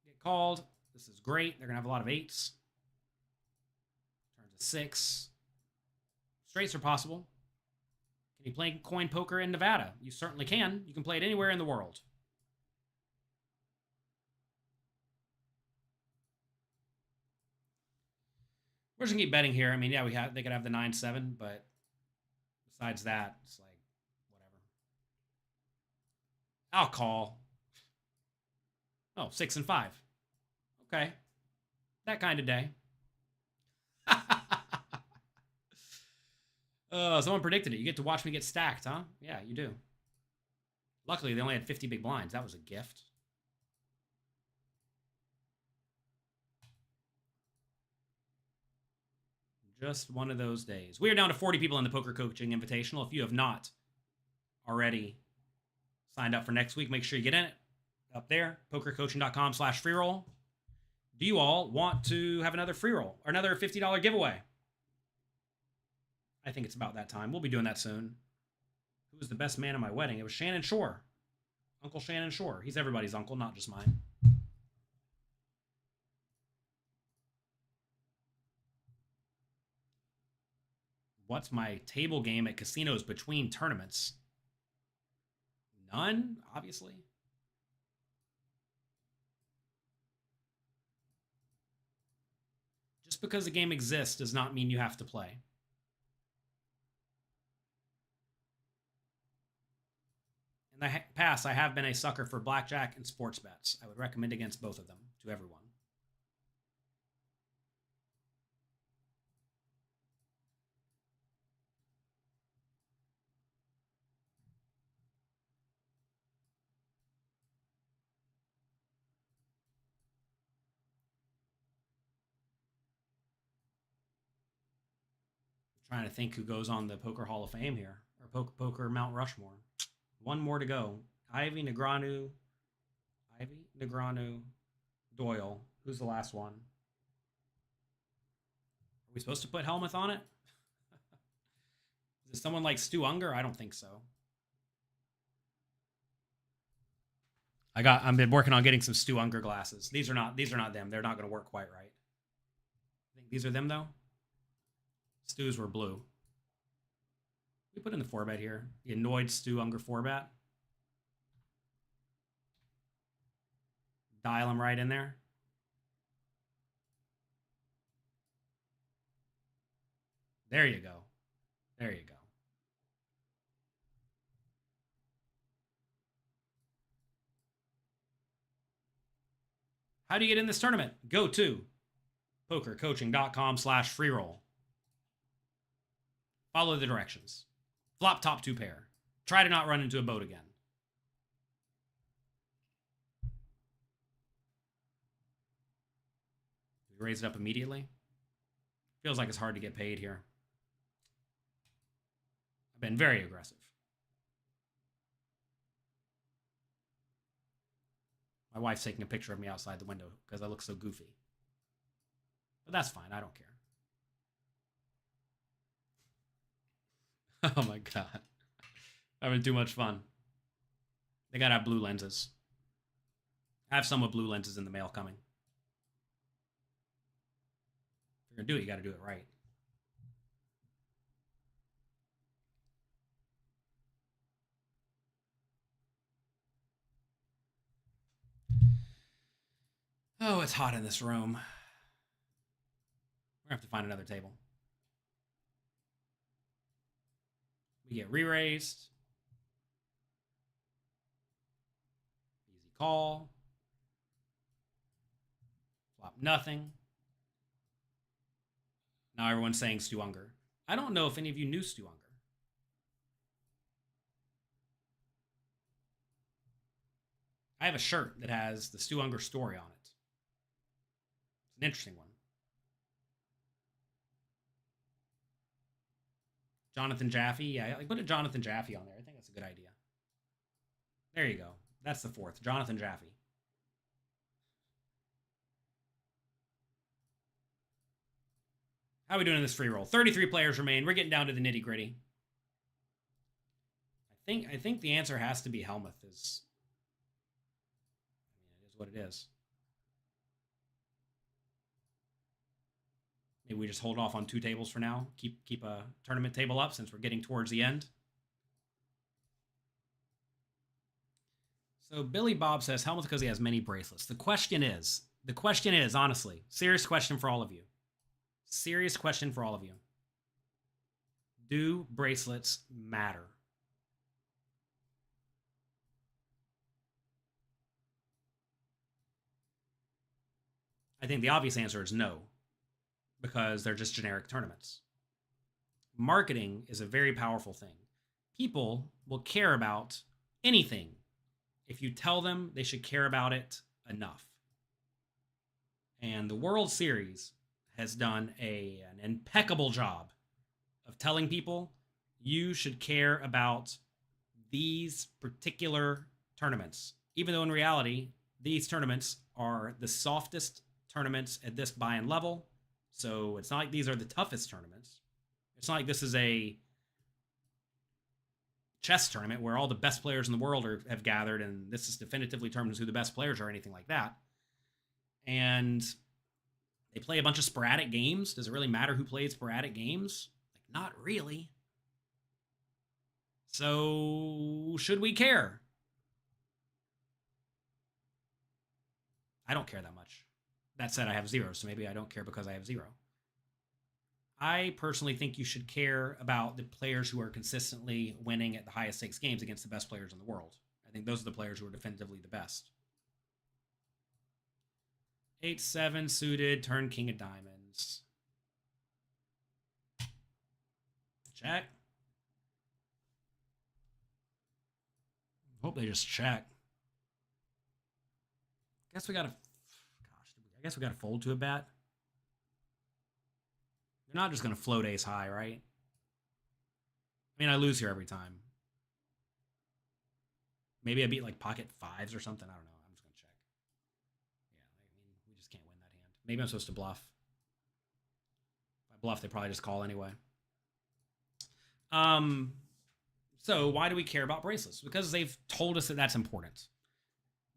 Get called. This is great. They're going to have a lot of eights. Turns to 6. Straights are possible. Can you play coin poker in Nevada? You certainly can. You can play it anywhere in the world. We're just gonna keep betting here. I mean, yeah, they could have the 9-7, but besides that, it's like whatever. I'll call. Oh, 6 and 5. Okay, that kind of day. Someone predicted it. You get to watch me get stacked, huh? Yeah, you do. Luckily, they only had 50 big blinds. That was a gift. Just one of those days. We are down to 40 people in the Poker Coaching Invitational. If you have not already signed up for next week, make sure you get in it. Up there, pokercoaching.com/freeroll. Do you all want to have another free roll or another $50 giveaway? I think it's about that time. We'll be doing that soon. Who was the best man at my wedding? It was Shannon Shore. Uncle Shannon Shore. He's everybody's uncle, not just mine. What's my table game at casinos between tournaments? None, obviously. Just because a game exists does not mean you have to play. In the past, I have been a sucker for blackjack and sports bets. I would recommend against both of them to everyone. I'm trying to think who goes on the Poker Hall of Fame here, or Poker Mount Rushmore. One more to go. Ivey, Negreanu, Doyle. Who's the last one? Are we supposed to put Helmuth on it? Is it someone like Stu Unger? I don't think so. I've been working on getting some Stu Unger glasses. These are not them. They're not going to work quite right. I think these are them though. Stu's were blue. We put in the 4-bet here. The annoyed Stu Unger 4-bet. Dial him right in there. There you go. There you go. How do you get in this tournament? Go to pokercoaching.com/freeroll. Follow the directions. Flop top 2 pair. Try to not run into a boat again. We raise it up immediately. Feels like it's hard to get paid here. I've been very aggressive. My wife's taking a picture of me outside the window because I look so goofy. But that's fine. I don't care. Oh my god. Having too much fun. They gotta have blue lenses. I have some with blue lenses in the mail coming. If you're gonna do it, you gotta do it right. Oh, it's hot in this room. We're gonna have to find another table. We get re-raised. Easy call. Flop nothing. Now everyone's saying Stu Unger. I don't know if any of you knew Stu Unger. I have a shirt that has the Stu Unger story on it. It's an interesting one. Jonathan Jaffe. Yeah, I put a Jonathan Jaffe on there. I think that's a good idea. There you go. That's the 4th. Jonathan Jaffe. How are we doing in this free roll? 33 players remain. We're getting down to the nitty gritty. I think the answer has to be Helmuth. It is what it is. Maybe we just hold off on 2 tables for now. Keep a tournament table up since we're getting towards the end. So Billy Bob says Helmuth because he has many bracelets. The question is, honestly, serious question for all of you. Serious question for all of you. Do bracelets matter? I think the obvious answer is no, because they're just generic tournaments. Marketing is a very powerful thing. People will care about anything if you tell them they should care about it enough. And the World Series has done an impeccable job of telling people you should care about these particular tournaments, even though in reality, these tournaments are the softest tournaments at this buy-in level. So it's not like these are the toughest tournaments. It's not like this is a chess tournament where all the best players in the world have gathered and this is definitively determines who the best players are or anything like that. And they play a bunch of sporadic games. Does it really matter who played sporadic games? Like, not really. So, should we care? I don't care that much. That said, I have 0, so maybe I don't care because I have 0. I personally think you should care about the players who are consistently winning at the highest stakes games against the best players in the world. I think those are the players who are definitively the best. 8-7 suited, turn king of diamonds. Check. Hope they just check. Guess we gotta fold to a bet. They're not just gonna float ace high, right? I mean, I lose here every time. Maybe I beat like pocket 5s or something. I don't know. I'm just gonna check. Yeah, I mean, we just can't win that hand. Maybe I'm supposed to bluff. If I bluff, they probably just call anyway. So why do we care about bracelets? Because they've told us that that's important.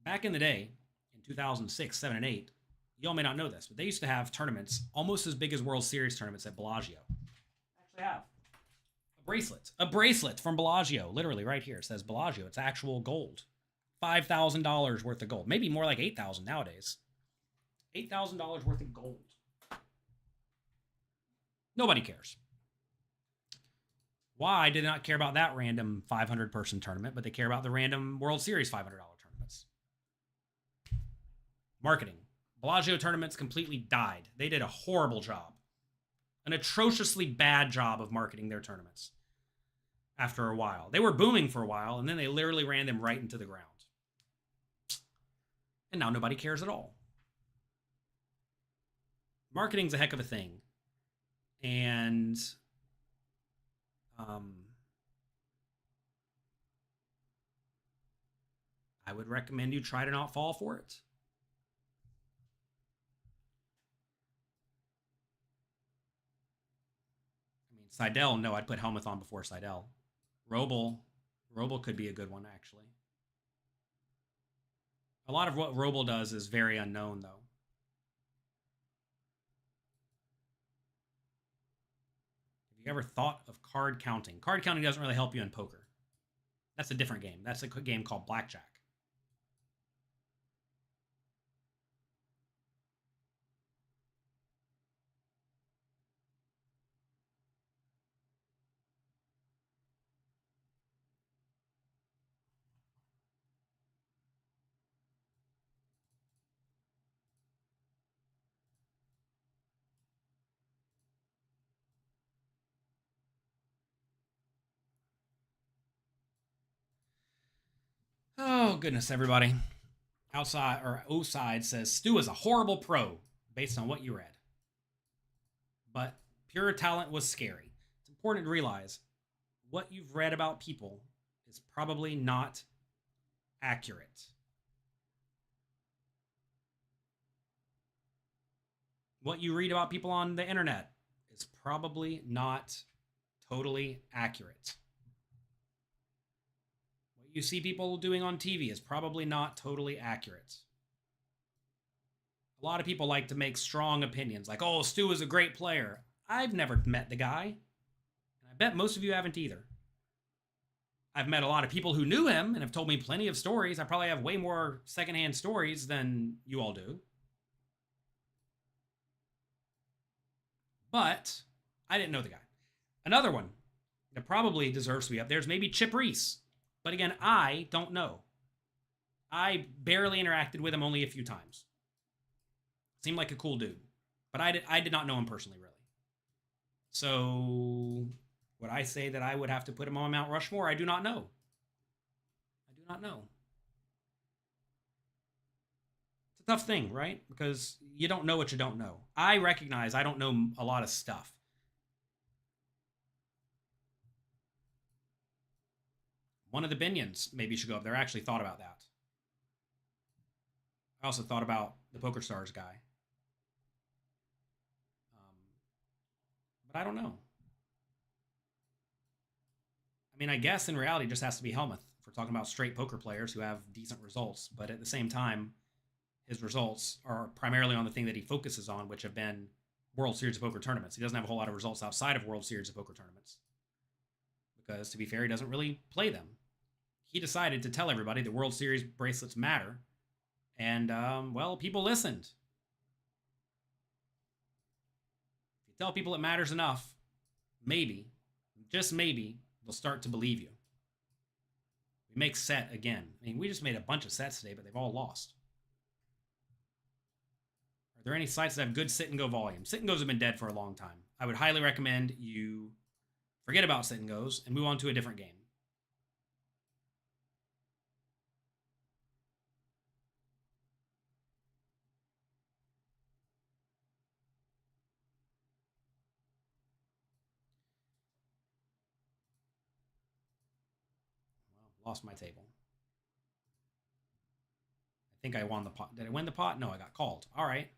Back in the day, in 2006, 7, and 8, y'all may not know this, but they used to have tournaments almost as big as World Series tournaments at Bellagio. I actually have a bracelet from Bellagio, literally right here. It says Bellagio. It's actual gold. $5,000 worth of gold. Maybe more like $8,000 nowadays. $8,000 worth of gold. Nobody cares. Why did they not care about that random 500-person tournament, but they care about the random World Series $500 tournaments? Marketing. Bellagio tournaments completely died. They did a horrible job, an atrociously bad job of marketing their tournaments after a while. They were booming for a while, and then they literally ran them right into the ground. And now nobody cares at all. Marketing's a heck of a thing. And I would recommend you try to not fall for it. I mean, Seidel, no, I'd put Helmuth on before Seidel. Roble could be a good one, actually. A lot of what Roble does is very unknown, though. Have you ever thought of card counting? Card counting doesn't really help you in poker. That's a different game. That's a game called blackjack. Oh, goodness, everybody. Outside or O-side says Stu is a horrible pro based on what you read. But pure talent was scary. It's important to realize what you've read about people is probably not accurate. What you read about people on the internet is probably not totally accurate. What you see people doing on TV is probably not totally accurate. A lot of people like to make strong opinions, like, oh, Stu is a great player. I've never met the guy, and I bet most of you haven't either. I've met a lot of people who knew him and have told me plenty of stories. I probably have way more secondhand stories than you all do. But I didn't know the guy. Another one that probably deserves to be up there is maybe Chip Reese. But again, I don't know. I barely interacted with him only a few times. Seemed like a cool dude. But I did not know him personally, really. So would I say that I would have to put him on Mount Rushmore? I do not know. I do not know. It's a tough thing, right? Because you don't know what you don't know. I recognize I don't know a lot of stuff. One of the Binions maybe should go up there. I actually thought about that. I also thought about the Poker Stars guy. But I don't know. I mean, I guess in reality, it just has to be Helmuth if we're talking about straight poker players who have decent results. But at the same time, his results are primarily on the thing that he focuses on, which have been World Series of Poker tournaments. He doesn't have a whole lot of results outside of World Series of Poker tournaments. Because, to be fair, he doesn't really play them. He decided to tell everybody that World Series bracelets matter. And, well, people listened. If you tell people it matters enough, maybe, just maybe, they'll start to believe you. We make set again. I mean, we just made a bunch of sets today, but they've all lost. Are there any sites that have good sit and go volume? Sit and goes have been dead for a long time. I would highly recommend you forget about sit and goes and move on to a different game. Well, lost my table. I think I won the pot. Did I win the pot? No, I got called. All right.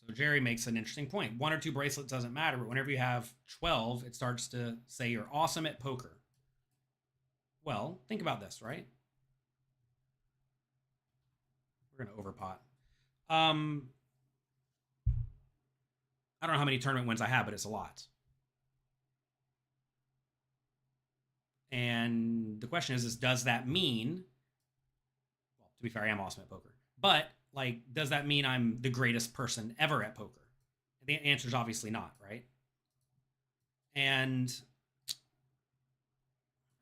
So Jerry makes an interesting point. One or two bracelets doesn't matter, but whenever you have 12, it starts to say you're awesome at poker. Well, think about this, right? We're going to overpot. I don't know how many tournament wins I have, but it's a lot. And the question is does that mean, well, to be fair, I am awesome at poker. But like, does that mean I'm the greatest person ever at poker? The answer is obviously not, right? And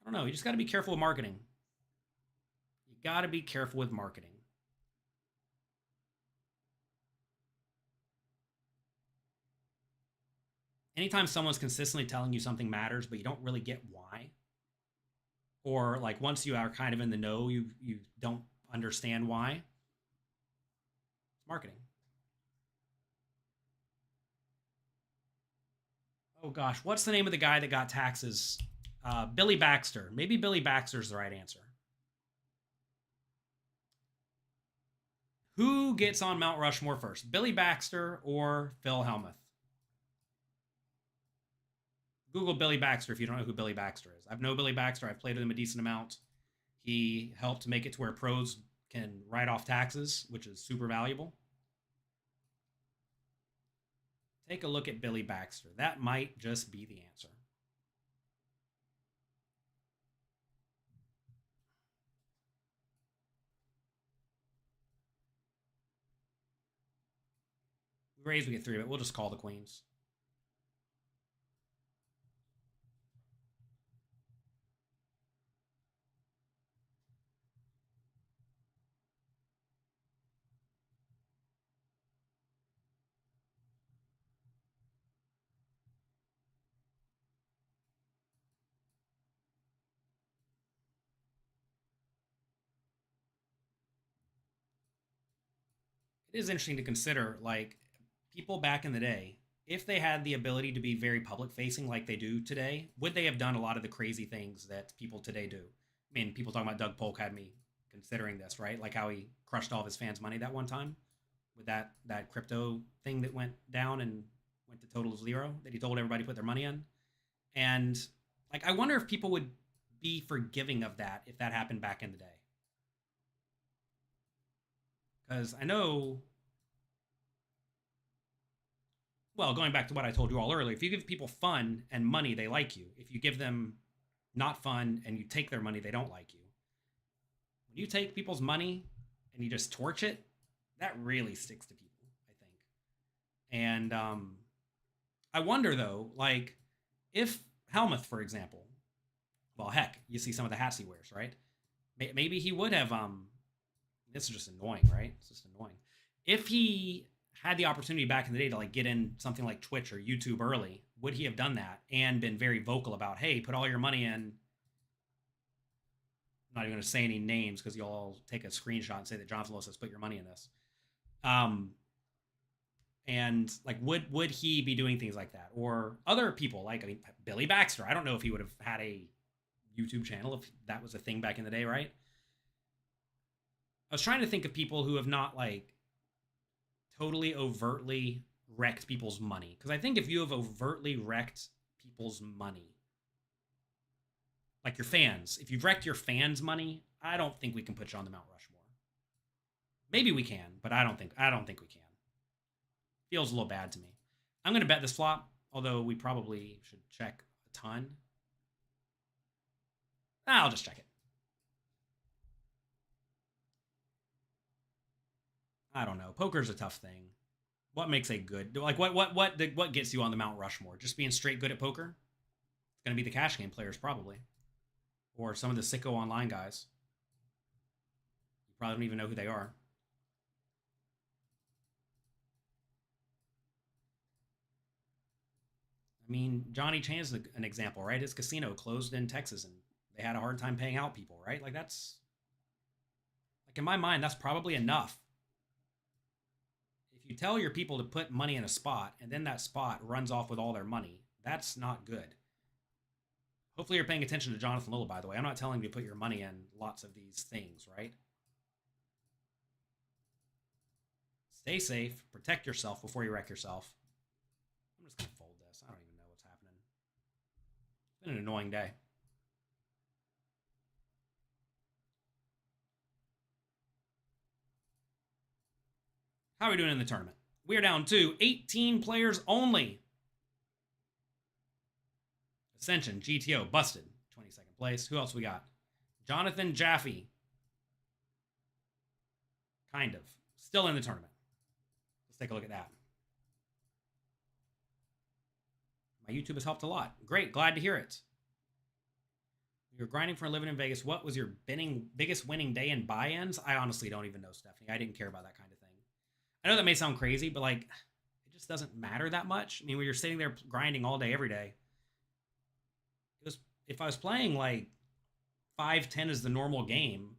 I don't know. You just got to be careful with marketing. You got to be careful with marketing. Anytime someone's consistently telling you something matters, but you don't really get why, or like once you are kind of in the know, you don't understand why. It's marketing. Oh gosh, what's the name of the guy that got taxes? Billy Baxter. Maybe Billy Baxter's the right answer. Who gets on Mount Rushmore first, Billy Baxter or Phil Hellmuth? Google Billy Baxter if you don't know who Billy Baxter is. I've known Billy Baxter. I've played with him a decent amount. He helped make it to where pros can write off taxes, which is super valuable. Take a look at Billy Baxter. That might just be the answer. We raise, we get 3, but we'll just call the queens. It is interesting to consider, like, people back in the day, if they had the ability to be very public facing like they do today, would they have done a lot of the crazy things that people today do? I mean, people talking about Doug Polk had me considering this, right? Like how he crushed all of his fans' money that one time with that crypto thing that went down and went to total zero that he told everybody to put their money in. And like, I wonder if people would be forgiving of that if that happened back in the day. Because I know, well, going back to what I told you all earlier, if you give people fun and money, they like you. If you give them not fun and you take their money, they don't like you. When you take people's money and you just torch it, that really sticks to people, I think. And I wonder though, like if Helmuth, for example, well, heck, you see some of the hats he wears, right? Maybe he would have. This is just annoying, right? It's just annoying. If he had the opportunity back in the day to like get in something like Twitch or YouTube early, would he have done that and been very vocal about, hey, put all your money in? I'm not even going to say any names because you'll all take a screenshot and say that Jonathan Lewis says put your money in this. Um, and like, would he be doing things like that, or other people? Like, I mean, Billy Baxter. I don't know if he would have had a YouTube channel if that was a thing back in the day, right? I was trying to think of people who have not like totally overtly wrecked people's money, because I think if you have overtly wrecked people's money, like your fans, if you've wrecked your fans' money, I don't think we can put you on the Mount Rushmore. Maybe we can, but I don't think we can. Feels a little bad to me. I'm going to bet this flop, although we probably should check a ton. I'll just check it. I don't know. Poker's a tough thing. What makes a good, like what gets you on the Mount Rushmore? Just being straight good at poker? It's going to be the cash game players probably, or some of the sicko online guys. You probably don't even know who they are. I mean, Johnny Chan is an example, right? His casino closed in Texas and they had a hard time paying out people, right? Like that's like in my mind, that's probably enough. If you tell your people to put money in a spot and then that spot runs off with all their money, that's not good. Hopefully, you're paying attention to Jonathan Little, by the way. I'm not telling you to put your money in lots of these things, right? Stay safe, protect yourself before you wreck yourself. I'm just going to fold this. I don't even know what's happening. It's been an annoying day. How are we doing in the tournament? We're down to 18 players only. Ascension, GTO, busted. 22nd place. Who else we got? Jonathan Jaffe. Kind of. Still in the tournament. Let's take a look at that. My YouTube has helped a lot. Great. Glad to hear it. You're grinding for a living in Vegas. What was your biggest winning day in buy-ins? I honestly don't even know, Stephanie. I didn't care about that kind of thing. I know that may sound crazy, but like, it just doesn't matter that much. I mean, when you're sitting there grinding all day, every day, if I was playing like 5-10 is the normal game,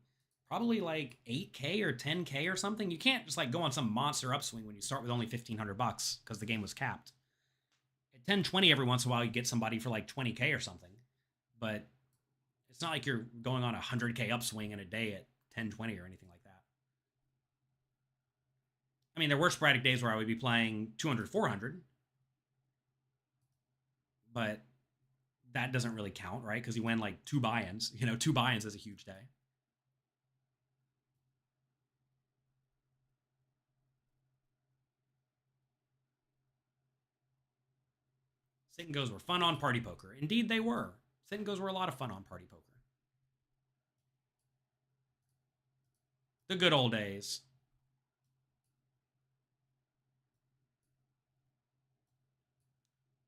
probably like 8K or 10K or something. You can't just like go on some monster upswing when you start with only $1,500 because the game was capped. At 10-20 every once in a while, you get somebody for like 20K or something, but it's not like you're going on a 100K upswing in a day at 10-20 or anything like that. I mean, there were sporadic days where I would be playing 200-400, but that doesn't really count, right? Because you win like 2 buy-ins. 2 buy-ins is a huge day. Sit and goes were fun on Party Poker. Indeed, they were. Sit and goes were a lot of fun on Party Poker. The good old days.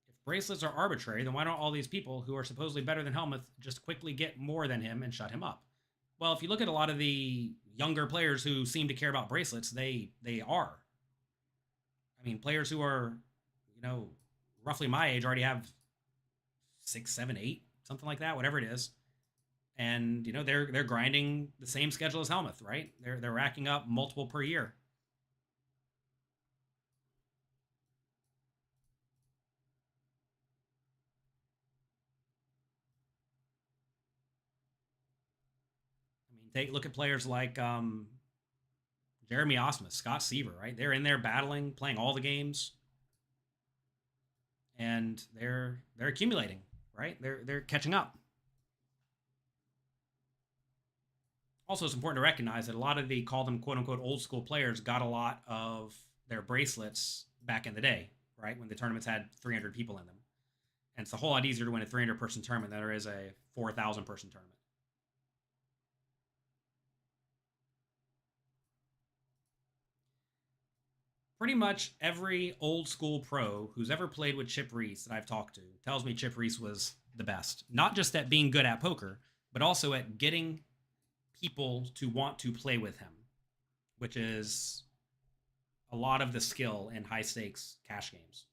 If bracelets are arbitrary, then why don't all these people who are supposedly better than Helmuth just quickly get more than him and shut him up? Well, if you look at a lot of the younger players who seem to care about bracelets, they are. I mean, players who are, roughly my age already have 6, 7, 8, something like that, whatever it is. And they're grinding the same schedule as Helmuth, right? They're racking up multiple per year. I mean, take a look at players like Jeremy Osmus, Scott Seaver, right? They're in there battling, playing all the games, and they're accumulating, right? They're catching up. Also, it's important to recognize that a lot of the call them quote unquote old school players got a lot of their bracelets back in the day, right? When the tournaments had 300 people in them. And it's a whole lot easier to win a 300 person tournament than there is a 4,000 person tournament. Pretty much every old school pro who's ever played with Chip Reese that I've talked to tells me Chip Reese was the best. Not just at being good at poker, but also at getting people to want to play with him, which is a lot of the skill in high stakes cash games.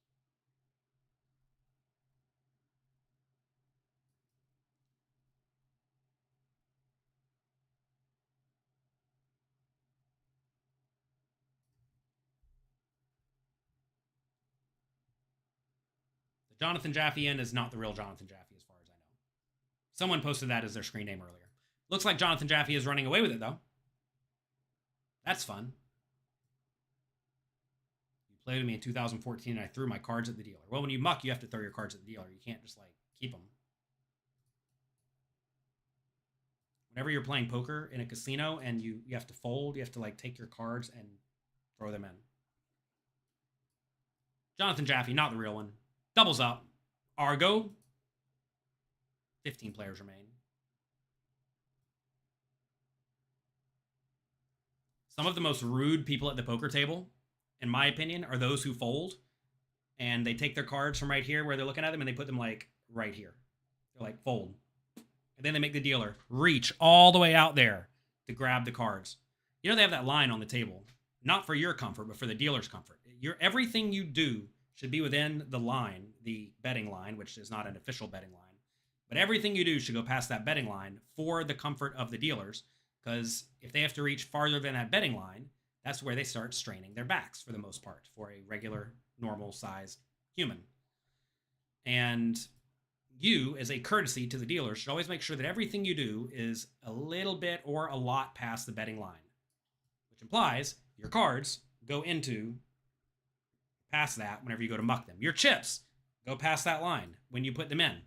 The Jonathan Jaffe in is not the real Jonathan Jaffe, as far as I know. Someone posted that as their screen name earlier. Looks like Jonathan Jaffe is running away with it, though. That's fun. You played with me in 2014, and I threw my cards at the dealer. Well, when you muck, you have to throw your cards at the dealer. You can't just, keep them. Whenever you're playing poker in a casino and you have to fold, you have to, take your cards and throw them in. Jonathan Jaffe, not the real one. Doubles up. Argo. 15 players remain. Some of the most rude people at the poker table, in my opinion, are those who fold and they take their cards from right here where they're looking at them and they put them right here. They're like, fold. And then they make the dealer reach all the way out there to grab the cards. They have that line on the table, not for your comfort, but for the dealer's comfort. Everything you do should be within the line, the betting line, which is not an official betting line. But everything you do should go past that betting line for the comfort of the dealers, because if they have to reach farther than that betting line, that's where they start straining their backs for the most part for a regular, normal-sized human. And you, as a courtesy to the dealer, should always make sure that everything you do is a little bit or a lot past the betting line, which implies your cards go into past that whenever you go to muck them. Your chips go past that line when you put them in.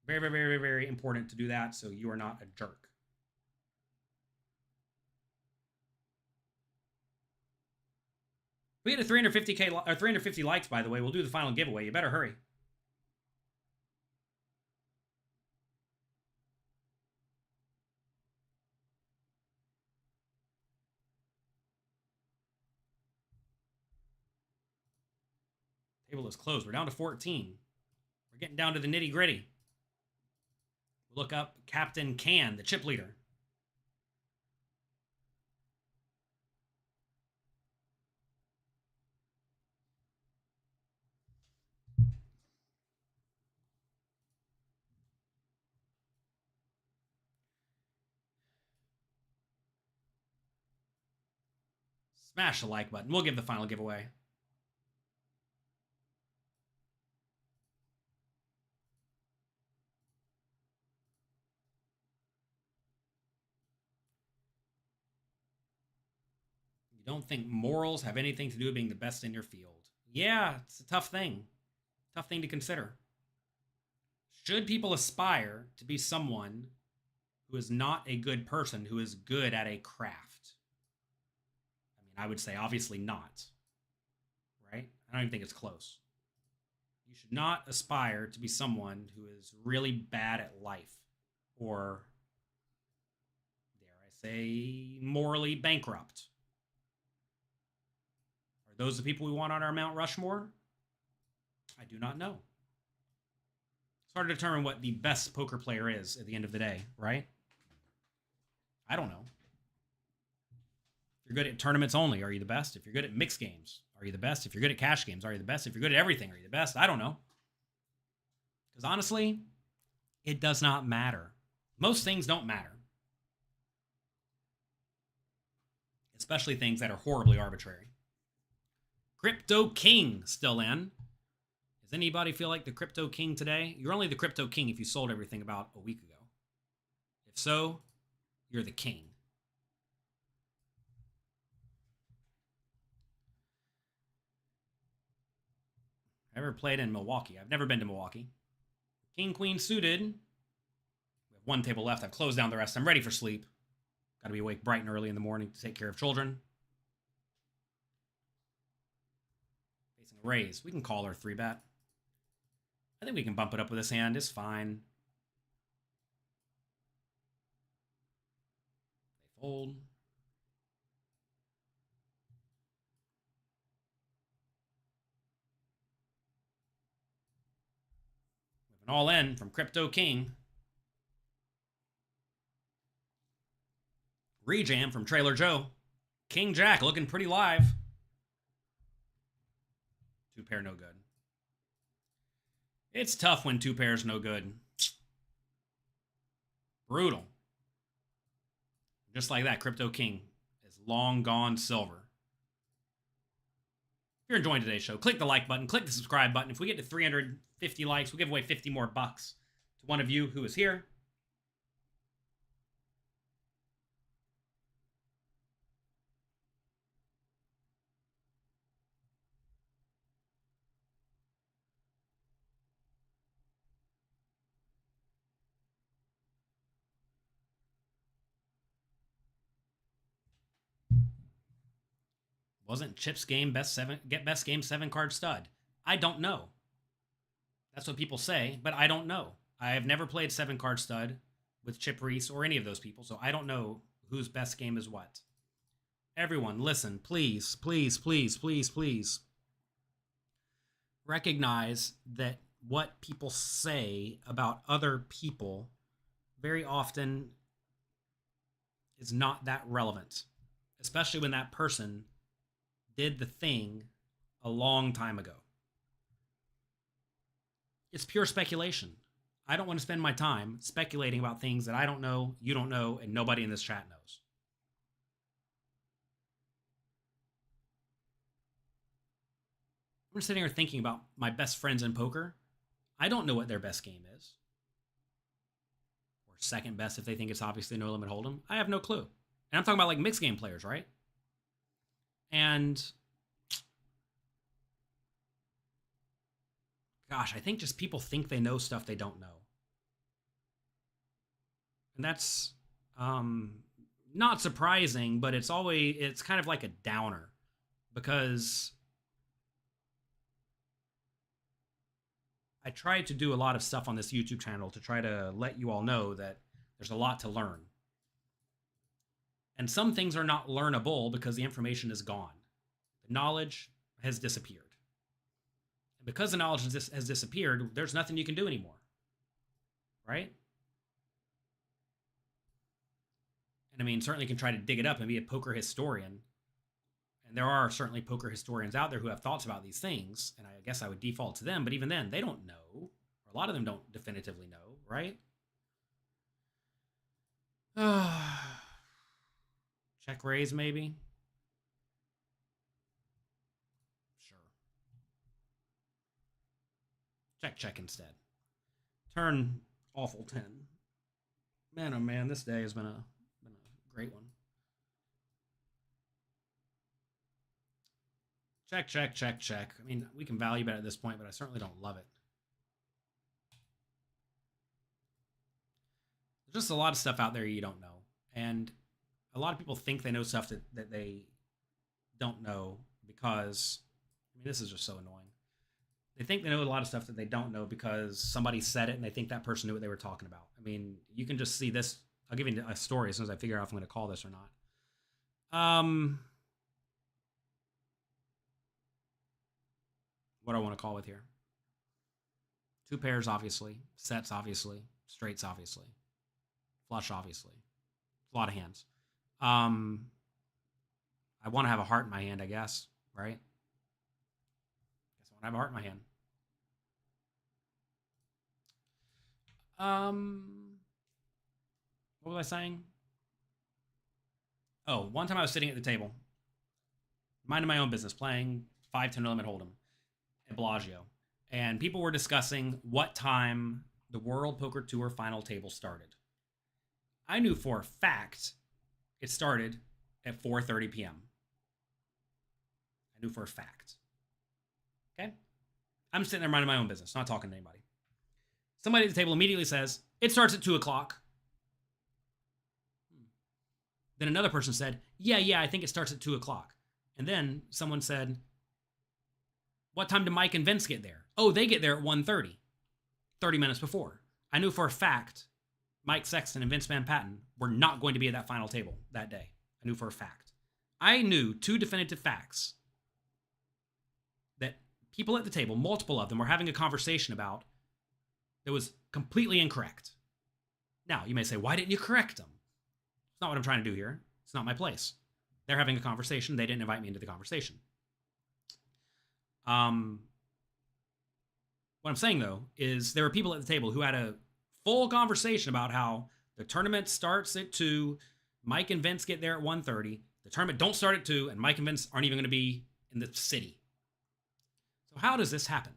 Very, very, very, very important to do that so you are not a jerk. We get a 350K or 350 likes, by the way. We'll do the final giveaway. You better hurry. Table is closed. We're down to 14. We're getting down to the nitty gritty. Look up Captain Can, the chip leader. Smash the like button. We'll give the final giveaway. You don't think morals have anything to do with being the best in your field? Yeah, it's a tough thing. Tough thing to consider. Should people aspire to be someone who is not a good person, who is good at a craft? I mean, I would say obviously not. Right? I don't even think it's close. You should not aspire to be someone who is really bad at life or, dare I say, morally bankrupt. Are those the people we want on our Mount Rushmore? I do not know. It's hard to determine what the best poker player is at the end of the day, right? I don't know. If you're good at tournaments only, are you the best? If you're good at mixed games, are you the best? If you're good at cash games, are you the best? If you're good at everything, are you the best? I don't know. Because honestly, it does not matter. Most things don't matter. Especially things that are horribly arbitrary. Crypto King still in. Does anybody feel like the Crypto King today? You're only the Crypto King if you sold everything about a week ago. If so, you're the king. I ever played in Milwaukee? I've never been to Milwaukee. King, queen suited. We have one table left. I've closed down the rest. I'm ready for sleep. Got to be awake bright and early in the morning to take care of children. Facing a raise. We can call our 3-bet. I think we can bump it up with this hand. It's fine. They fold. We have an all-in from Crypto King. Rejam from Trailer Joe. King Jack looking pretty live. 2-pair no good. It's tough when 2 pairs no good. Brutal. Just like that, Crypto King is long gone silver. If you're enjoying today's show, click the like button, click the subscribe button. If we get to 350 likes, we'll give away 50 more bucks to one of you who is here. Wasn't Chip's game best game 7-card stud? I don't know. That's what people say, but I don't know. I have never played 7-card stud with Chip Reese or any of those people, so I don't know whose best game is what. Everyone, listen, please, please, please, please, please. Recognize that what people say about other people very often is not that relevant, especially when that person did the thing a long time ago. It's pure speculation. I don't want to spend my time speculating about things that I don't know, you don't know, and nobody in this chat knows. I'm sitting here thinking about my best friends in poker. I don't know what their best game is. Or second best if they think it's obviously no limit hold'em. I have no clue. And I'm talking about like mixed game players, right? And gosh, I think just people think they know stuff they don't know. And that's not surprising, but it's kind of like a downer because I try to do a lot of stuff on this YouTube channel to try to let you all know that there's a lot to learn. And some things are not learnable because the information is gone. The knowledge has disappeared. And because the knowledge has disappeared, there's nothing you can do anymore. Right? And I mean, certainly you can try to dig it up and be a poker historian. And there are certainly poker historians out there who have thoughts about these things. And I guess I would default to them. But even then, they don't know. Or a lot of them don't definitively know, right? Check raise, maybe? Sure. Check instead. Turn awful 10. Man, oh man, this day has been a great one. Check. I mean, we can value bet at this point, but I certainly don't love it. There's just a lot of stuff out there you don't know. And a lot of people think they know stuff that they don't know because, I mean, this is just so annoying. They think they know a lot of stuff that they don't know because somebody said it and they think that person knew what they were talking about. I mean, you can just see this. I'll give you a story as soon as I figure out if I'm going to call this or not. What do I want to call with here? Two pairs, obviously. Sets, obviously. Straights, obviously. Flush, obviously. A lot of hands. I want to have a heart in my hand, I guess. Right? Guess I want to have a heart in my hand. What was I saying? Oh, one time I was sitting at the table, minding my own business, playing 5-10 limit hold'em at Bellagio, and people were discussing what time the World Poker Tour final table started. I knew for a fact it started at 4:30 p.m. I knew for a fact. Okay? I'm sitting there minding my own business, not talking to anybody. Somebody at the table immediately says, it starts at 2 o'clock. Then another person said, yeah, I think it starts at 2 o'clock. And then someone said, what time do Mike and Vince get there? Oh, they get there at 1:30, 30 minutes before. I knew for a fact Mike Sexton and Vince Van Patten were not going to be at that final table that day. I knew for a fact. I knew 2 definitive facts that people at the table, multiple of them, were having a conversation about that was completely incorrect. Now, you may say, why didn't you correct them? It's not what I'm trying to do here. It's not my place. They're having a conversation. They didn't invite me into the conversation. What I'm saying, though, is there were people at the table who had a full conversation about how the tournament starts at 2, Mike and Vince get there at 1:30, the tournament don't start at 2, and Mike and Vince aren't even going to be in the city. So how does this happen?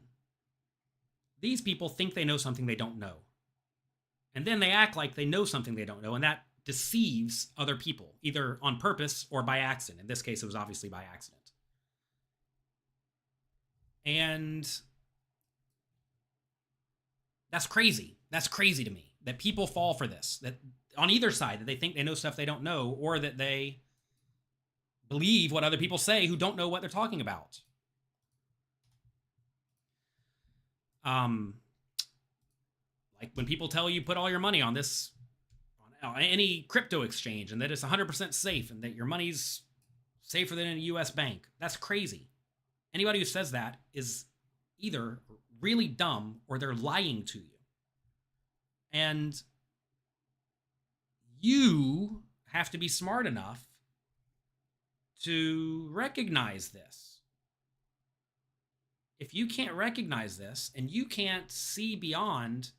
These people think they know something they don't know. And then they act like they know something they don't know, and that deceives other people, either on purpose or by accident. In this case, it was obviously by accident. And that's crazy. That's crazy to me that people fall for this, that on either side, that they think they know stuff they don't know, or that they believe what other people say who don't know what they're talking about. Like when people tell you put all your money on this, on any crypto exchange, and that it's 100% safe and that your money's safer than in a US bank. That's crazy. Anybody who says that is either really dumb or they're lying to you. And you have to be smart enough to recognize this. If you can't recognize this and you can't see beyond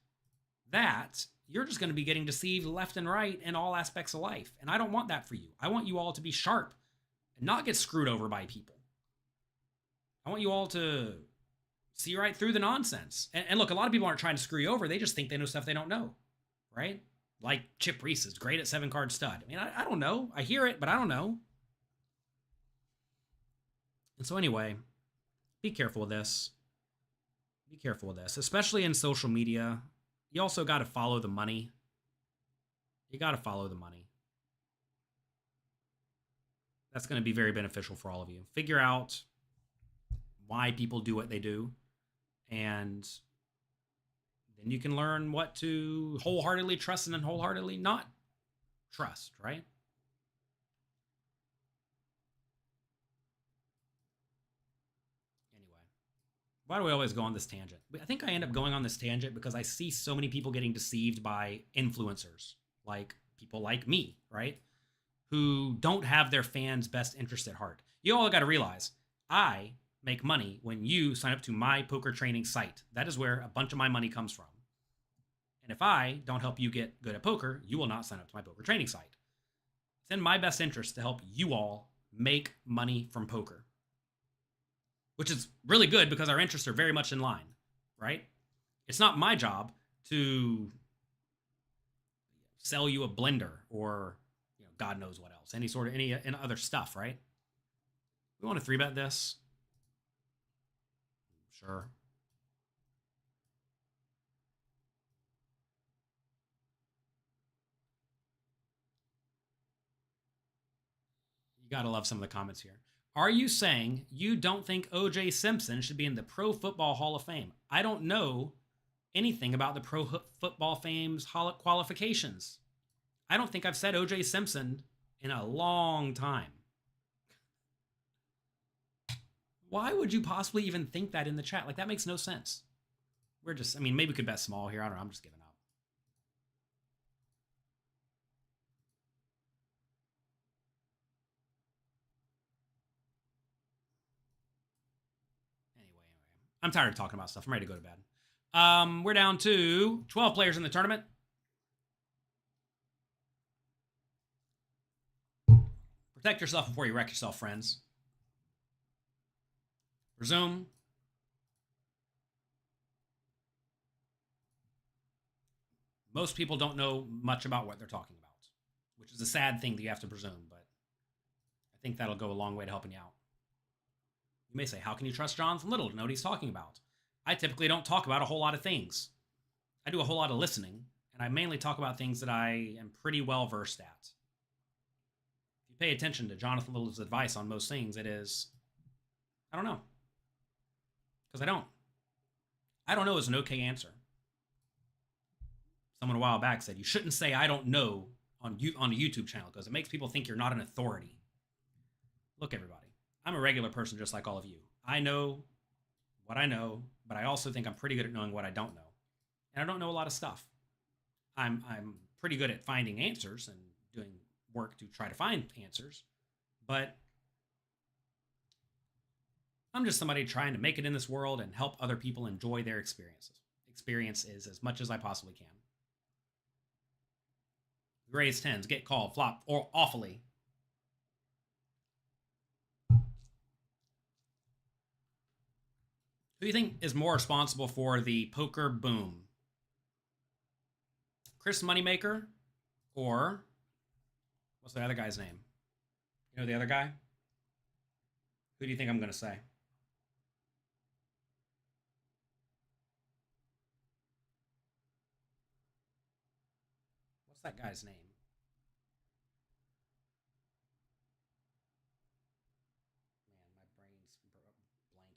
that, you're just going to be getting deceived left and right in all aspects of life. And I don't want that for you. I want you all to be sharp and not get screwed over by people. I want you all to see right through the nonsense. And look, a lot of people aren't trying to screw you over. They just think they know stuff they don't know, right? Like Chip Reese is great at 7-card stud. I mean, I don't know. I hear it, but I don't know. And so anyway, be careful with this. Be careful with this, especially in social media. You also got to follow the money. You got to follow the money. That's going to be very beneficial for all of you. Figure out why people do what they do, and then you can learn what to wholeheartedly trust and then wholeheartedly not trust, right? Anyway, Why do we always go on this tangent? I think I end up going on this tangent because I see so many people getting deceived by influencers, like people like me, right? Who don't have their fans' best interest at heart. You all got to realize I make money when you sign up to my poker training site. That is where a bunch of my money comes from. And if I don't help you get good at poker, you will not sign up to my poker training site. It's in my best interest to help you all make money from poker, which is really good because our interests are very much in line, right? It's not my job to sell you a blender or God knows what else, any other stuff, right? We want to 3-bet this. Sure. You got to love some of the comments here. Are you saying you don't think O.J. Simpson should be in the Pro Football Hall of Fame? I don't know anything about the Pro Football Fame's qualifications. I don't think I've said O.J. Simpson in a long time. Why would you possibly even think that in the chat? Like, that makes no sense. We're just, I mean, maybe we could bet small here. I don't know. I'm just giving up. Anyway. I'm tired of talking about stuff. I'm ready to go to bed. We're down to 12 players in the tournament. Protect yourself before you wreck yourself, friends. Resume. Most people don't know much about what they're talking about, which is a sad thing that you have to presume, but I think that'll go a long way to helping you out. You may say, how can you trust Jonathan Little to know what he's talking about? I typically don't talk about a whole lot of things. I do a whole lot of listening, and I mainly talk about things that I am pretty well versed at. If you pay attention to Jonathan Little's advice on most things, it is, I don't know. Because I don't. I don't know is an okay answer. Someone a while back said, you shouldn't say I don't know on a YouTube channel because it makes people think you're not an authority. Look, everybody, I'm a regular person just like all of you. I know what I know, but I also think I'm pretty good at knowing what I don't know. And I don't know a lot of stuff. I'm pretty good at finding answers and doing work to try to find answers, but I'm just somebody trying to make it in this world and help other people enjoy their experiences as much as I possibly can. Raise 10s, get called, flop, or awfully. Who do you think is more responsible for the poker boom? Chris Moneymaker or what's the other guy's name? You know the other guy? Who do you think I'm going to say? What's that guy's name? Man, my brain's blanking.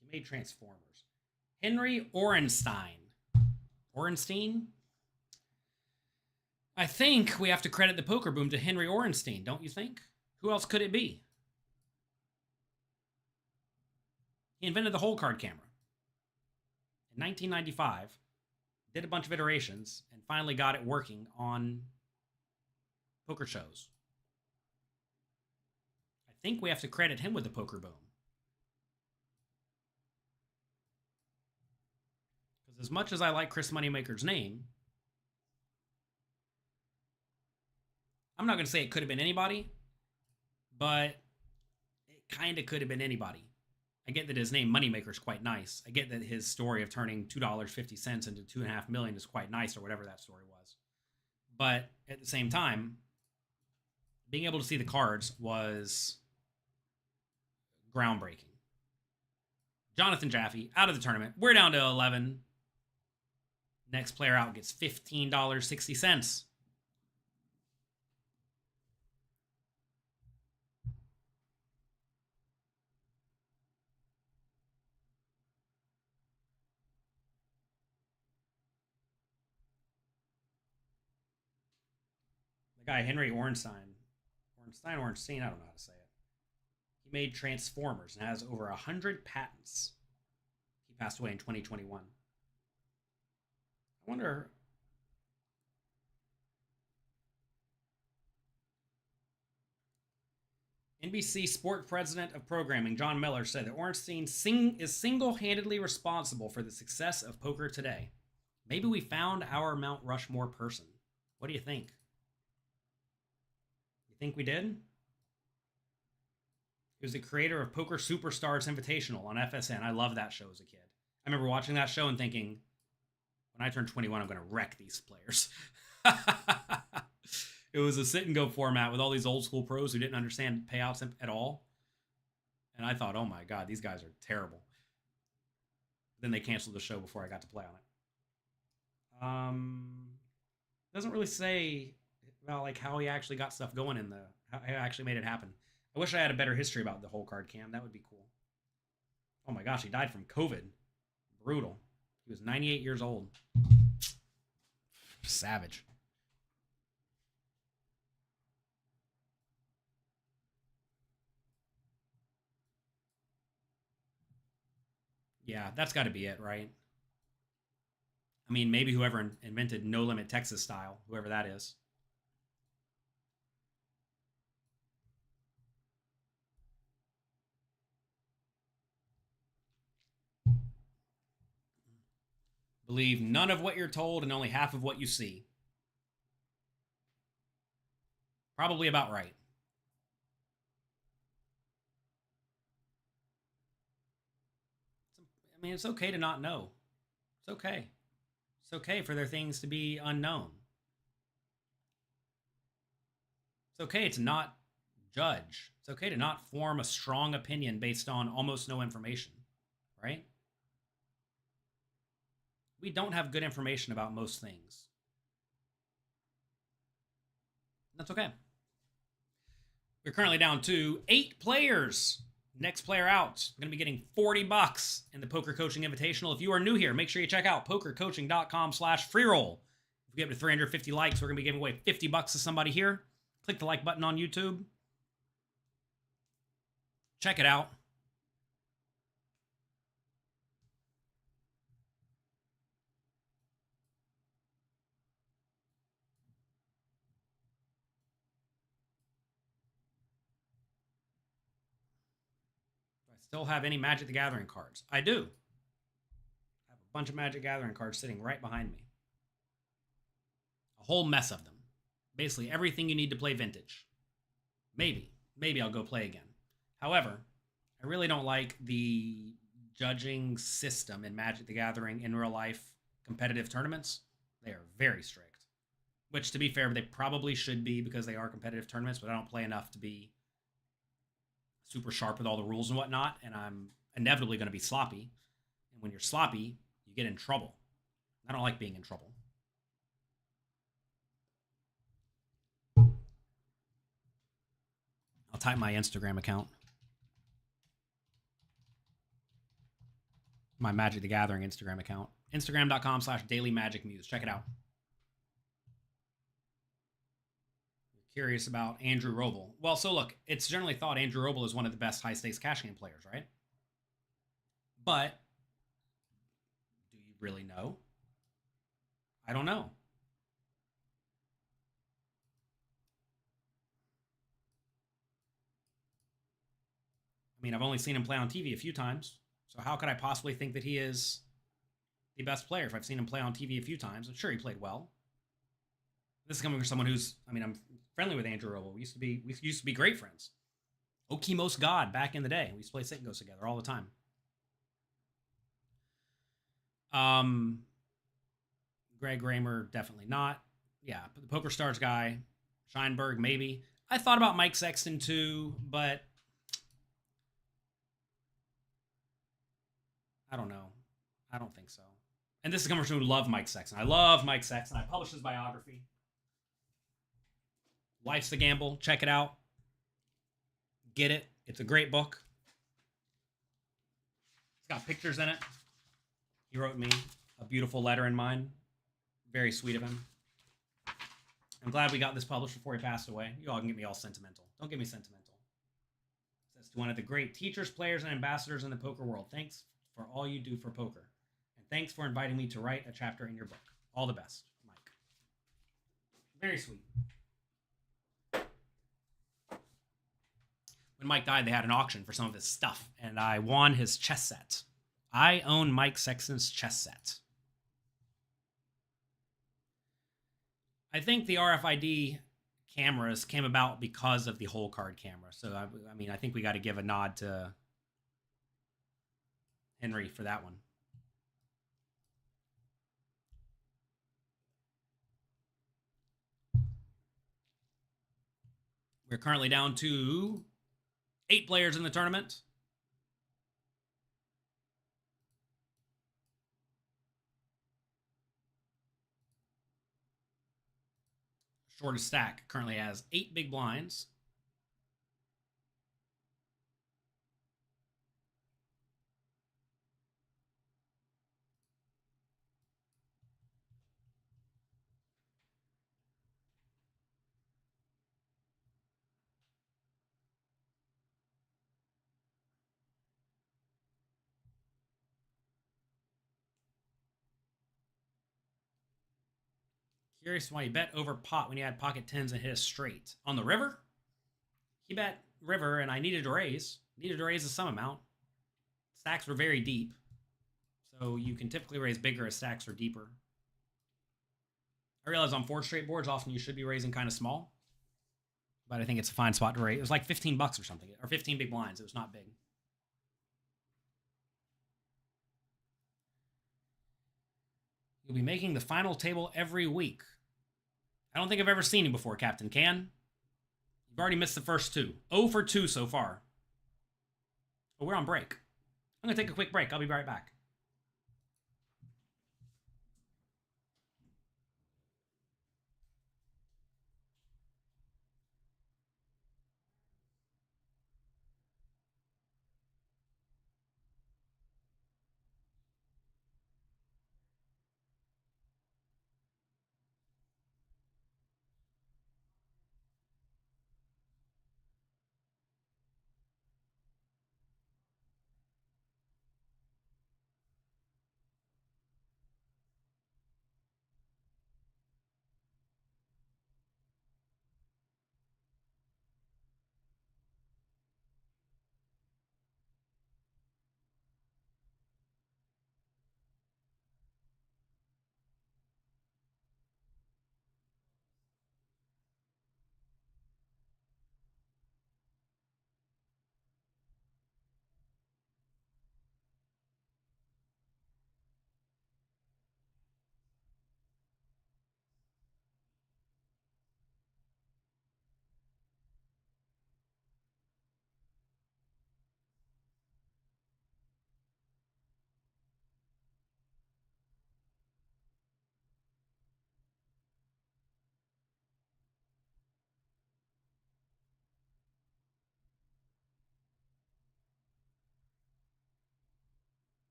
He made Transformers. Henry Orenstein. Orenstein? I think we have to credit the poker boom to Henry Orenstein, don't you think? Who else could it be? He invented the whole card camera. In 1995, did a bunch of iterations, and finally got it working on poker shows. I think we have to credit him with the poker boom. Because as much as I like Chris Moneymaker's name, I'm not going to say it could have been anybody, but it kind of could have been anybody. I get that his name Moneymaker is quite nice. I get that his story of turning $2.50 into $2.5 million is quite nice, or whatever that story was. But at the same time, being able to see the cards was groundbreaking. Jonathan Jaffe out of the tournament. We're down to 11. Next player out gets $15.60. The guy, Henry Orenstein, I don't know how to say it. He made Transformers and has over 100 patents. He passed away in 2021. I wonder. NBC Sport President of Programming John Miller said that Ornstein is single-handedly responsible for the success of poker today. Maybe we found our Mount Rushmore person. What do you think? You think we did? He was the creator of Poker Superstars Invitational on FSN. I loved that show as a kid. I remember watching that show and thinking, when I turn 21, I'm going to wreck these players. It was a sit-and-go format with all these old-school pros who didn't understand payouts at all. And I thought, oh my God, these guys are terrible. Then they canceled the show before I got to play on it. Doesn't really say about like how he actually got stuff going how he actually made it happen. I wish I had a better history about the whole card cam. That would be cool. Oh my gosh, he died from COVID. Brutal. He was 98 years old. Savage. Yeah, that's got to be it, right? I mean, maybe whoever invented No Limit Texas style, whoever that is. Believe none of what you're told and only half of what you see. Probably about right. I mean, it's okay to not know. It's okay. It's okay for their things to be unknown. It's okay to not judge. It's okay to not form a strong opinion based on almost no information, right? We don't have good information about most things. That's okay. We're currently down to 8 players. Next player out. We're going to be getting $40 in the Poker Coaching Invitational. If you are new here, make sure you check out pokercoaching.com/freeroll. If we get to 350 likes, we're going to be giving away $50 to somebody here. Click the like button on YouTube. Check it out. Still have any Magic the Gathering cards? I do. I have a bunch of Magic Gathering cards sitting right behind me. A whole mess of them. Basically everything you need to play Vintage. Maybe I'll go play again. However, I really don't like the judging system in Magic the Gathering in real life competitive tournaments. They are very strict. Which, to be fair, they probably should be because they are competitive tournaments, but I don't play enough to be super sharp with all the rules and whatnot, and I'm inevitably going to be sloppy. And when you're sloppy, you get in trouble. I don't like being in trouble. I'll type my Instagram account. My Magic the Gathering Instagram account. Instagram.com/dailymagicmuse. Check it out. Curious about Andrew Roble. Well, so look, it's generally thought Andrew Roble is one of the best high-stakes cash game players, right? But do you really know? I don't know. I mean, I've only seen him play on TV a few times, so how could I possibly think that he is the best player if I've seen him play on TV a few times? I'm sure he played well. This is coming from someone who's, I mean, I'm friendly with Andrew Roble. We used to be great friends. Okimos God back in the day. We used to play sit and goes together all the time. Greg Raymer, definitely not. Yeah, the Poker Stars guy, Scheinberg, maybe. I thought about Mike Sexton too, but I don't know. I don't think so. And this is coming from someone who loved Mike Sexton. I love Mike Sexton. I published his biography. Life's the Gamble. Check it out. Get it. It's a great book. It's got pictures in it. He wrote me a beautiful letter in mine. Very sweet of him. I'm glad we got this published before he passed away. You all can get me all sentimental. Don't get me sentimental. It Says to one of the great teachers, players, and ambassadors in the poker world. Thanks for all you do for poker. And thanks for inviting me to write a chapter in your book. All the best, Mike. Very sweet. When Mike died, they had an auction for some of his stuff, and I won his chess set. I own Mike Sexton's chess set. I think the RFID cameras came about because of the whole card camera. So, I mean, I think we got to give a nod to Henry for that one. We're currently down to 8 players in the tournament. Shortest stack currently has 8 big blinds. Curious why he bet over pot when he had pocket 10s and hit a straight. On the river? He bet river, and I needed to raise. Needed to raise some amount. Stacks were very deep. So you can typically raise bigger as stacks are deeper. I realize on 4 straight boards, often you should be raising kind of small. But I think it's a fine spot to raise. It was like $15 or something. Or 15 big blinds. It was not big. You'll be making the final table every week. I don't think I've ever seen you before, Captain Can. You've already missed the first 2. 0 for 2 so far. Oh, we're on break. I'm going to take a quick break. I'll be right back.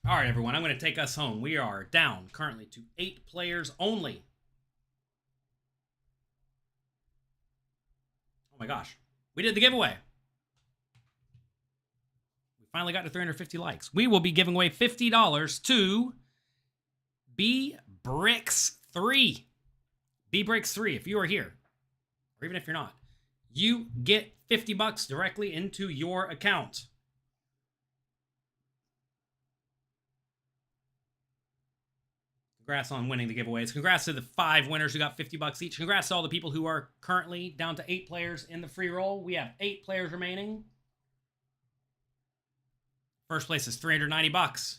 All right, everyone. I'm going to take us home. We are down currently to 8 players only. Oh my gosh. We did the giveaway. We finally got to 350 likes. We will be giving away $50 to B Bricks 3. B Bricks 3, if you are here, or even if you're not, you get $50 directly into your account. Congrats on winning the giveaways. Congrats to the 5 winners who got $50 each. Congrats to all the people who are currently down to 8 players in the free roll. We have 8 players remaining. First place is $390.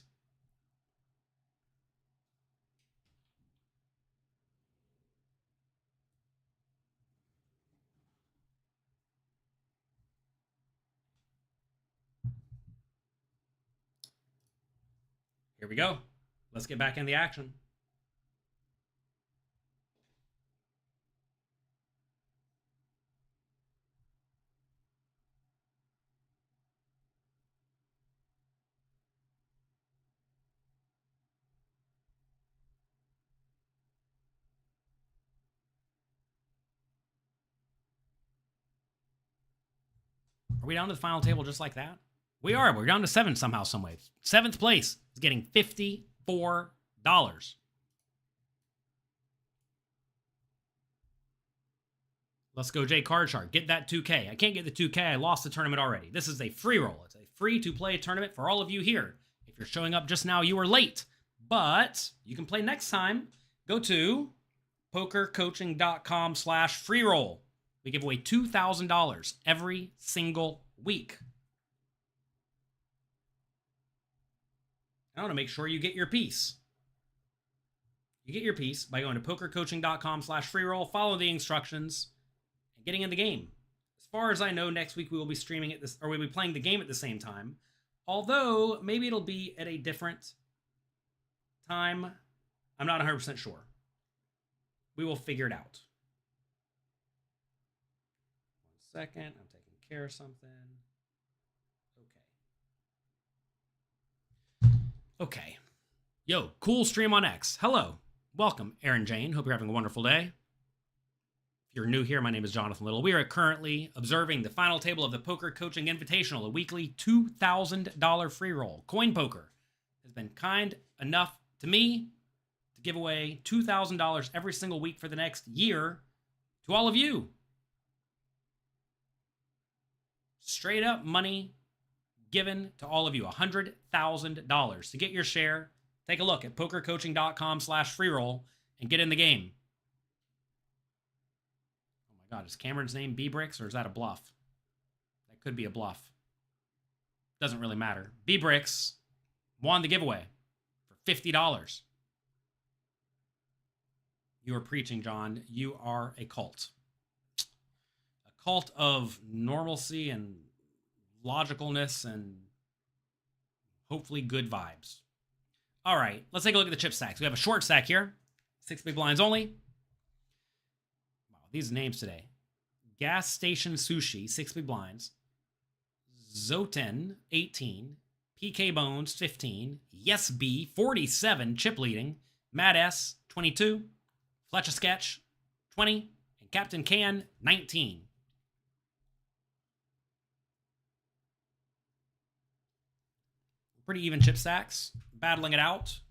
Here we go. Let's get back in the action. Are we down to the final table just like that? We are. We're down to 7 somehow, some way. 7th place is getting $54. Let's go, Jay Card Shark. Get that 2K. I can't get the 2K. I lost the tournament already. This is a free roll. It's a free-to-play tournament for all of you here. If you're showing up just now, you were late. But you can play next time. Go to pokercoaching.com/freeroll. We give away $2,000 every single week. I want to make sure you get your piece. You get your piece by going to pokercoaching.com/freeroll, follow the instructions, and getting in the game. As far as I know, next week we will be streaming at this, or we'll be playing the game at the same time. Although maybe it'll be at a different time. I'm not 100% sure. We will figure it out. 1 second. I'm taking care of something. Okay. Yo, cool stream on X. Hello. Welcome, Aaron Jane. Hope you're having a wonderful day. If you're new here, my name is Jonathan Little. We are currently observing the final table of the Poker Coaching Invitational, a weekly $2,000 free roll. Coin Poker has been kind enough to me to give away $2,000 every single week for the next year to all of you. Straight up money given to all of you, $100,000. To get your share, take a look at pokercoaching.com/freeroll and get in the game. Oh my God, is Cameron's name B Bricks or is that a bluff? That could be a bluff. Doesn't really matter. B Bricks won the giveaway for $50. You are preaching, John. You are a cult. A cult of normalcy and logicalness and hopefully good vibes. All right, let's take a look at the chip stacks. We have a short stack here, 6 big blinds only. Wow, these names today. Gas Station Sushi, 6 big blinds. Zoten, 18. PK Bones, 15. Yes B, 47, chip leading. Mad S, 22. Fletcher Sketch, 20. And Captain Can, 19. Pretty even chip stacks, battling it out.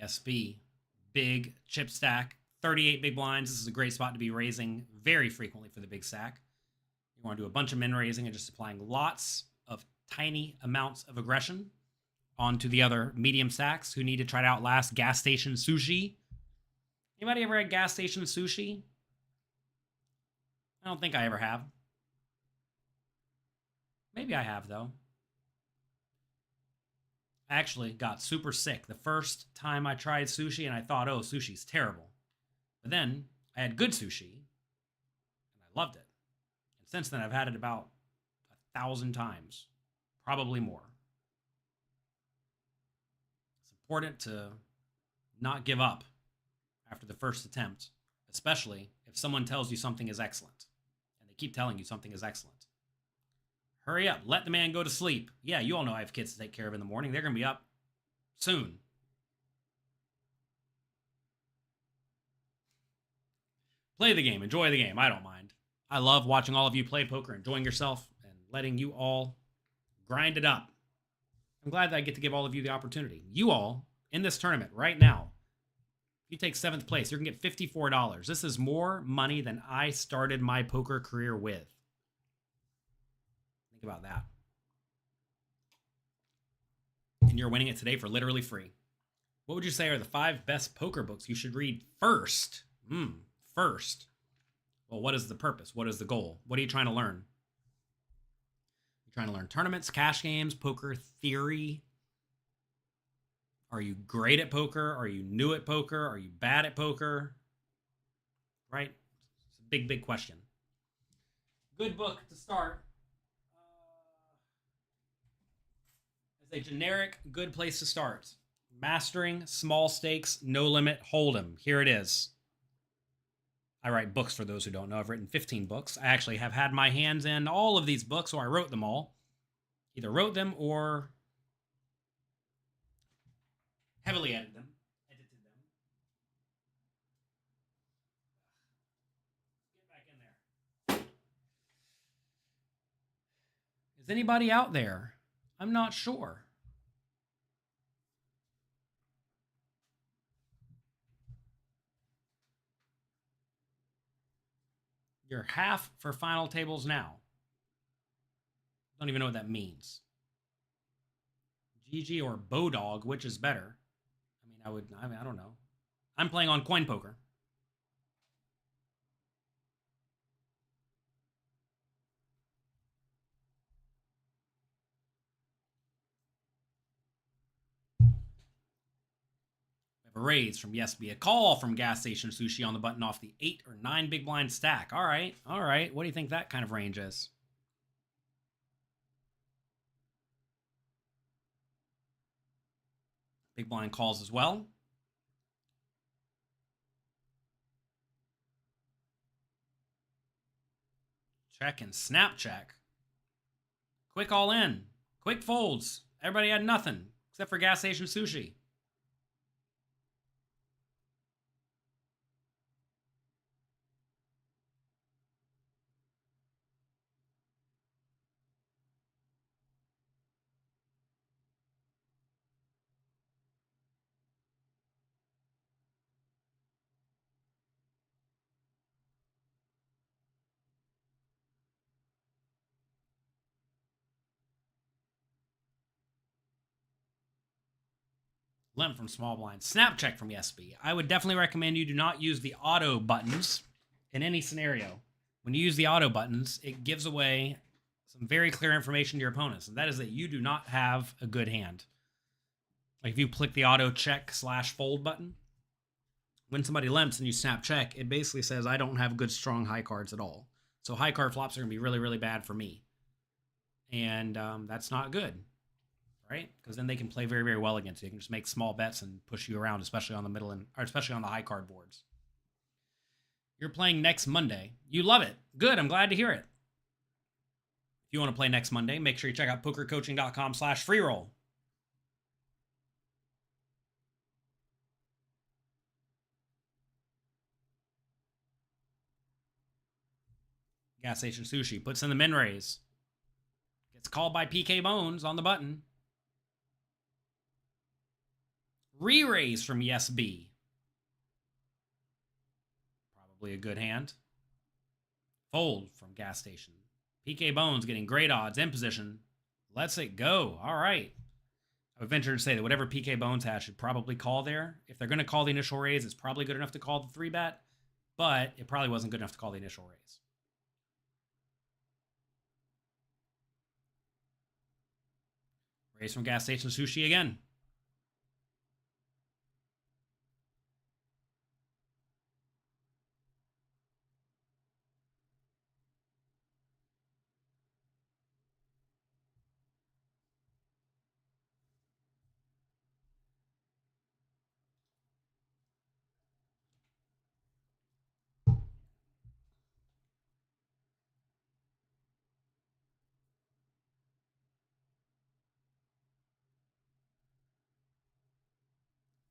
SB, big chip stack, 38 big blinds. This is a great spot to be raising very frequently for the big stack. You want to do a bunch of min raising and just applying lots of tiny amounts of aggression onto the other medium stacks who need to try to outlast Gas Station Sushi. Anybody ever had Gas Station Sushi? I don't think I ever have. Maybe I have, though. I actually got super sick the first time I tried sushi, and I thought, oh, sushi's terrible. But then I had good sushi, and I loved it. Since then, I've had it about 1,000 times, probably more. It's important to not give up after the first attempt, especially if someone tells you something is excellent and they keep telling you something is excellent. Hurry up, let the man go to sleep. Yeah, you all know I have kids to take care of in the morning. They're going to be up soon. Play the game, enjoy the game. I don't mind. I love watching all of you play poker, enjoying yourself, and letting you all grind it up. I'm glad that I get to give all of you the opportunity. You all, in this tournament right now, if you take 7th place, you're going to get $54. This is more money than I started my poker career with. Think about that. And you're winning it today for literally free. What would you say are the 5 best poker books you should read first? First. Well, what is the purpose? What is the goal? What are you trying to learn? You're trying to learn tournaments, cash games, poker theory. Are you great at poker? Are you new at poker? Are you bad at poker? Right? It's a big, big question. Good book to start. As a generic good place to start. Mastering Small Stakes, No Limit Hold'em. Here it is. I write books for those who don't know. I've written 15 books. I actually have had my hands in all of these books, so I wrote them all. Either wrote them or heavily edited them. Get back in there. Is anybody out there? I'm not sure. You're half for final tables now. Don't even know what that means. GG or Bodog, which is better? I don't know. I'm playing on coin poker. A raise from YesBe, a call from Gas Station Sushi on the button off the 8 or 9 big blind stack. All right. What do you think that kind of range is? Big blind calls as well. Check and snap check. Quick all in. Quick folds. Everybody had nothing except for Gas Station Sushi. Limp from small blind. Snap check from YesBe. I would definitely recommend you do not use the auto buttons in any scenario. When you use the auto buttons, it gives away some very clear information to your opponents, and that is that you do not have a good hand. Like if you click the auto check / fold button, when somebody limps and you snap check, it basically says I don't have good strong high cards at all. So high card flops are going to be really, really bad for me. And that's not good. Right? Because then they can play very, very well against you. They can just make small bets and push you around, especially on the middle or especially on the high card boards. You're playing next Monday. You love it. Good. I'm glad to hear it. If you want to play next Monday, make sure you check out pokercoaching.com/freeroll. Gas Station Sushi puts in the min raise. Gets called by PK Bones on the button. Re-raise from YesBe. Probably a good hand. Fold from Gas Station. PK Bones getting great odds in position. Lets it go. All right. I would venture to say that whatever PK Bones has should probably call there. If they're going to call the initial raise, it's probably good enough to call the 3-bet, but it probably wasn't good enough to call the initial raise. Raise from Gas Station Sushi again.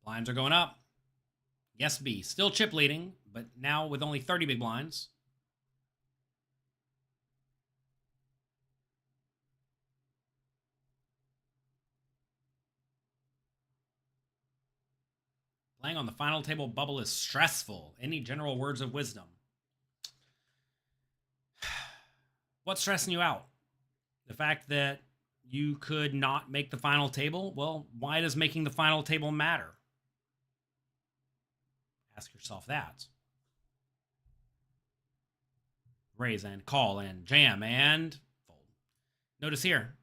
Blinds are going up. Yes, B. Still chip leading, but now with only 30 big blinds. Playing on the final table bubble is stressful. Any general words of wisdom? What's stressing you out? The fact that you could not make the final table? Well, why does making the final table matter? Ask yourself that. Raise and call and jam and fold. Notice here,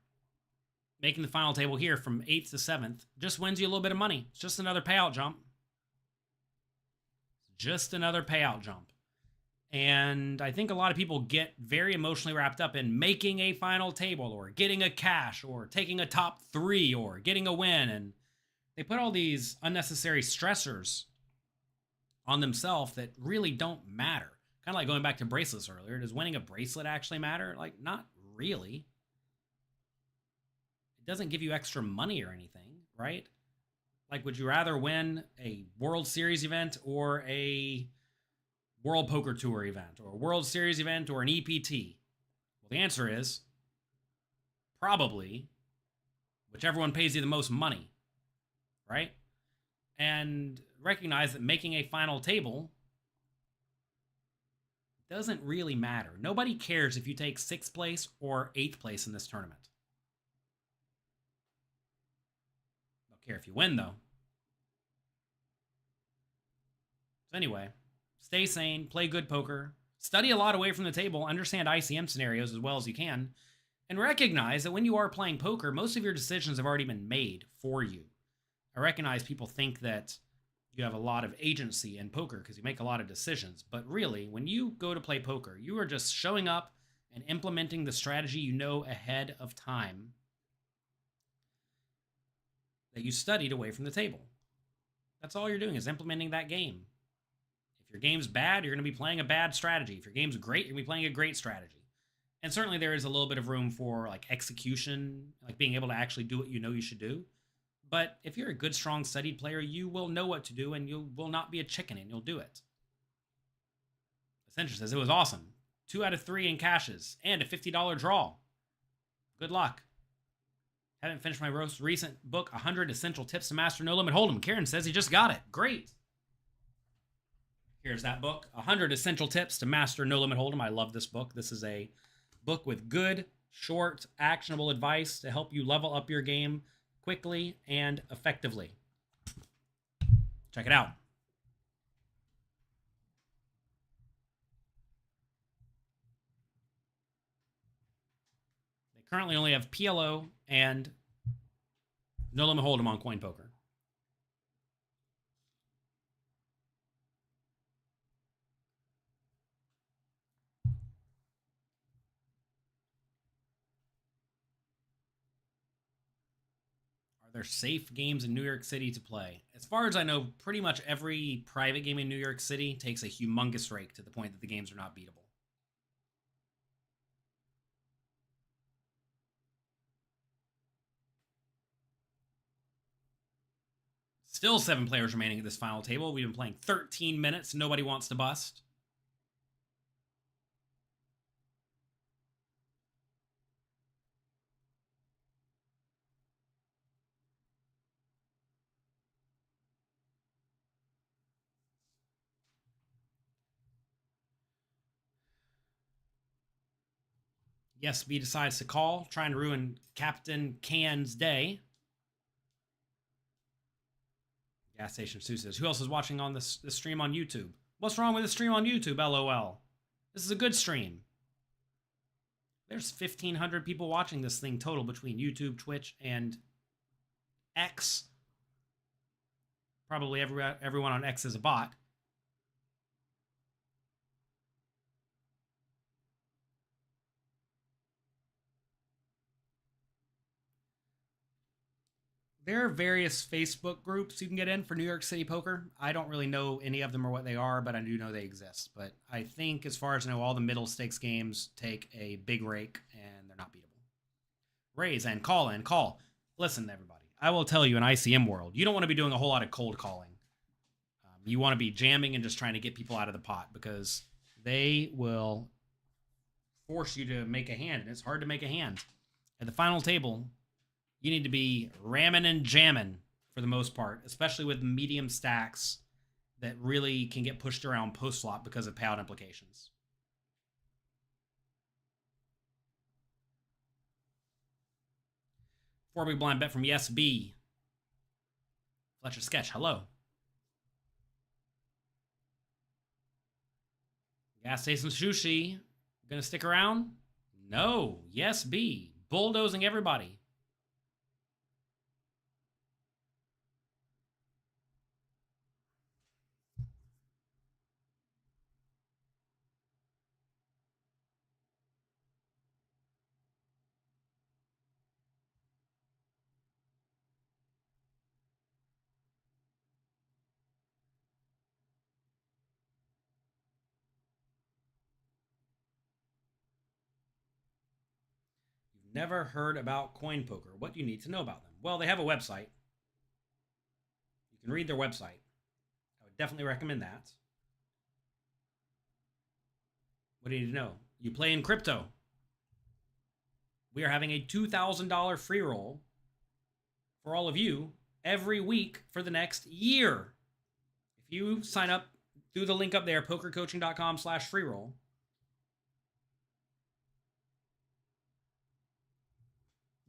making the final table here from 8th to 7th just wins you a little bit of money. It's just another payout jump. Just another payout jump. And I think a lot of people get very emotionally wrapped up in making a final table or getting a cash or taking a top 3 or getting a win. And they put all these unnecessary stressors on themselves that really don't matter. Kind of like going back to bracelets earlier. Does winning a bracelet actually matter? Like, not really. It doesn't give you extra money or anything, right? Like, would you rather win a World Series event or a World Poker Tour event or a World Series event or an EPT? Well, the answer is probably whichever one pays you the most money, right? And recognize that making a final table doesn't really matter. Nobody cares if you take 6th place or 8th place in this tournament. Don't care if you win, though. So anyway, stay sane, play good poker, study a lot away from the table, understand ICM scenarios as well as you can, and recognize that when you are playing poker, most of your decisions have already been made for you. I recognize people think that you have a lot of agency in poker because you make a lot of decisions, but really, when you go to play poker, you are just showing up and implementing the strategy you know ahead of time that you studied away from the table. That's all you're doing, is implementing that game. If your game's bad, you're going to be playing a bad strategy. If your game's great, you're going to be playing a great strategy. And certainly there is a little bit of room for like execution, like being able to actually do what you know you should do. But if you're a good, strong, studied player, you will know what to do and you will not be a chicken and you'll do it. Essentially says it was awesome. 2 out of 3 in cashes and a $50 draw. Good luck. Haven't finished my most recent book, 100 Essential Tips to Master No Limit Hold'em. Karen says he just got it. Great. Here's that book, 100 Essential Tips to Master No Limit Hold'em. I love this book. This is a book with good, short, actionable advice to help you level up your game quickly and effectively. Check it out. They currently only have PLO and No Limit Hold'em on Coin Poker. Are there safe games in New York City to play? As far as I know, pretty much every private game in New York City takes a humongous rake to the point that the games are not beatable. Still 7 players remaining at this final table. We've been playing 13 minutes. Nobody wants to bust. Yes, B decides to call, trying to ruin Captain Can's day. Gas Station Sue says, who else is watching on this stream on YouTube? What's wrong with the stream on YouTube, LOL? This is a good stream. There's 1,500 people watching this thing total between YouTube, Twitch, and X. Probably everyone on X is a bot. There are various Facebook groups you can get in for New York City poker. I don't really know any of them or what they are, but I do know they exist. But I think, as far as I know, all the middle stakes games take a big rake, and they're not beatable. Raise and call and call. Listen, everybody. I will tell you, in ICM world, you don't want to be doing a whole lot of cold calling. You want to be jamming and just trying to get people out of the pot, because they will force you to make a hand, and it's hard to make a hand. At the final table, you need to be ramming and jamming for the most part, especially with medium stacks that really can get pushed around post-flop because of payout implications. Four big blind bet from Yes B. Fletcher Sketch, hello. Gas Station Sushi, gonna stick around? No. Yes B. Bulldozing everybody. Never heard about coin poker. What do you need to know about them? Well, they have a website. You can read their website. I would definitely recommend that. What do you need to know? You play in crypto. We are having a $2,000 free roll for all of you every week for the next year. If you sign up through the link up there, pokercoaching.com/free roll,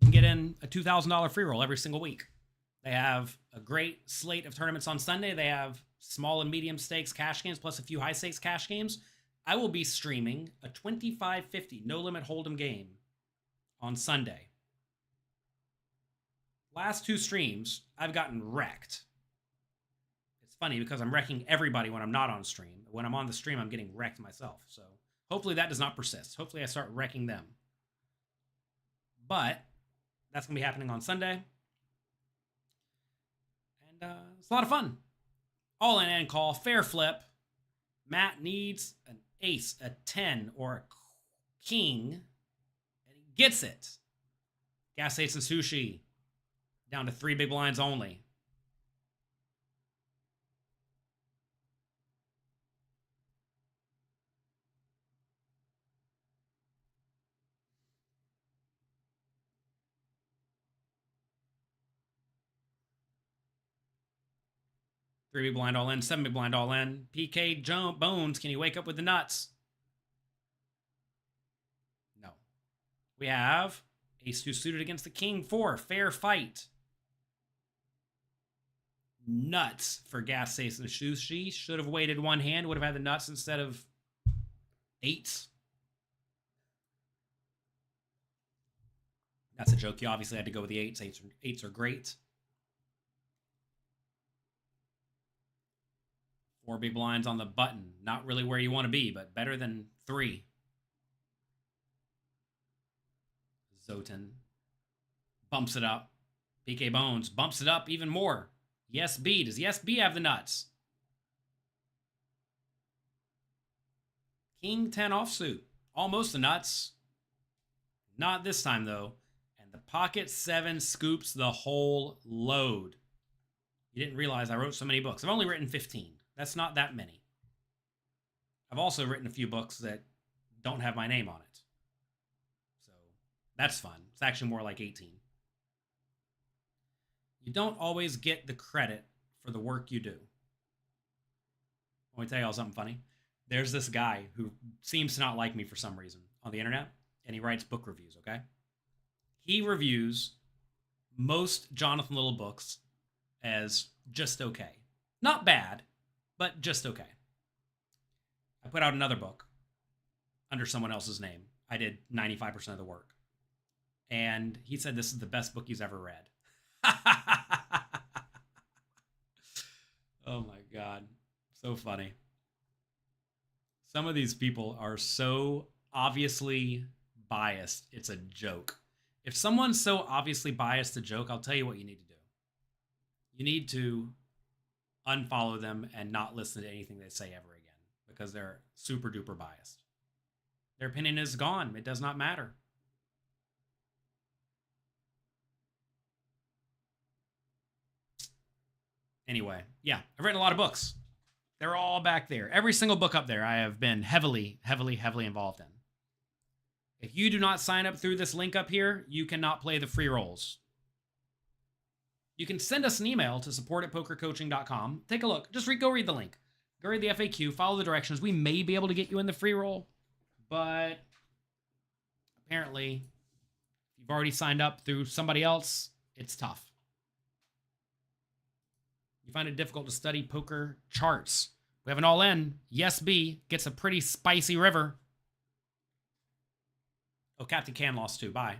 you can get in a $2,000 free roll every single week. They have a great slate of tournaments on Sunday. They have small and medium stakes cash games plus a few high stakes cash games. I will be streaming a $25.50 no limit hold'em game on Sunday. Last two streams, I've gotten wrecked. It's funny because I'm wrecking everybody when I'm not on stream. When I'm on the stream, I'm getting wrecked myself. So hopefully that does not persist. Hopefully I start wrecking them. But that's going to be happening on Sunday. And it's a lot of fun. All in and call, fair flip. Matt needs an ace, a 10, or a king, and he gets it. Gas Ace and Sushi, down to 3 big blinds only. Three big blind all in, 7 big blind all in. PK Bones, can you wake up with the nuts? No. We have ace 2 suited against the king 4, fair fight. Nuts for Gas Ace and Sushi. Should have waited one hand, would have had the nuts instead of 8s. That's a joke. You obviously had to go with the 8s. 8s are great. 4 big blinds on the button. Not really where you want to be, but better than 3. Zoten bumps it up. PK Bones bumps it up even more. Yes B. Does Yes B have the nuts? King 10 offsuit. Almost the nuts. Not this time, though. And the pocket 7 scoops the whole load. You didn't realize I wrote so many books. I've only written 15. That's not that many. I've also written a few books that don't have my name on it. So that's fun. It's actually more like 18. You don't always get the credit for the work you do. Let me tell y'all something funny. There's this guy who seems to not like me for some reason on the internet, and he writes book reviews, okay? He reviews most Jonathan Little books as just okay. Not bad, but just okay. I put out another book under someone else's name. I did 95% of the work. And he said this is the best book he's ever read. Oh my God. So funny. Some of these people are so obviously biased, it's a joke. If someone's so obviously biased a joke, I'll tell you what you need to do. You need to unfollow them and not listen to anything they say ever again, because they're super duper biased. Their opinion is gone. It does not matter. Anyway, yeah, I've written a lot of books. They're all back there. Every single book up there I have been heavily involved in. If you do not sign up through this link up here, you cannot play the free rolls. You can send us an email to support@pokercoaching.com. Take a look. Just go read the link. Go read the FAQ. Follow the directions. We may be able to get you in the free roll, but apparently, if you've already signed up through somebody else, it's tough. You find it difficult to study poker charts. We have an all-in. Yes, B gets a pretty spicy river. Oh, Captain Can lost too. Bye.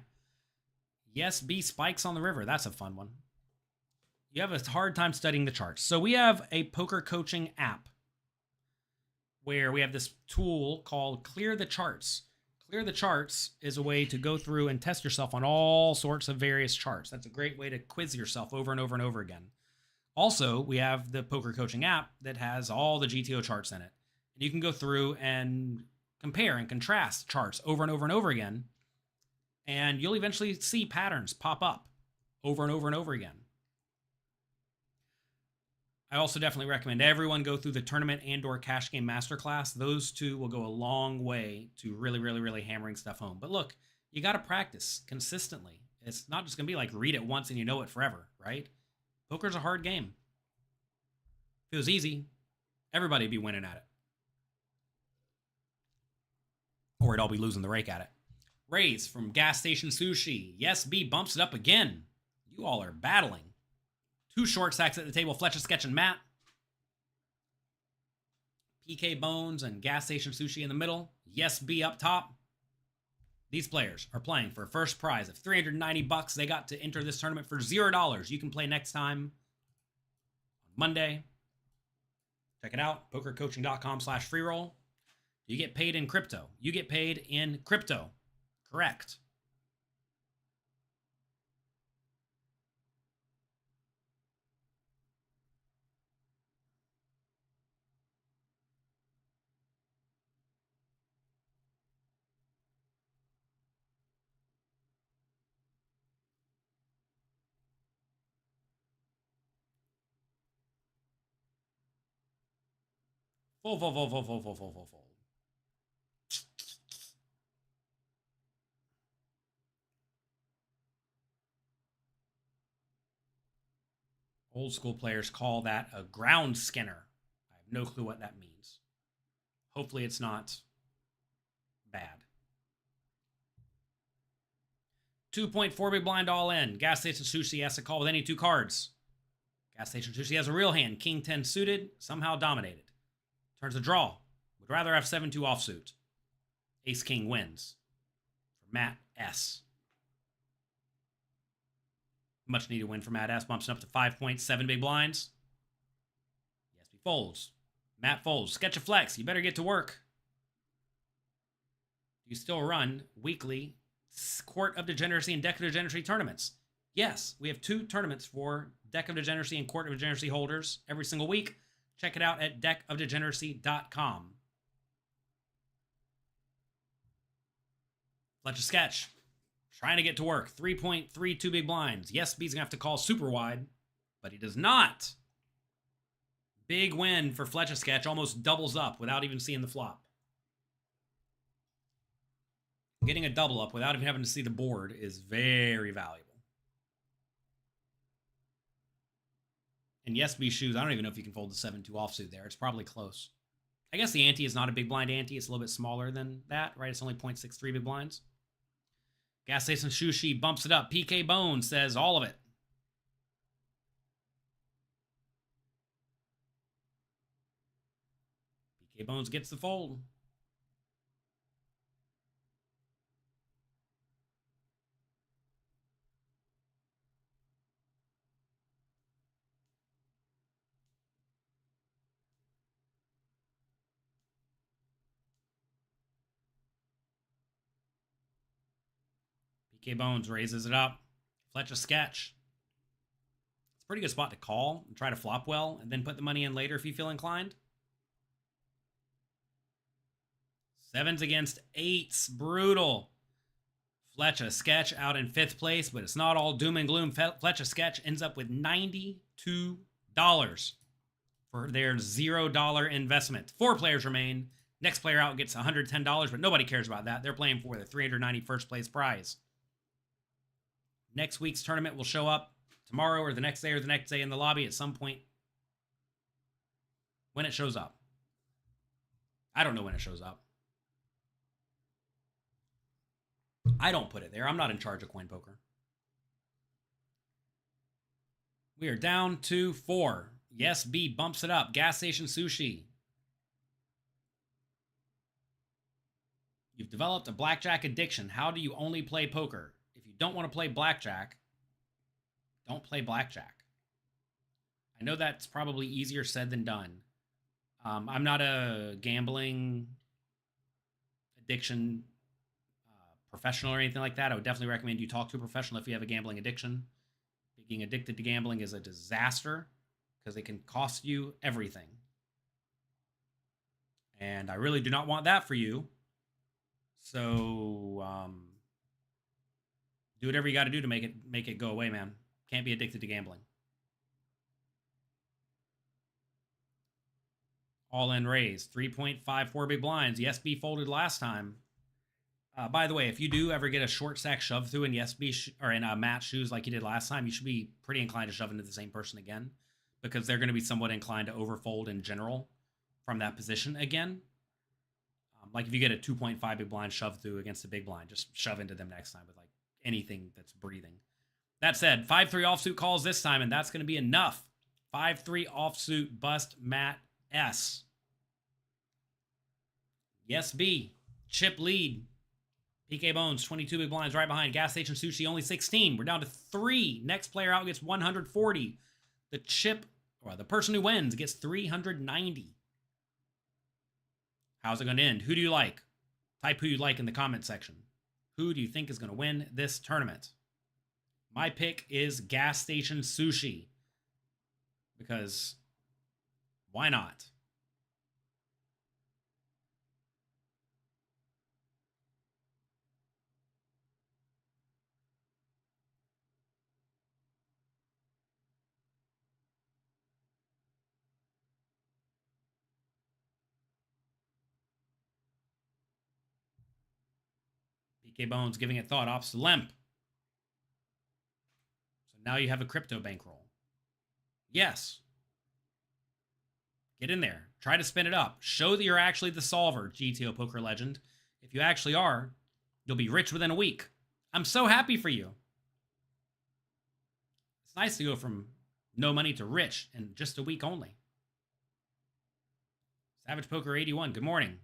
Yes, B spikes on the river. That's a fun one. You have a hard time studying the charts. So we have a poker coaching app where we have this tool called Clear the Charts. Clear the Charts is a way to go through and test yourself on all sorts of various charts. That's a great way to quiz yourself over and over and over again. Also, we have the poker coaching app that has all the GTO charts in it. And you can go through and compare and contrast charts over and over and over again. And you'll eventually see patterns pop up over and over and over again. I also definitely recommend everyone go through the tournament and/or cash game masterclass. Those two will go a long way to really hammering stuff home. But look, you got to practice consistently. It's not just going to be like read it once and you know it forever, right? Poker's a hard game. If it was easy, everybody would be winning at it. Or it'd all be losing the rake at it. Raise from Gas Station Sushi. Yes, B bumps it up again. You all are battling. Two short stacks at the table, Fletcher, Sketch, and Matt. PK Bones and Gas Station Sushi in the middle. Yes, B up top. These players are playing for a first prize of $390. They got to enter this tournament for $0. You can play next time on Monday. Check it out, pokercoaching.com/freeroll. You get paid in crypto. You get paid in crypto. Correct. Full. Old school players call that a ground skinner. I have no clue what that means. Hopefully it's not bad. 2.4 big blind all in. Gas Station Sushi has to call with any two cards. Gas Station Sushi has a real hand. King 10 suited, somehow dominated. Turns a draw. Would rather have 7-2 offsuit. Ace King wins. For Matt S. Much needed win for Matt S. Bumps up to 5.7 big blinds. Yes, he folds. Matt folds. Sketch a flex. You better get to work. You still run weekly Court of Degeneracy and Deck of Degeneracy tournaments. Yes, we have 2 tournaments for Deck of Degeneracy and Court of Degeneracy holders every single week. Check it out at deckofdegeneracy.com. Fletcher Sketch. Trying to get to work. 3.32 big blinds. Yes, B's going to have to call super wide, but he does not. Big win for Fletcher Sketch. Almost doubles up without even seeing the flop. Getting a double up without even having to see the board is very valuable. And yes, B shoes, I don't even know if you can fold the 7-2 offsuit there. It's probably close. I guess the ante is not a big blind ante. It's a little bit smaller than that, right? It's only 0.63 big blinds. Gas Station Sushi bumps it up. PK Bone says all of it. PK Bones gets the fold. PK Bones raises it up. Fletcher Sketch. It's a pretty good spot to call and try to flop well and then put the money in later if you feel inclined. 7s against 8s. Brutal. Fletcher Sketch out in 5th place, but it's not all doom and gloom. Fletcher Sketch ends up with $92. for their $0 investment. 4 players remain. Next player out gets $110, but nobody cares about that. They're playing for the $390 first place prize. Next week's tournament will show up tomorrow or the next day in the lobby at some point when it shows up. I don't know when it shows up. I don't put it there. I'm not in charge of coin poker. We are down to 4. Yes, B bumps it up. Gas station sushi. You've developed a blackjack addiction. How do you only play poker? If you don't want to play blackjack, don't play blackjack. I know that's probably easier said than done. I'm not a gambling addiction professional or anything like that. I would definitely recommend you talk to a professional if you have a gambling addiction. Being addicted to gambling is a disaster because it can cost you everything. And I really do not want that for you. So do whatever you got to do to make it go away, man. Can't be addicted to gambling. All in raise, 3.54 big blinds. Yes, B folded last time. By the way, if you do ever get a short stack shove through in Yes B or in Matt shoes like you did last time, you should be pretty inclined to shove into the same person again because they're going to be somewhat inclined to overfold in general from that position again. Like if you get a 2.5 big blind shove through against a big blind, just shove into them next time with like anything that's breathing. That said, 5-3 offsuit calls this time, and that's going to be enough. 5-3 offsuit bust Matt S. Yes, B. Chip lead. PK Bones, 22 big blinds right behind. Gas Station Sushi, only 16. We're down to 3. Next player out gets 140. The chip, or the person who wins, gets 390. How's it going to end? Who do you like? Type who you like in the comment section. Who do you think is going to win this tournament? My pick is Gas Station Sushi. Because why not? PK Bones giving it thought. Ops Lemp. So now you have a crypto bankroll. Yes. Get in there. Try to spin it up. Show that you're actually the solver, GTO Poker Legend. If you actually are, you'll be rich within a week. I'm so happy for you. It's nice to go from no money to rich in just a week only. Savage Poker 81, good morning.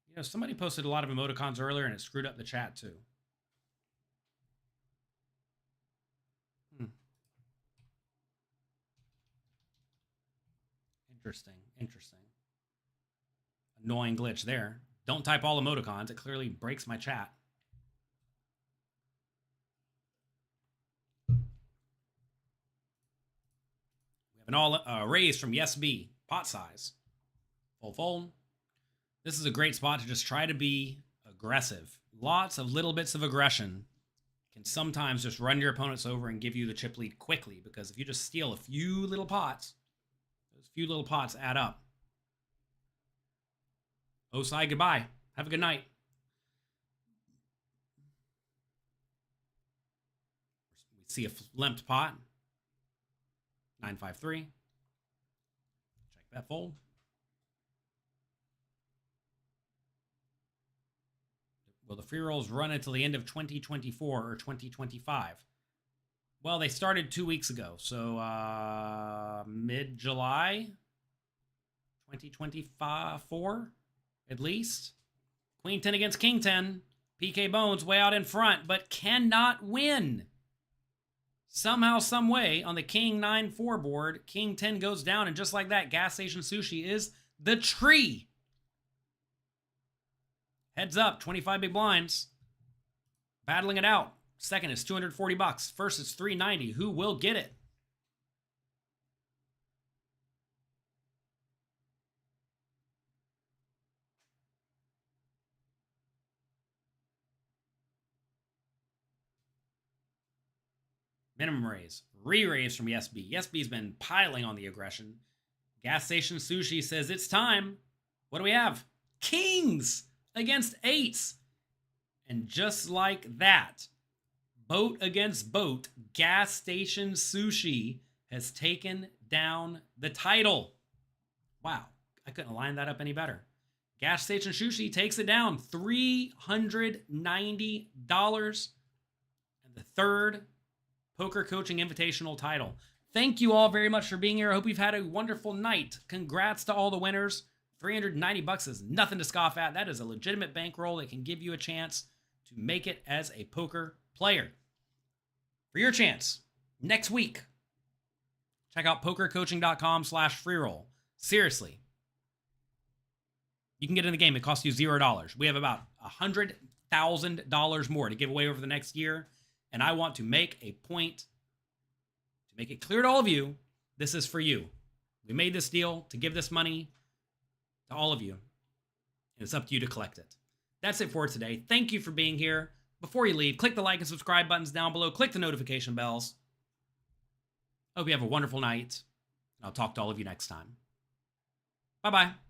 You know, somebody posted a lot of emoticons earlier and it screwed up the chat too. Interesting. Annoying glitch there. Don't type all emoticons. It clearly breaks my chat. We have an all raise from Yes B. Pot size. Full fold. This is a great spot to just try to be aggressive. Lots of little bits of aggression can sometimes just run your opponents over and give you the chip lead quickly, because if you just steal a few little pots, those few little pots add up. Osai, goodbye. Have a good night. We see a limped pot. 953. Check that fold. Will the free rolls run until the end of 2024 or 2025? Well, they started 2 weeks ago, so mid-July 2024, at least. Queen 10 against King 10. PK Bones way out in front, but cannot win. Somehow, some way, on the King 9-4 board, King 10 goes down, and just like that, Gas Station Sushi is the tree. Heads up, 25 big blinds. Battling it out. Second is $240. First is $390. Who will get it? minimum raise, re-raise from YesB. YesB's been piling on the aggression. Gas Station Sushi says it's time. What do we have? Kings against eights. And just like that, boat against boat, Gas Station Sushi has taken down the title. Wow, I couldn't line that up any better. Gas Station Sushi takes it down, $390. And the third Poker Coaching Invitational title. Thank you all very much for being here. I hope you've had a wonderful night. Congrats to all the winners. $390 is nothing to scoff at. That is a legitimate bankroll that can give you a chance to make it as a poker player. For your chance, next week, check out pokercoaching.com/freeroll. Seriously, you can get in the game. It costs you $0. We have about $100,000 more to give away over the next year. And I want to make a point to make it clear to all of you, this is for you. We made this deal to give this money to all of you. And it's up to you to collect it. That's it for today. Thank you for being here. Before you leave, click the like and subscribe buttons down below. Click the notification bells. Hope you have a wonderful night. I'll talk to all of you next time. Bye-bye.